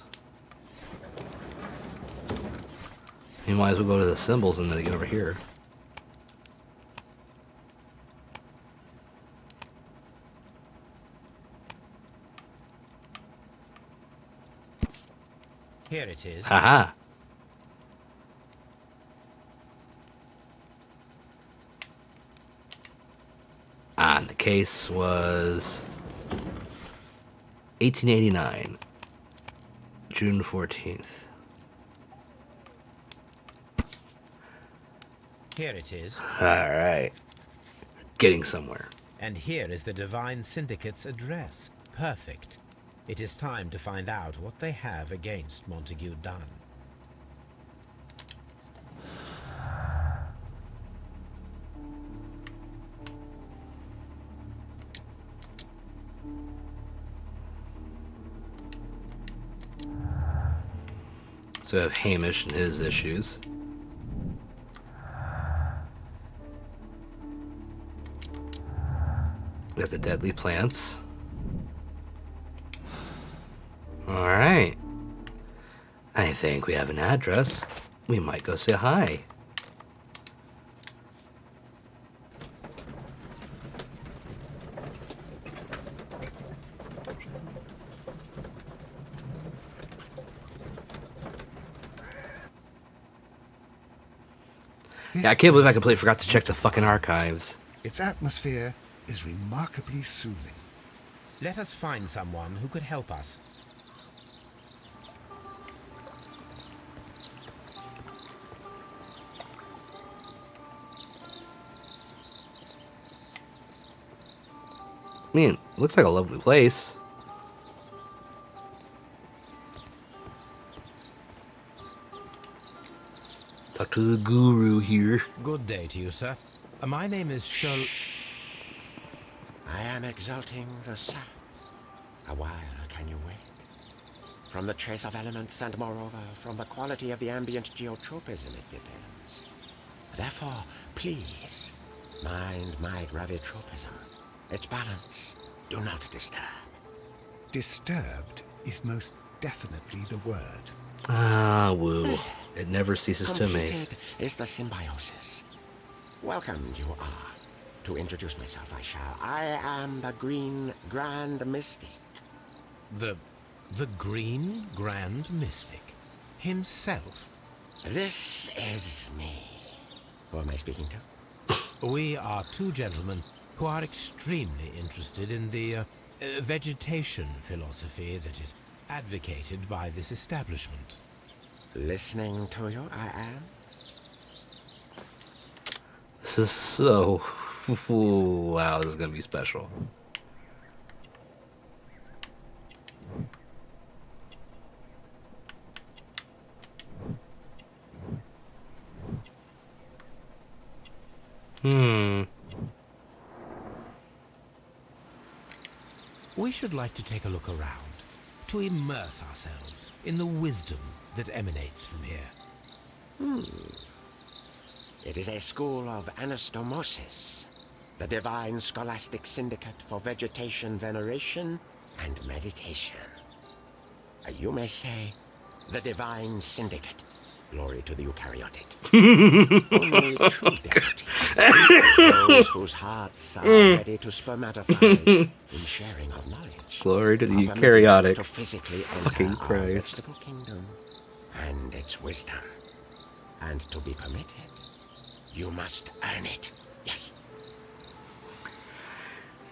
You might as well go to the symbols and then get over here. Here it is. Haha. And the case was 1889, June 14th. Here it is. All right. Getting somewhere. And here is the Divine Syndicate's address. Perfect. It is time to find out what they have against Montague Dunn. So we have Hamish and his issues. We have the deadly plants. All right. I think we have an address. We might go say hi. Yeah, I can't believe I completely forgot to check the fucking archives. Its atmosphere is remarkably soothing. Let us find someone who could help us. Man, looks like a lovely place. Talk to the guru here. Good day to you, sir. My name is Sherlock. I am exalting the sun. A while can you wait? From the trace of elements and moreover from the quality of the ambient geotropism it depends. Therefore, please, mind my gravitropism. Its balance. Do not disturb. Disturbed is most definitely the word. Ah, woo. It never ceases to amaze. Completed is the symbiosis. Welcome you are. To introduce myself, I am the Green Grand Mystic. The Green Grand Mystic himself. This is me. Who am I speaking to? We are two gentlemen who are extremely interested in the vegetation philosophy that is advocated by this establishment. Listening to you, I am. This is so... wow, this is going to be special. We should like to take a look around, to immerse ourselves in the wisdom that emanates from here. It is a school of anastomosis, the divine scholastic syndicate for vegetation veneration and meditation. You may say, the divine syndicate. Glory to the eukaryotic. Only true devotees, those whose hearts are ready to spermatize in sharing of knowledge. Glory to the are permitted eukaryotic. to physically Fucking enter our Christ. vegetable kingdom and its wisdom. And to be permitted, you must earn it. Yes.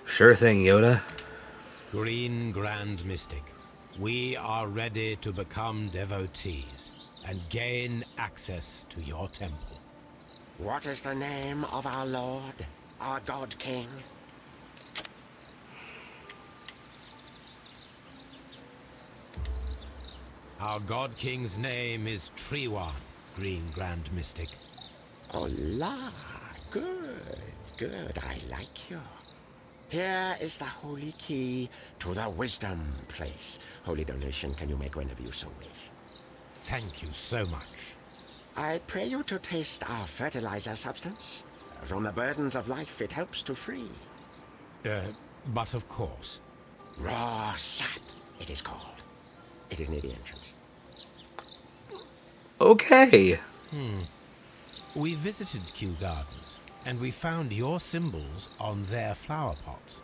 Sure thing, Yoda. Green Grand Mystic, we are ready to become devotees and gain access to your temple. What is the name of our Lord, our God King? Our God King's name is Triwan, Green Grand Mystic. Oh, la. Good. I like you. Here is the holy key to the wisdom place. Holy donation can you make whenever you so wish. Thank you so much. I pray you to taste our fertilizer substance. From the burdens of life it helps to free. But of course. Raw sap, it is called. It is near the entrance. Okay. We visited Kew Gardens, and we found your symbols on their flower pots.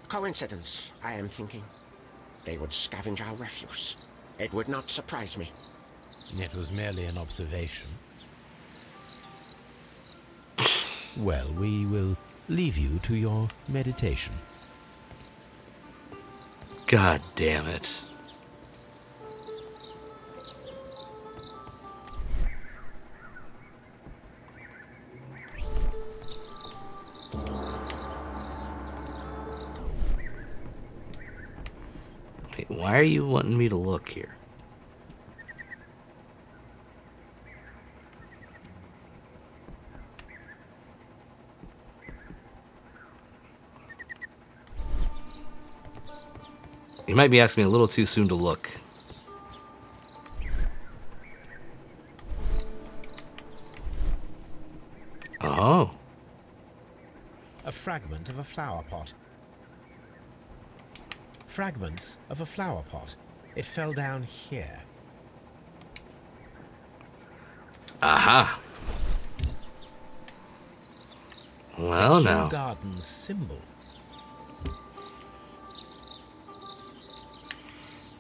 Coincidence, I am thinking. They would scavenge our refuse. It would not surprise me. It was merely an observation. Well, we will leave you to your meditation. God damn it. Wait, why are you wanting me to look here? You might be asking me a little too soon to look. Oh. A fragment of a flower pot. Fragments of a flower pot. It fell down here. Aha. Well, now. Kew Gardens symbol.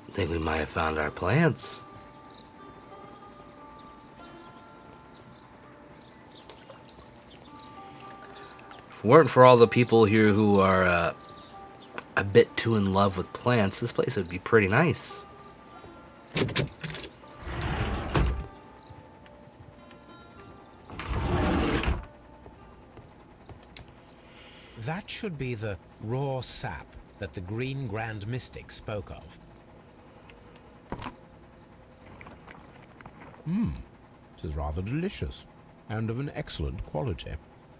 I think we might have found our plants. If it weren't for all the people here who are a bit too in love with plants, this place would be pretty nice. That should be the raw sap that the Green Grand Mystic spoke of. This is rather delicious, and of an excellent quality.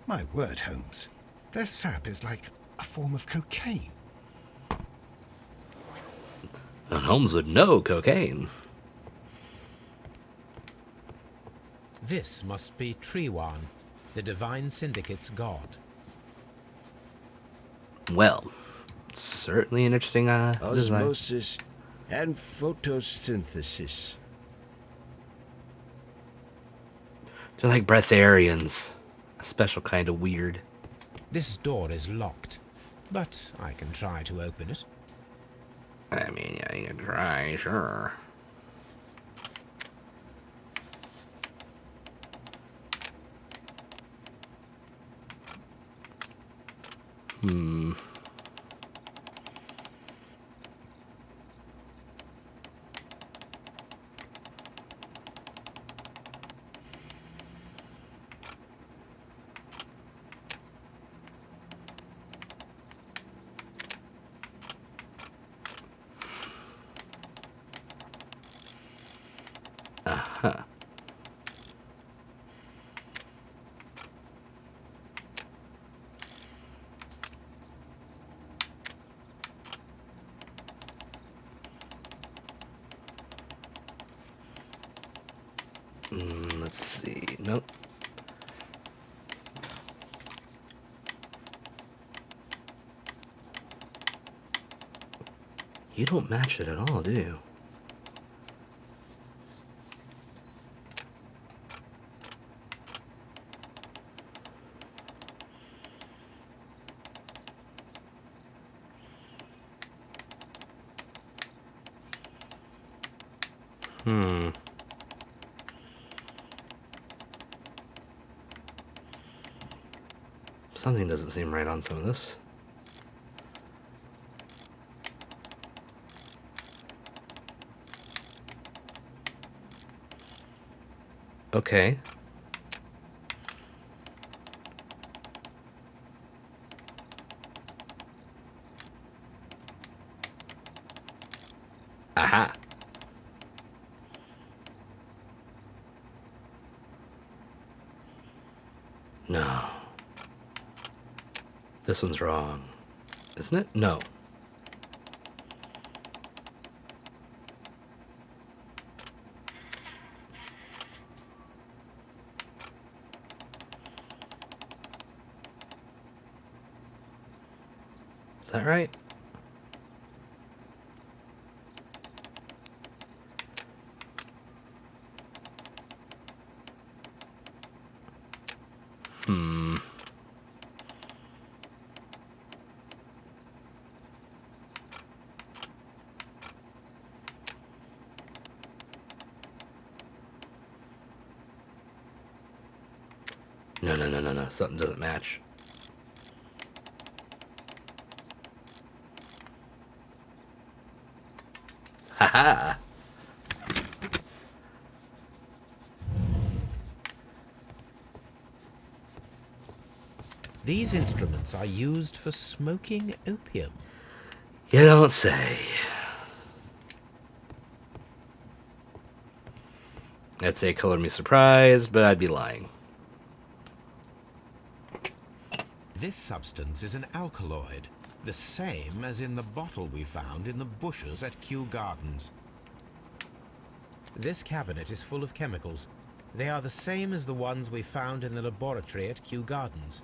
My word, Holmes. Their sap is like a form of cocaine. And Holmes would know cocaine. This must be Triwan, the Divine Syndicate's god. Well, certainly an interesting design. Osmosis and photosynthesis. They're like breatharians. A special kind of weird. This door is locked, but I can try to open it. I mean, yeah, you can try, sure. Huh. Let's see. Nope. You don't match it at all, do you? Something doesn't seem right on some of this. Okay. Aha. No. This one's wrong. Isn't it? No. Is that right? No. Something doesn't match. Haha. These instruments are used for smoking opium. You don't say. I'd say color me surprised, but I'd be lying. This substance is an alkaloid, the same as in the bottle we found in the bushes at Kew Gardens. This cabinet is full of chemicals. They are the same as the ones we found in the laboratory at Kew Gardens.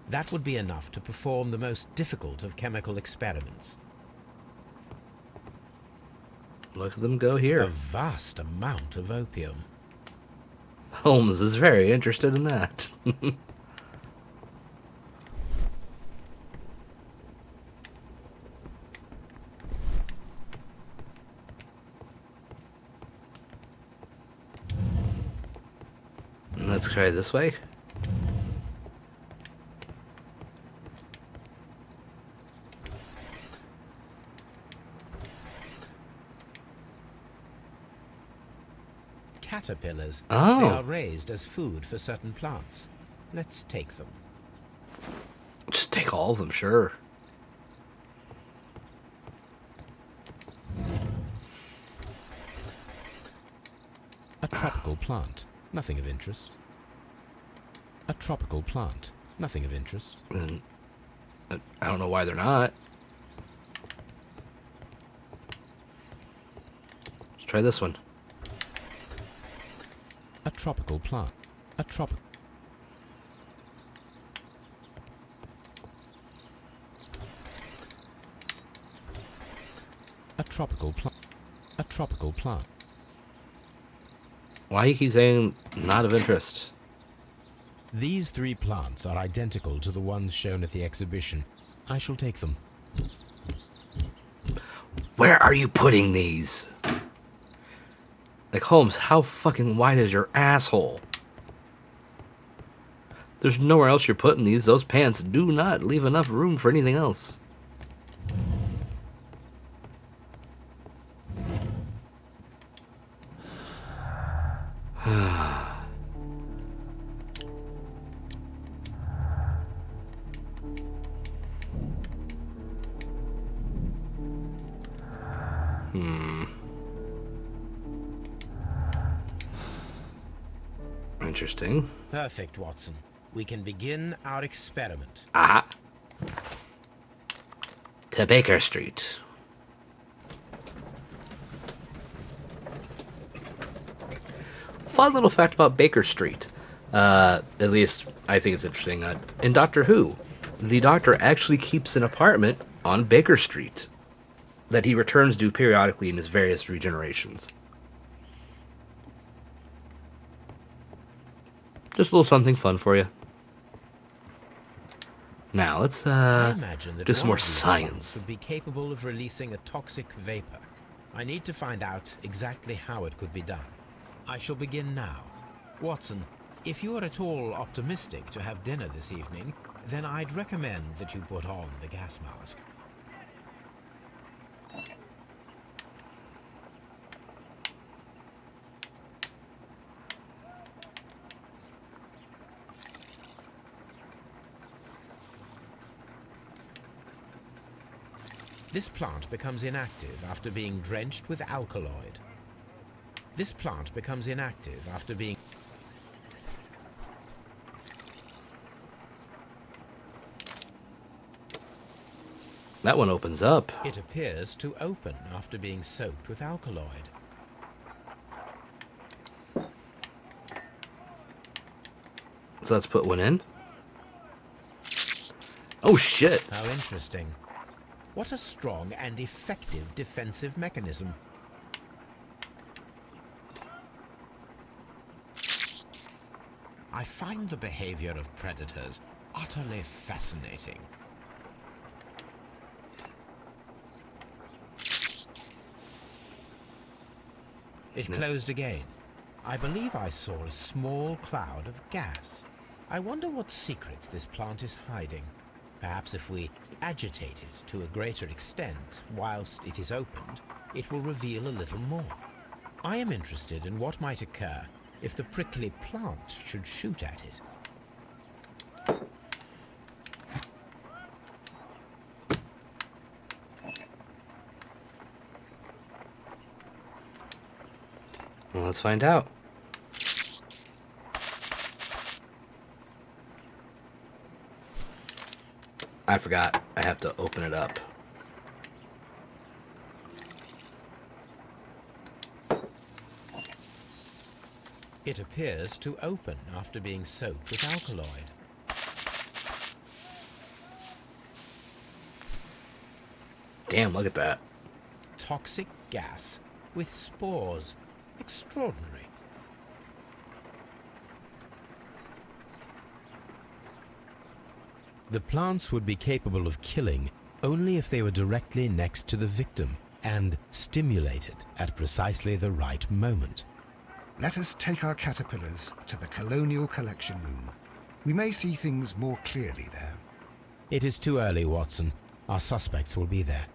That would be enough to perform the most difficult of chemical experiments. Look at them go here. A vast amount of opium. Holmes is very interested in that. Let's try this way. caterpillars. Oh. They are raised as food for certain plants. Let's take them. Just take all of them, sure. A tropical plant. Nothing of interest. A tropical plant. Nothing of interest. And I don't know why they're not. Let's try this one. A tropical plant. A tropical. A tropical plant. A tropical plant. Why you keep saying not of interest? These 3 plants are identical to the ones shown at the exhibition. I shall take them. Where are you putting these? Like, Holmes, how fucking wide is your asshole? There's nowhere else you're putting these. Those pants do not leave enough room for anything else. Interesting. Perfect, Watson. We can begin our experiment. Aha. To Baker Street. Fun little fact about Baker Street. At least I think it's interesting. In Doctor Who, the Doctor actually keeps an apartment on Baker Street that he returns to periodically in his various regenerations. Just a little something fun for you. Now, let's I imagine that do some one more of these science. plants would be capable of releasing a toxic vapor. I need to find out exactly how it could be done. I shall begin now. Watson, if you are at all optimistic to have dinner this evening, then I'd recommend that you put on the gas mask. This plant becomes inactive after being drenched with alkaloid. This plant becomes inactive after being... That one opens up. It appears to open after being soaked with alkaloid. So let's put one in. Oh shit. How interesting. What a strong and effective defensive mechanism. I find the behavior of predators utterly fascinating. It closed again. I believe I saw a small cloud of gas. I wonder what secrets this plant is hiding. Perhaps if we agitate it to a greater extent whilst it is opened, it will reveal a little more. I am interested in what might occur if the prickly plant should shoot at it. Well, let's find out. I forgot. I have to open it up. It appears to open after being soaked with alkaloid. Damn, look at that. Toxic gas with spores. Extraordinary. The plants would be capable of killing only if they were directly next to the victim and stimulated at precisely the right moment. Let us take our caterpillars to the Colonial Collection Room. We may see things more clearly there. It is too early, Watson. Our suspects will be there.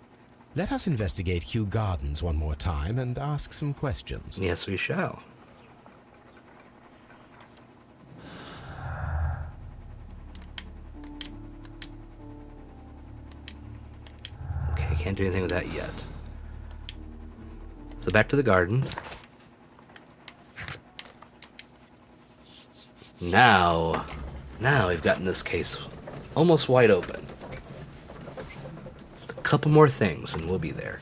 Let us investigate Kew Gardens one more time and ask some questions. Yes, we shall. do anything with that yet. So back to the gardens. Now we've gotten this case almost wide open. Just a couple more things and we'll be there.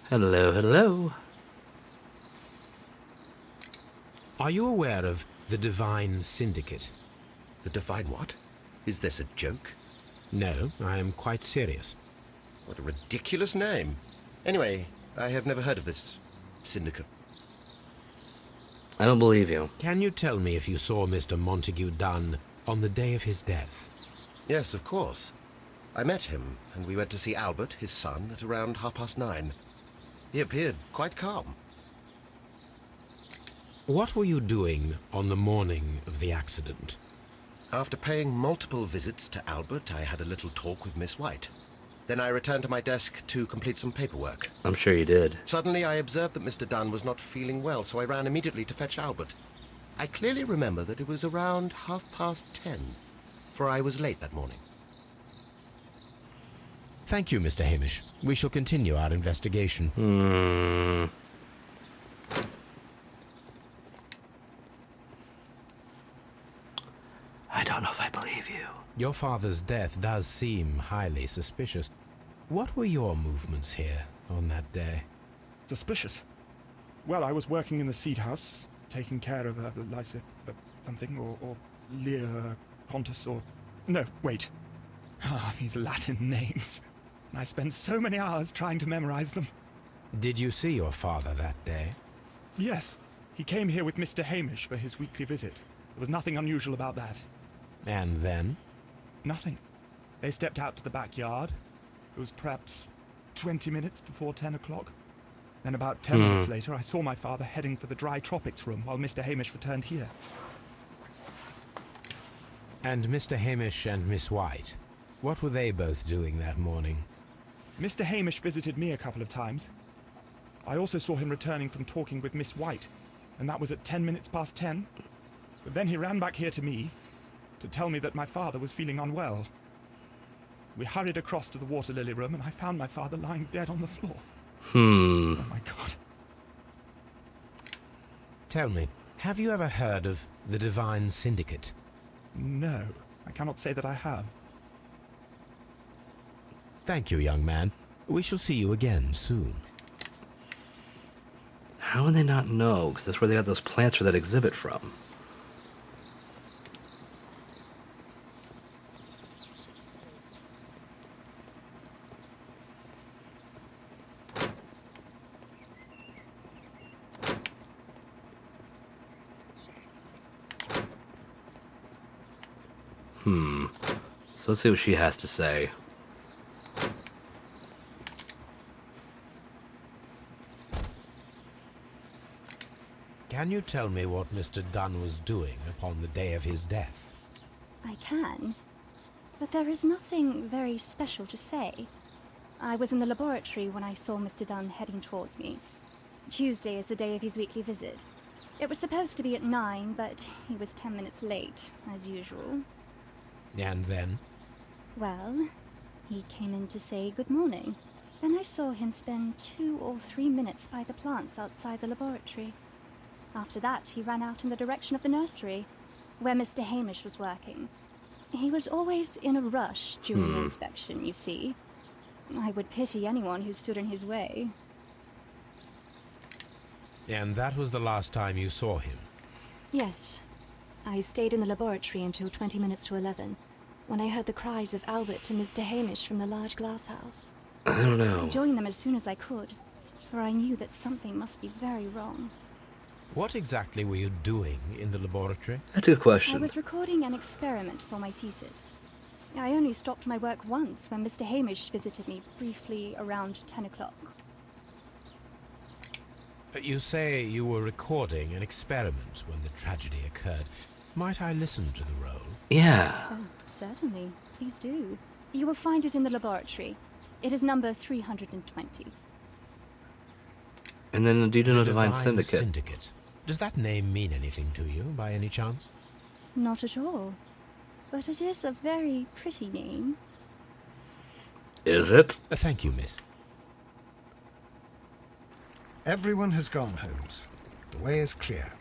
Hello, hello. Are you aware of the Divine Syndicate? The Divine what? Is this a joke? No, I am quite serious. What a ridiculous name. Anyway, I have never heard of this syndicate. I don't believe you. Can you tell me if you saw Mr. Montague Dunn on the day of his death? Yes, of course. I met him, and we went to see Albert, his son, at around 9:30. He appeared quite calm. What were you doing on the morning of the accident? After paying multiple visits to Albert, I had a little talk with Miss White. Then I returned to my desk to complete some paperwork. I'm sure you did. Suddenly I observed that Mr. Dunn was not feeling well, so I ran immediately to fetch Albert. I clearly remember that it was around 10:30, for I was late that morning. Thank you, Mr. Hamish. We shall continue our investigation. I don't know if I believe you. Your father's death does seem highly suspicious. What were your movements here on that day? Suspicious. Well, I was working in the seed house, taking care of Lysa something, or Lear Pontus, or... No, wait. Ah, these Latin names. I spent so many hours trying to memorize them. Did you see your father that day? Yes. He came here with Mr. Hamish for his weekly visit. There was nothing unusual about that. And then? Nothing. They stepped out to the backyard. It was perhaps 20 minutes before 10 o'clock. Then about 10 minutes later, I saw my father heading for the dry tropics room while Mr. Hamish returned here. And Mr. Hamish and Miss White, what were they both doing that morning? Mr. Hamish visited me a couple of times. I also saw him returning from talking with Miss White, and that was at 10 minutes past 10. But then he ran back here to me to tell me that my father was feeling unwell. We hurried across to the water lily room, and I found my father lying dead on the floor. Oh my God. Tell me, have you ever heard of the Divine Syndicate? No, I cannot say that I have. Thank you, young man. We shall see you again soon. How would they not know? Because that's where they got those plants for that exhibit from. So let's see what she has to say. Can you tell me what Mr. Dunn was doing upon the day of his death? I can, but there is nothing very special to say. I was in the laboratory when I saw Mr. Dunn heading towards me. Tuesday is the day of his weekly visit. It was supposed to be at 9, but he was 10 minutes late, as usual. And then? Well, he came in to say good morning. Then I saw him spend 2 or 3 minutes by the plants outside the laboratory. After that, he ran out in the direction of the nursery, where Mr. Hamish was working. He was always in a rush during the inspection, you see. I would pity anyone who stood in his way. And that was the last time you saw him? Yes. I stayed in the laboratory until 20 minutes to 11, when I heard the cries of Albert and Mr. Hamish from the large glass house. I don't know. I joined them as soon as I could, for I knew that something must be very wrong. What exactly were you doing in the laboratory? That's a good question. I was recording an experiment for my thesis. I only stopped my work once when Mr. Hamish visited me briefly around 10 o'clock. You say you were recording an experiment when the tragedy occurred. Might I listen to the roll? Yeah. Certainly. Please do. You will find it in the laboratory. It is number 320. And then the Deed in The a Divine Syndicate. Syndicate. Does that name mean anything to you, by any chance? Not at all. But it is a very pretty name. Is it? Thank you, miss. Everyone has gone, Holmes. The way is clear.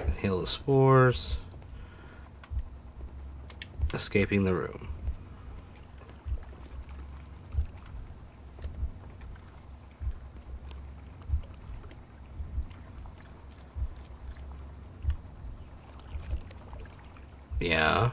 Inhale the spores. Escaping the room. Yeah.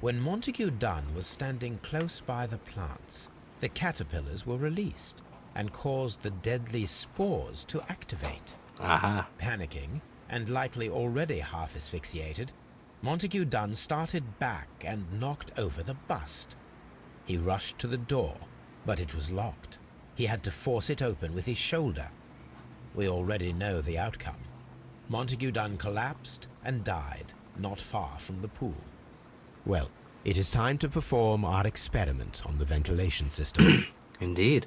When Montague Dunn was standing close by the plants, the caterpillars were released and caused the deadly spores to activate. Aha. Panicking, and likely already half asphyxiated, Montague Dunn started back and knocked over the bust. He rushed to the door, but it was locked. He had to force it open with his shoulder. We already know the outcome. Montague Dunn collapsed and died not far from the pool. Well, it is time to perform our experiment on the ventilation system. Indeed.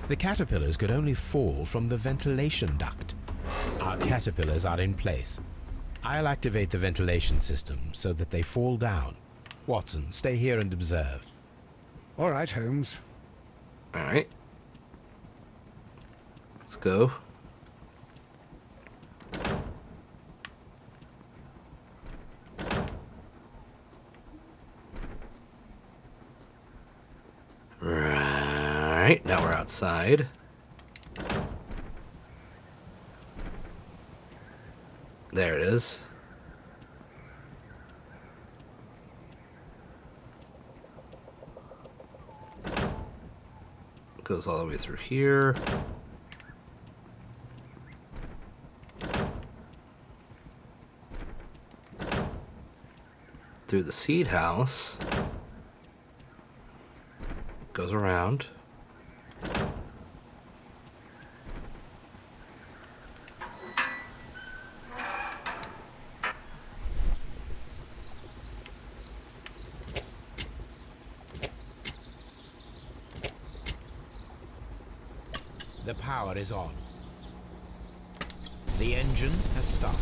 The caterpillars could only fall from the ventilation duct. Our caterpillars are in place. I'll activate the ventilation system so that they fall down. Watson, stay here and observe. All right, Holmes. All right. Let's go. Right, now we're outside. There it is. Goes all the way through here. Through the seed house. Goes around. The power is on. The engine has started.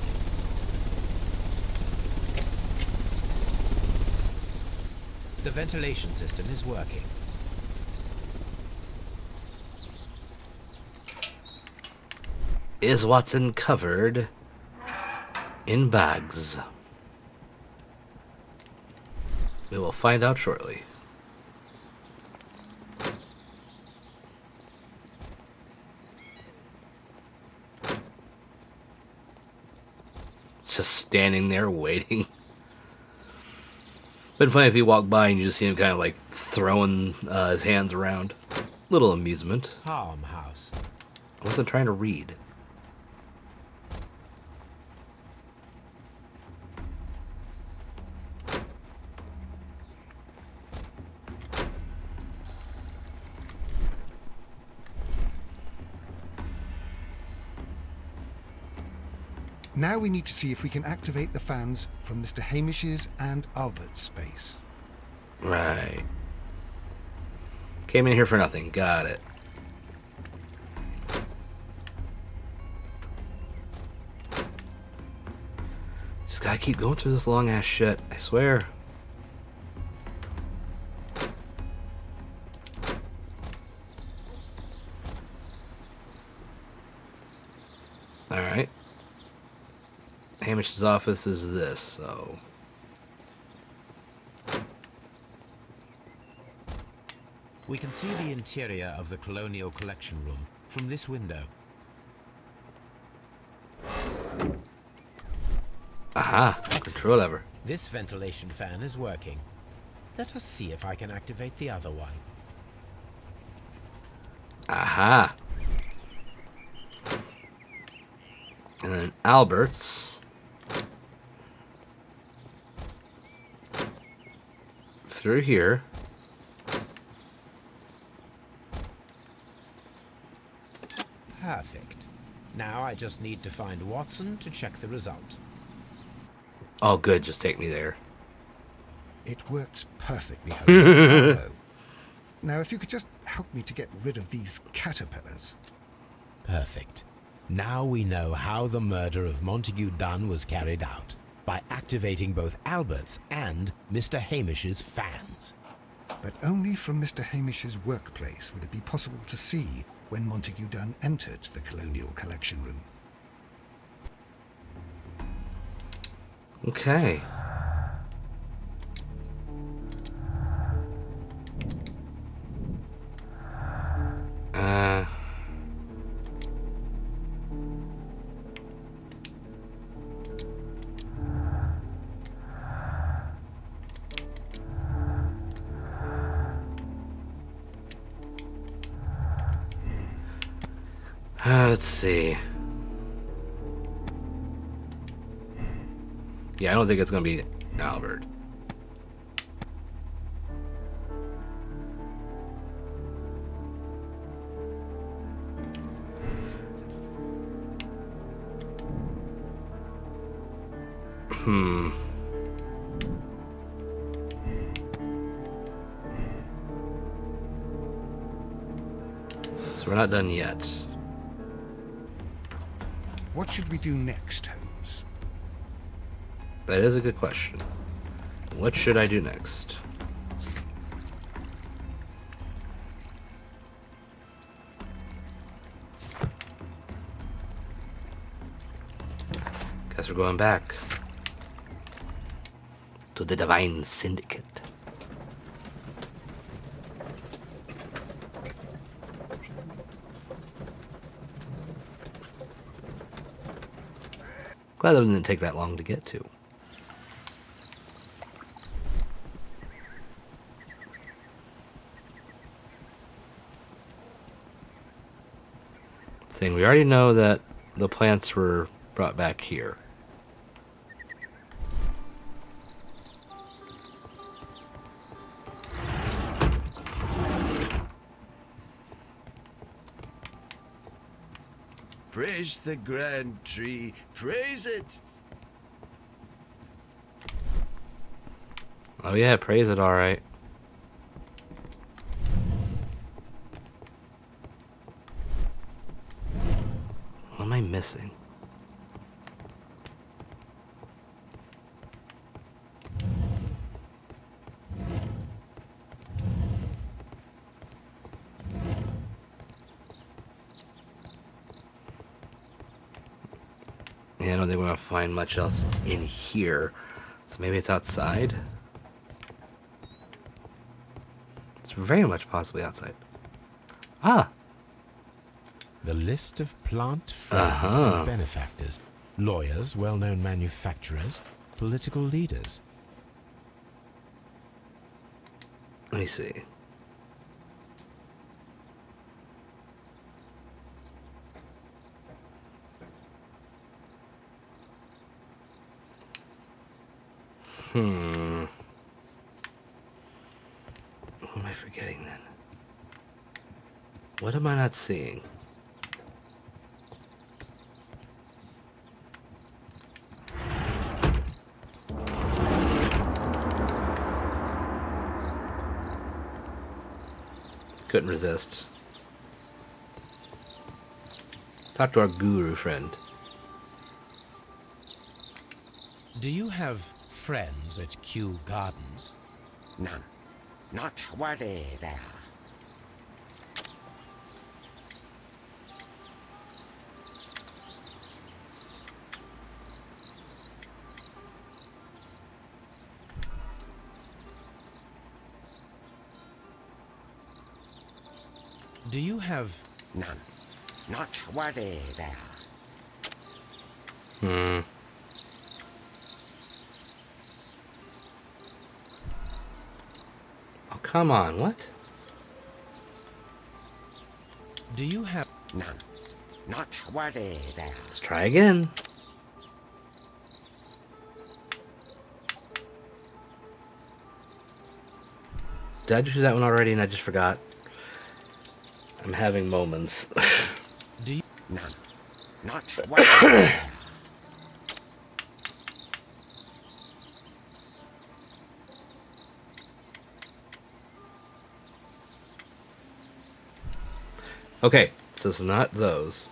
The ventilation system is working. Is Watson covered in bags? We will find out shortly. Just standing there waiting. Been funny if you walk by and you just see him kind of like throwing his hands around. Little amusement. Farmhouse. I wasn't trying to read. Now we need to see if we can activate the fans from Mr. Hamish's and Albert's space. Right. Came in here for nothing. Got it. Just gotta keep going through this long ass shit, I swear. Alright. Hamish's office is this, so... We can see the interior of the Colonial Collection Room from this window. Aha! Control lever. This ventilation fan is working. Let us see if I can activate the other one. Aha! And then Albert's. Through here. Perfect. Now I just need to find Watson to check the result. Oh, good. Just take me there. It works perfectly, Holmes. Bravo. Now, if you could just help me to get rid of these caterpillars. Perfect. Now we know how the murder of Montague Dunn was carried out, by activating both Albert's and Mr. Hamish's fans. But only from Mr. Hamish's workplace would it be possible to see when Montague Dunn entered the Colonial Collection Room. Okay. Let's see. Yeah, I don't think it's gonna be Albert. So we're not done yet. What should we do next, Holmes? That is a good question. What should I do next? Guess we're going back to the Divine Syndicate. Glad that didn't take that long to get to. Saying we already know that the plants were brought back here. Praise the grand tree, praise it! Oh yeah, praise it, alright. What am I missing? Yeah, I don't think we're gonna find much else in here. So maybe it's outside? It's very much possibly outside. Ah! The list of plant friends and benefactors, lawyers, well-known manufacturers, political leaders. Let me see. What am I forgetting then? What am I not seeing? Couldn't resist. Talk to our guru friend. Do you have friends at Kew Gardens? None. Not worthy there. Do you have... None. Not worthy there. Oh, come on, what? Do you have... None. Not worthy there. Let's try again. Did I just do that one already and I just forgot? I'm having moments. Do you... None. Not worthy there. Okay, so it's not those.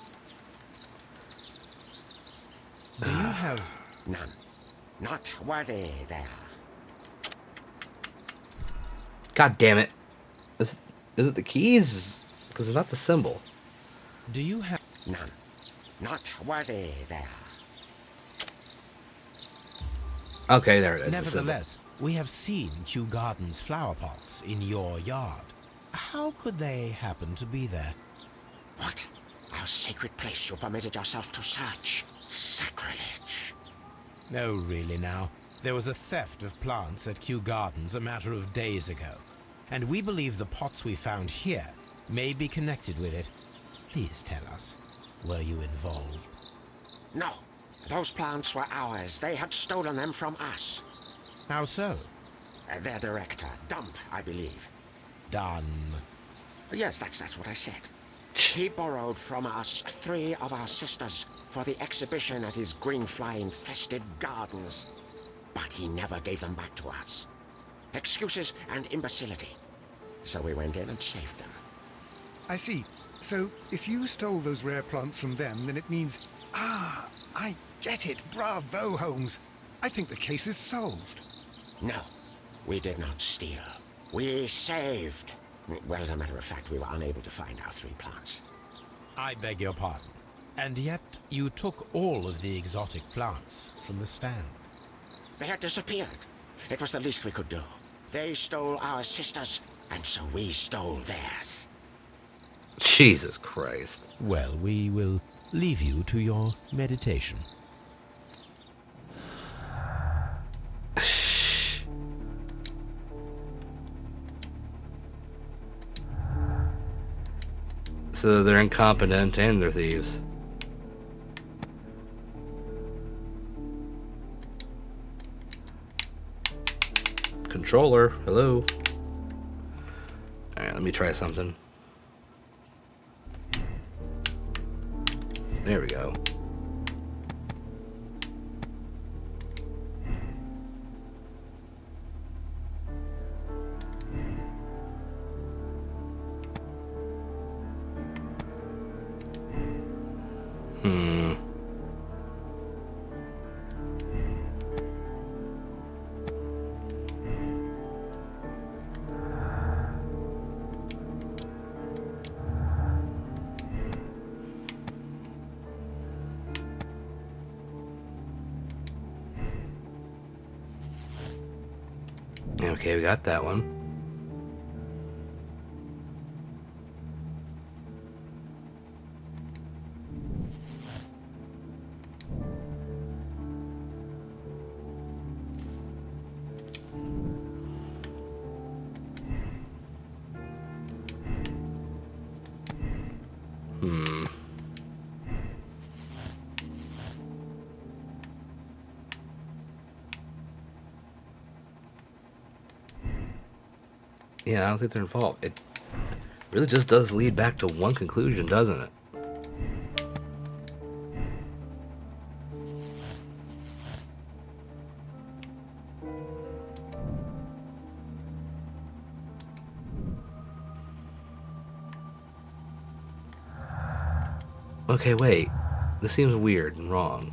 Do you have... None. Not worthy there. God damn it. Is it the keys? Because it's not the symbol. Do you have... None. Not worthy there. Okay, there it is. the symbol. Nevertheless, we have seen Kew Gardens flower pots in your yard. How could they happen to be there? What? Our sacred place you permitted yourself to search. Sacrilege. No, really now. There was a theft of plants at Kew Gardens a matter of days ago, and we believe the pots we found here may be connected with it. Please tell us, were you involved? No. Those plants were ours. They had stolen them from us. How so? Their director, Dump, I believe. Done. Yes, that's what I said. He borrowed from us 3 of our sisters for the exhibition at his green-fly-infested gardens. But he never gave them back to us. Excuses and imbecility. So we went in and saved them. I see. So, if you stole those rare plants from them, then it means... Ah, I get it. Bravo, Holmes. I think the case is solved. No, we did not steal. We saved. Well, as a matter of fact, we were unable to find our 3 plants. I beg your pardon. And yet you took all of the exotic plants from the stand. They had disappeared. It was the least we could do. They stole our sisters, and so we stole theirs. Jesus Christ. Well, we will leave you to your meditation. So they're incompetent and they're thieves. Controller, hello. Alright, let me try something. There we go. Okay, we got that one. Yeah, I don't think they're involved. It really just does lead back to one conclusion, doesn't it? Okay, wait. This seems weird and wrong.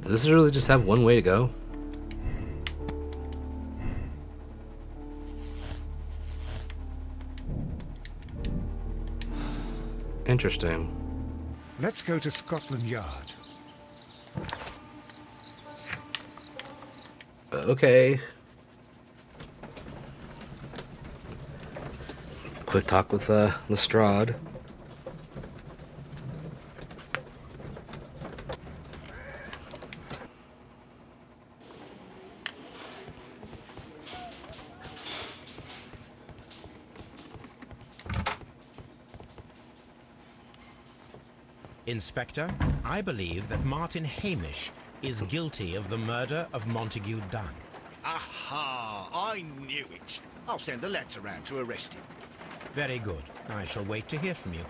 Does this really just have one way to go? Interesting. Let's go to Scotland Yard. Okay. Quick talk with Lestrade. Inspector, I believe that Martin Hamish is guilty of the murder of Montague Dunn. Aha! I knew it. I'll send the lads around to arrest him. Very good. I shall wait to hear from you.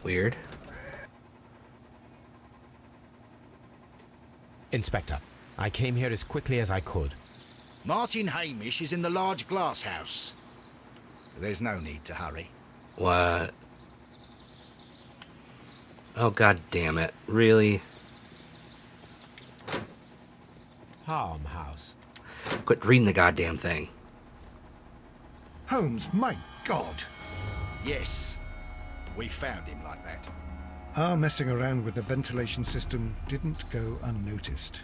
Weird. Inspector, I came here as quickly as I could. Martin Hamish is in the large glass house. There's no need to hurry. What? Oh, god damn it. Really? Farmhouse. Quit reading the goddamn thing. Holmes, my God! Yes, we found him like that. Our messing around with the ventilation system didn't go unnoticed.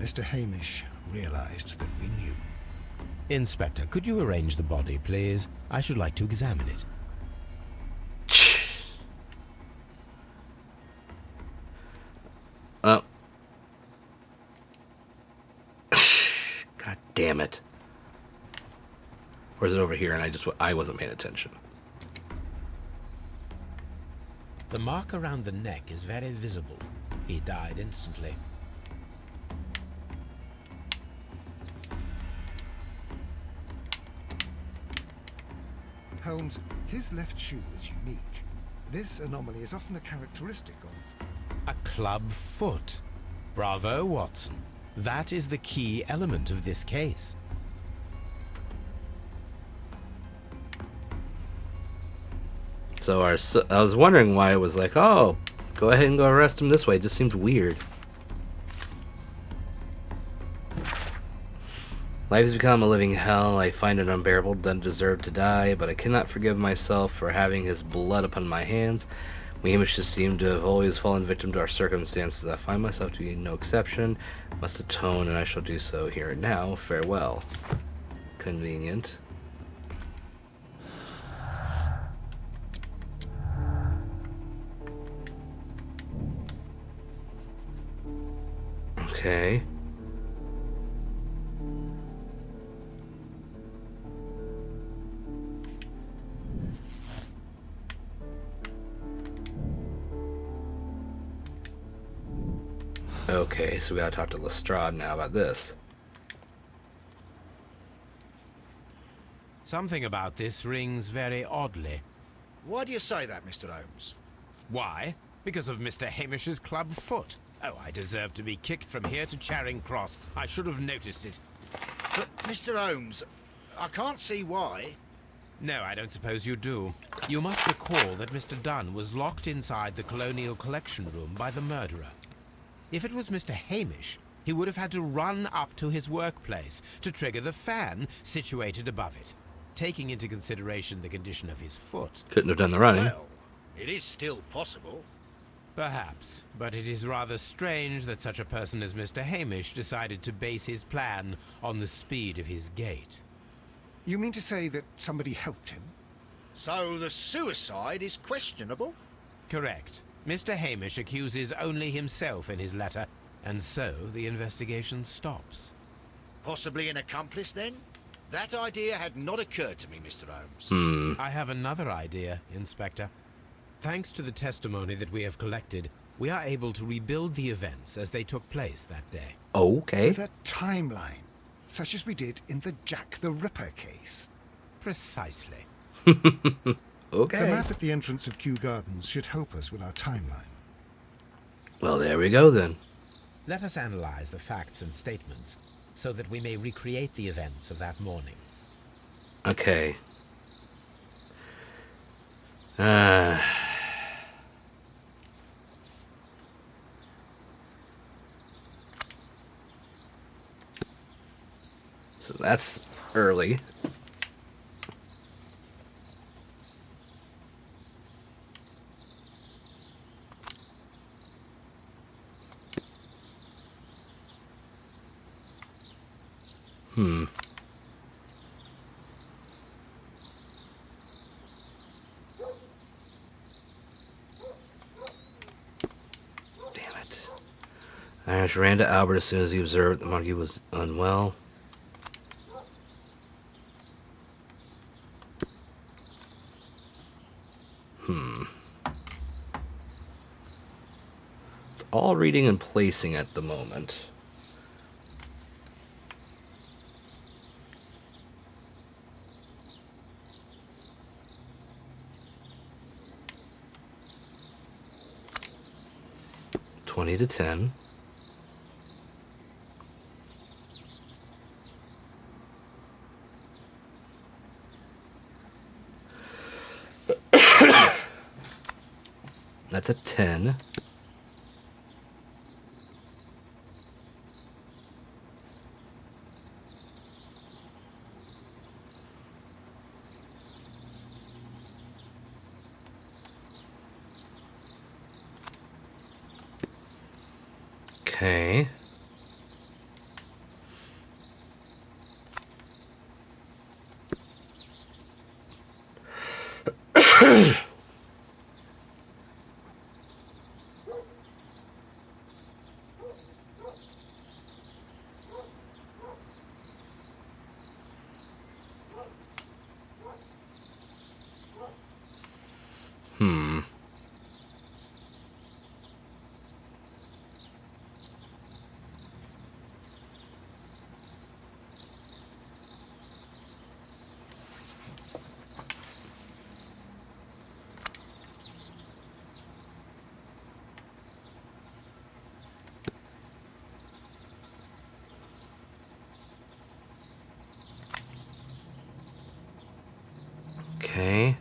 Mr. Hamish realized that we knew. Inspector, could you arrange the body, please? I should like to examine it. Oh. God damn it. Or is it over here and I wasn't paying attention? The mark around the neck is very visible. He died instantly. Holmes, his left shoe is unique. This anomaly is often a characteristic of... A club foot. Bravo, Watson. That is the key element of this case. So I was wondering why it was like, oh, go ahead and go arrest him this way. It just seems weird. Life has become a living hell. I find it unbearable, don't deserve to die, but I cannot forgive myself for having his blood upon my hands. We Hamishes seem to have always fallen victim to our circumstances. I find myself to be no exception. Must atone, and I shall do so here and now. Farewell. Convenient. Okay. Okay, so we gotta talk to Lestrade now about this. Something about this rings very oddly. Why do you say that, Mr. Holmes? Why? Because of Mr. Hamish's club foot. Oh, I deserve to be kicked from here to Charing Cross. I should have noticed it. But, Mr. Holmes, I can't see why. No, I don't suppose you do. You must recall that Mr. Dunn was locked inside the Colonial Collection Room by the murderer. If it was Mr. Hamish, he would have had to run up to his workplace to trigger the fan situated above it, taking into consideration the condition of his foot. Couldn't have done the running. Well, it is still possible. Perhaps, but it is rather strange that such a person as Mr. Hamish decided to base his plan on the speed of his gait. You mean to say that somebody helped him? So the suicide is questionable? Correct. Mr. Hamish accuses only himself in his letter, and so the investigation stops. Possibly an accomplice, then? That idea had not occurred to me, Mr. Holmes. I have another idea, Inspector. Thanks to the testimony that we have collected, we are able to rebuild the events as they took place that day. Okay. With a timeline. such as we did in the Jack the Ripper case. Precisely. Okay. The map at the entrance of Kew Gardens should help us with our timeline. Well, there we go then. Let us analyze the facts and statements so that we may recreate the events of that morning. Okay. So that's early. Damn it. I asked Randa Albert as soon as he observed the monkey was unwell. It's all reading and placing at the moment. $20 to $10. That's a 10. Okay. Okay.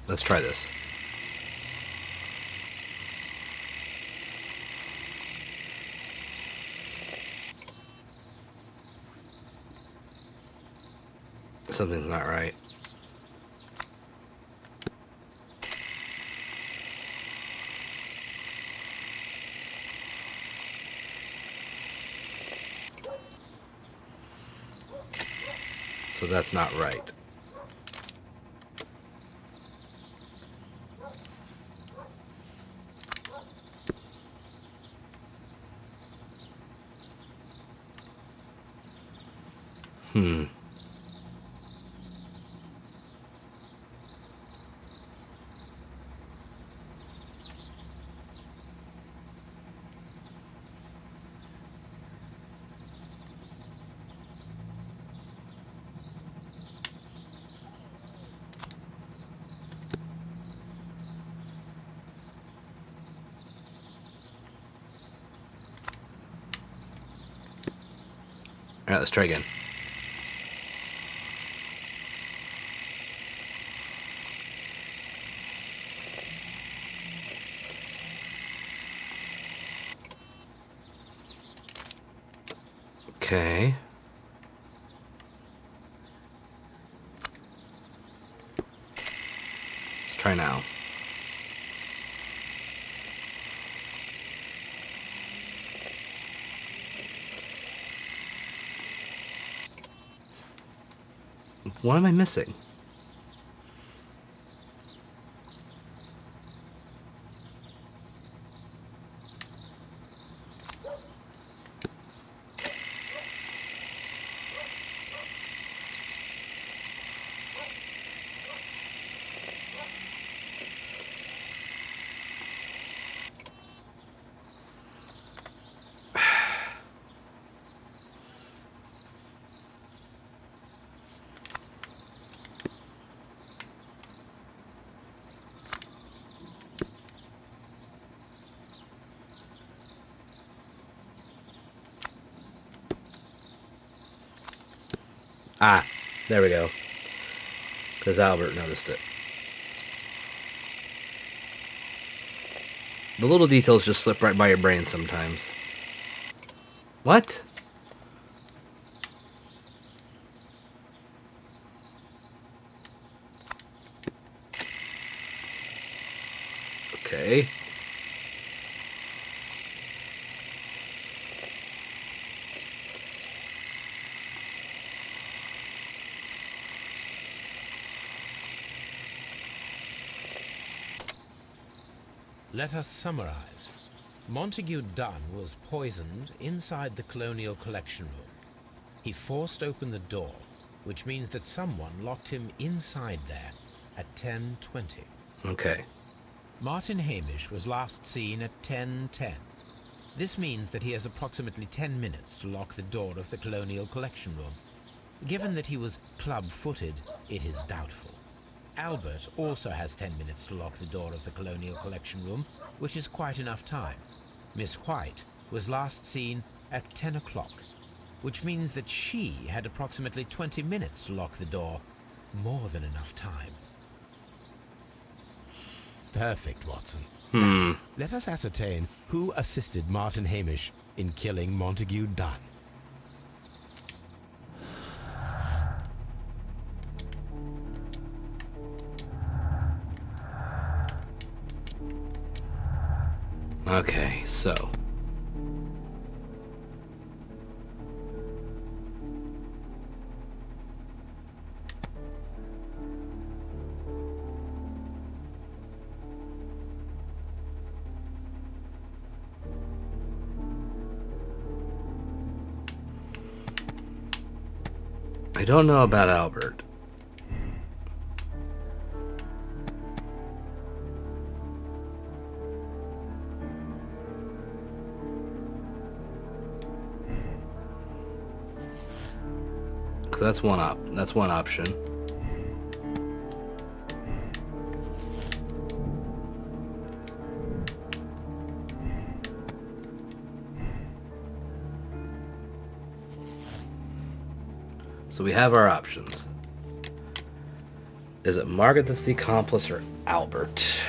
Let's try this. Something's not right. So that's not right. All right, let's try again. Okay. Let's try now. What am I missing? Ah, there we go. Because Albert noticed it. The little details just slip right by your brain sometimes. What? Okay. Let us summarize. Montague Dunn was poisoned inside the Colonial Collection Room. He forced open the door, which means that someone locked him inside there at 10:20. Okay. Martin Hamish was last seen at 10:10. This means that he has approximately 10 minutes to lock the door of the Colonial Collection Room. Given that he was club-footed, it is doubtful. Albert also has 10 minutes to lock the door of the Colonial Collection Room, which is quite enough time. Miss White was last seen at 10 o'clock, which means that she had approximately 20 minutes to lock the door. More than enough time. Perfect, Watson. Now, let us ascertain who assisted Martin Hamish in killing Montague Dunn. Okay, so. I don't know about Albert. So that's one option. So we have our options. Is it Margaret that's the accomplice or Albert?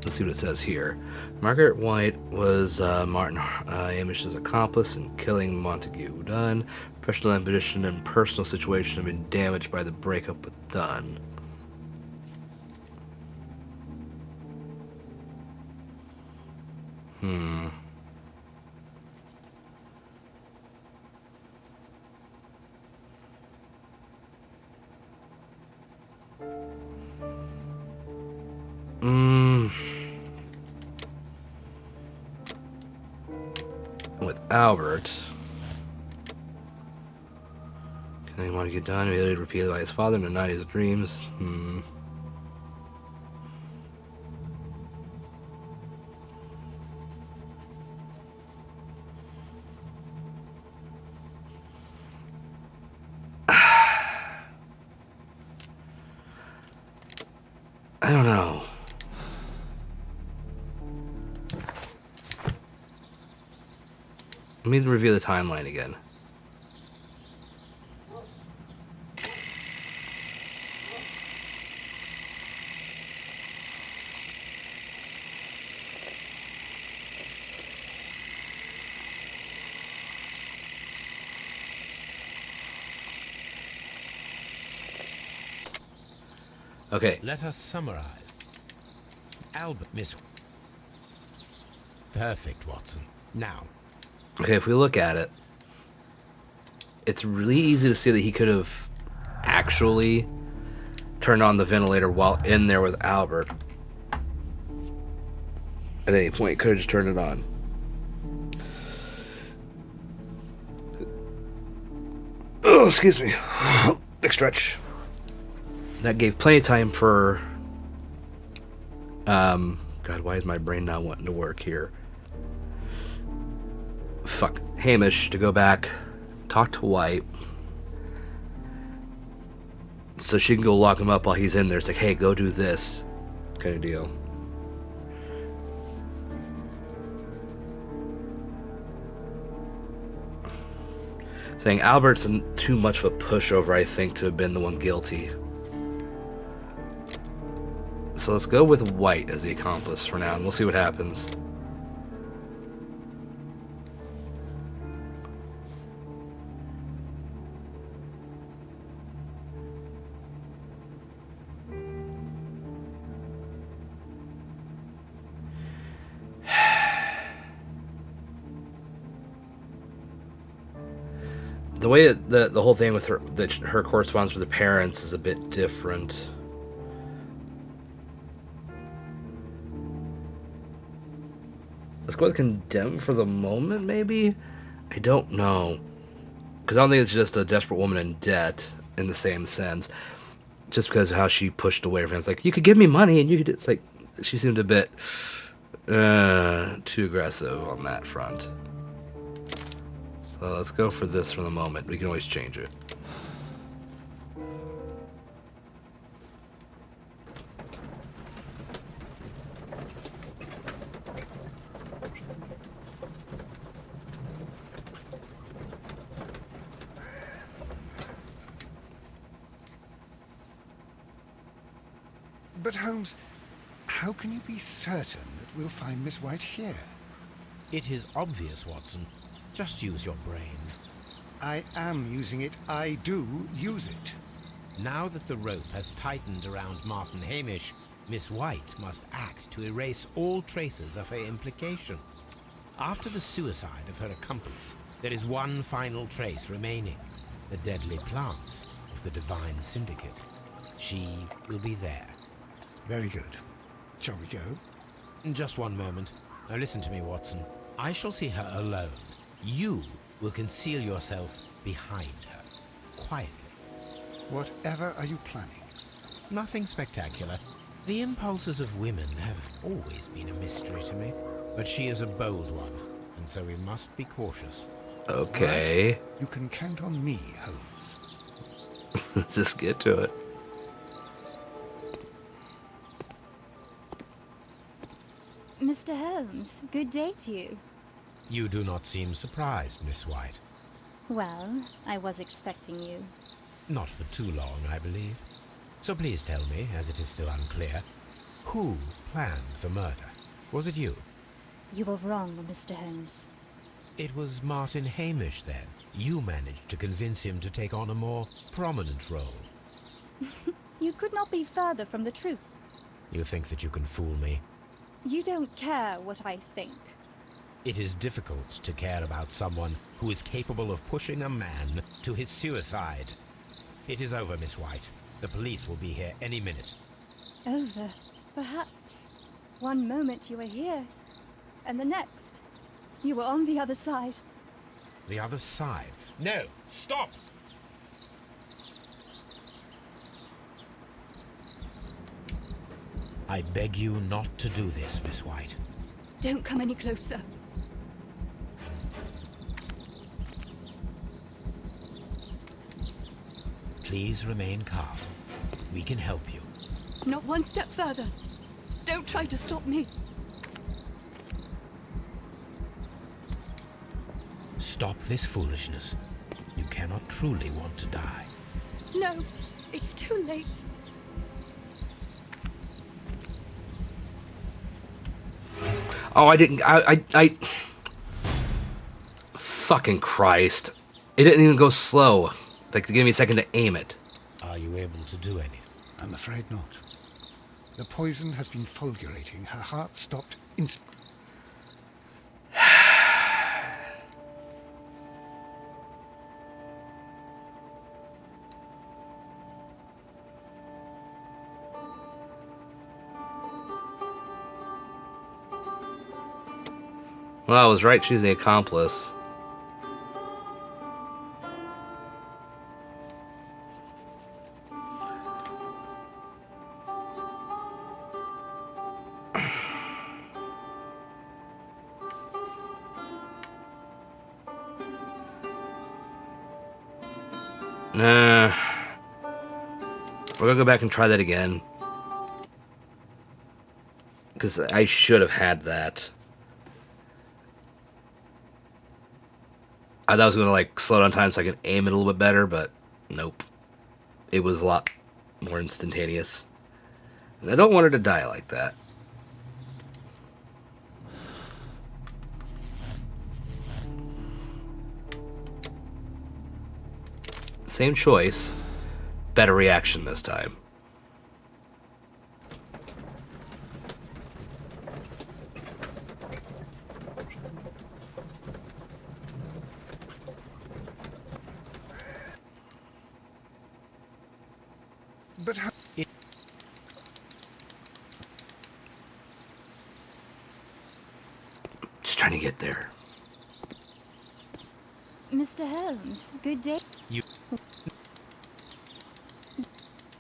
Let's see what it says here. Margaret White was Martin Hamish's accomplice in killing Montague Dunn. Professional ambition and personal situation have been damaged by the breakup with Dunn. With Albert, killing Montague Dunn, immediately repeated by his father in the night of his dreams. I don't know. Let me review the timeline again. Okay. Let us summarize. Albert, Miss... Perfect, Watson. Now. Okay, if we look at it, it's really easy to see that he could have actually turned on the ventilator while in there with Albert. At any point, he could have just turned it on. Oh, excuse me. Big stretch. That gave plenty of time for... God, why is my brain not wanting to work here? Fuck. Hamish to go back, talk to White, so she can go lock him up while he's in there. It's like, hey, go do this, kind of deal. Saying Albert's too much of a pushover, I think, to have been the one guilty. So let's go with White as the accomplice for now, and we'll see what happens. The way the whole thing with her correspondence with her parents is a bit different. Let's go with condemn for the moment, maybe? I don't know. Because I don't think it's just a desperate woman in debt in the same sense. Just because of how she pushed away her fans. Like, you could give me money and you could... It's like, she seemed a bit too aggressive on that front. So let's go for this for the moment. We can always change it. But Holmes, how can you be certain that we'll find Miss White here? It is obvious, Watson. Just use your brain. I am using it. I do use it. Now that the rope has tightened around Martin Hamish, Miss White must act to erase all traces of her implication. After the suicide of her accomplice, there is one final trace remaining. The deadly plants of the Divine Syndicate. She will be there. Very good. Shall we go? Just one moment. Now listen to me, Watson. I shall see her alone. You will conceal yourself behind her, quietly. Whatever are you planning? Nothing spectacular. The impulses of women have always been a mystery to me. But she is a bold one, and so we must be cautious. Okay. Right. You can count on me, Holmes. Let's just get to it. Mr. Holmes, good day to you. You do not seem surprised, Miss White. Well, I was expecting you. Not for too long, I believe. So please tell me, as it is still unclear, who planned the murder? Was it you? You were wrong, Mr. Holmes. It was Martin Hamish, then. You managed to convince him to take on a more prominent role. You could not be further from the truth. You think that you can fool me? You don't care what I think. It is difficult to care about someone who is capable of pushing a man to his suicide. It is over, Miss White. The police will be here any minute. Over, perhaps. One moment you were here, and the next, you were on the other side. The other side? No! Stop! I beg you not to do this, Miss White. Don't come any closer. Please remain calm. We can help you. Not one step further. Don't try to stop me. Stop this foolishness. You cannot truly want to die. No, it's too late. Oh, I didn't... I... Fucking Christ. It didn't even go slow. Like, to give me a second to aim it. Are you able to do anything? I'm afraid not. The poison has been fulgurating. Her heart stopped instantly. Well, I was right. She's the accomplice. Nah. We're gonna go back and try that again. Because I should have had that. I thought I was going to like slow down time so I could aim it a little bit better, but nope. It was a lot more instantaneous. And I don't want her to die like that. Same choice, better reaction this time. But how... Just trying to get there. Mr. Holmes, good day. You.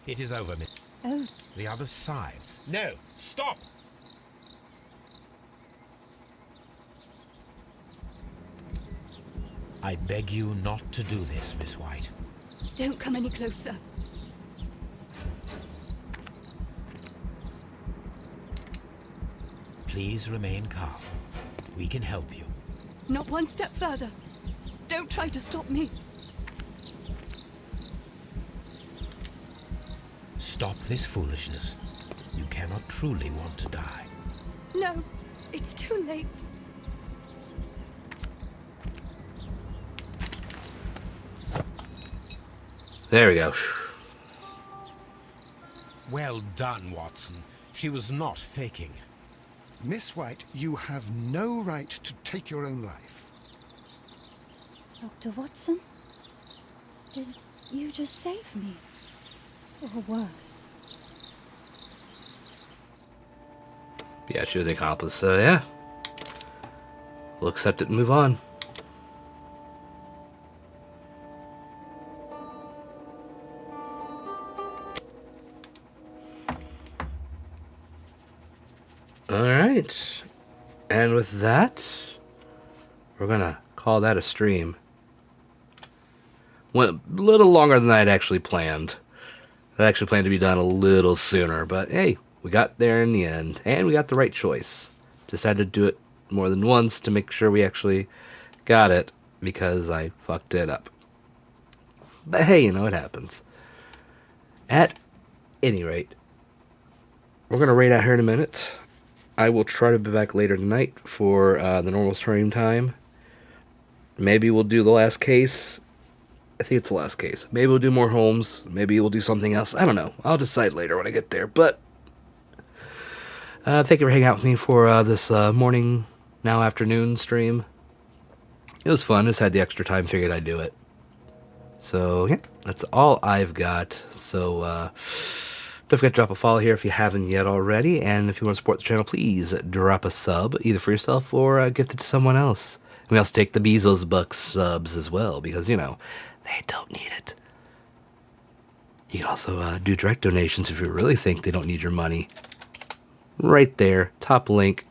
It is over, Miss. Oh, The other side. No, stop! I beg you not to do this, Miss White. don't come any closer. Please remain calm. We can help you. Not one step further. Don't try to stop me. Stop this foolishness. You cannot truly want to die. No, it's too late. There we go. Well done, Watson. She was not faking. Miss White, you have no right to take your own life. Dr. Watson? Did you just save me? Or worse? Yeah, she was an accomplice, so yeah. We'll accept it and move on. Alright. And with that, we're gonna call that a stream. Went a little longer than I'd actually planned. I actually planned to be done a little sooner, but hey, we got there in the end, and we got the right choice. Just had to do it more than once to make sure we actually got it, because I fucked it up. But hey, you know, it happens. At any rate, we're going to raid out here in a minute. I will try to be back later tonight for the normal stream time. Maybe we'll do the last case. I think it's the last case. Maybe we'll do more Holmes. Maybe we'll do something else. I don't know. I'll decide later when I get there. But thank you for hanging out with me for this morning, now afternoon stream. It was fun. Just had the extra time. Figured I'd do it. So, yeah. That's all I've got. So, don't forget to drop a follow here if you haven't yet already. And if you want to support the channel, please drop a sub, either for yourself or gift it to someone else. And we also take the Bezos Bucks subs as well, because, you know, they don't need it. You can also do direct donations if you really think they don't need your money. Right there, top link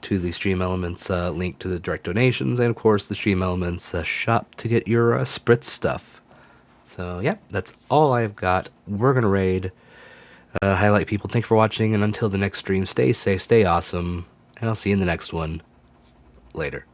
to the Stream Elements link to the direct donations, and of course the Stream Elements shop to get your Spritz stuff. So, yeah, that's all I've got. We're going to raid. Highlight people. Thank you for watching, and until the next stream, stay safe, stay awesome, and I'll see you in the next one. Later.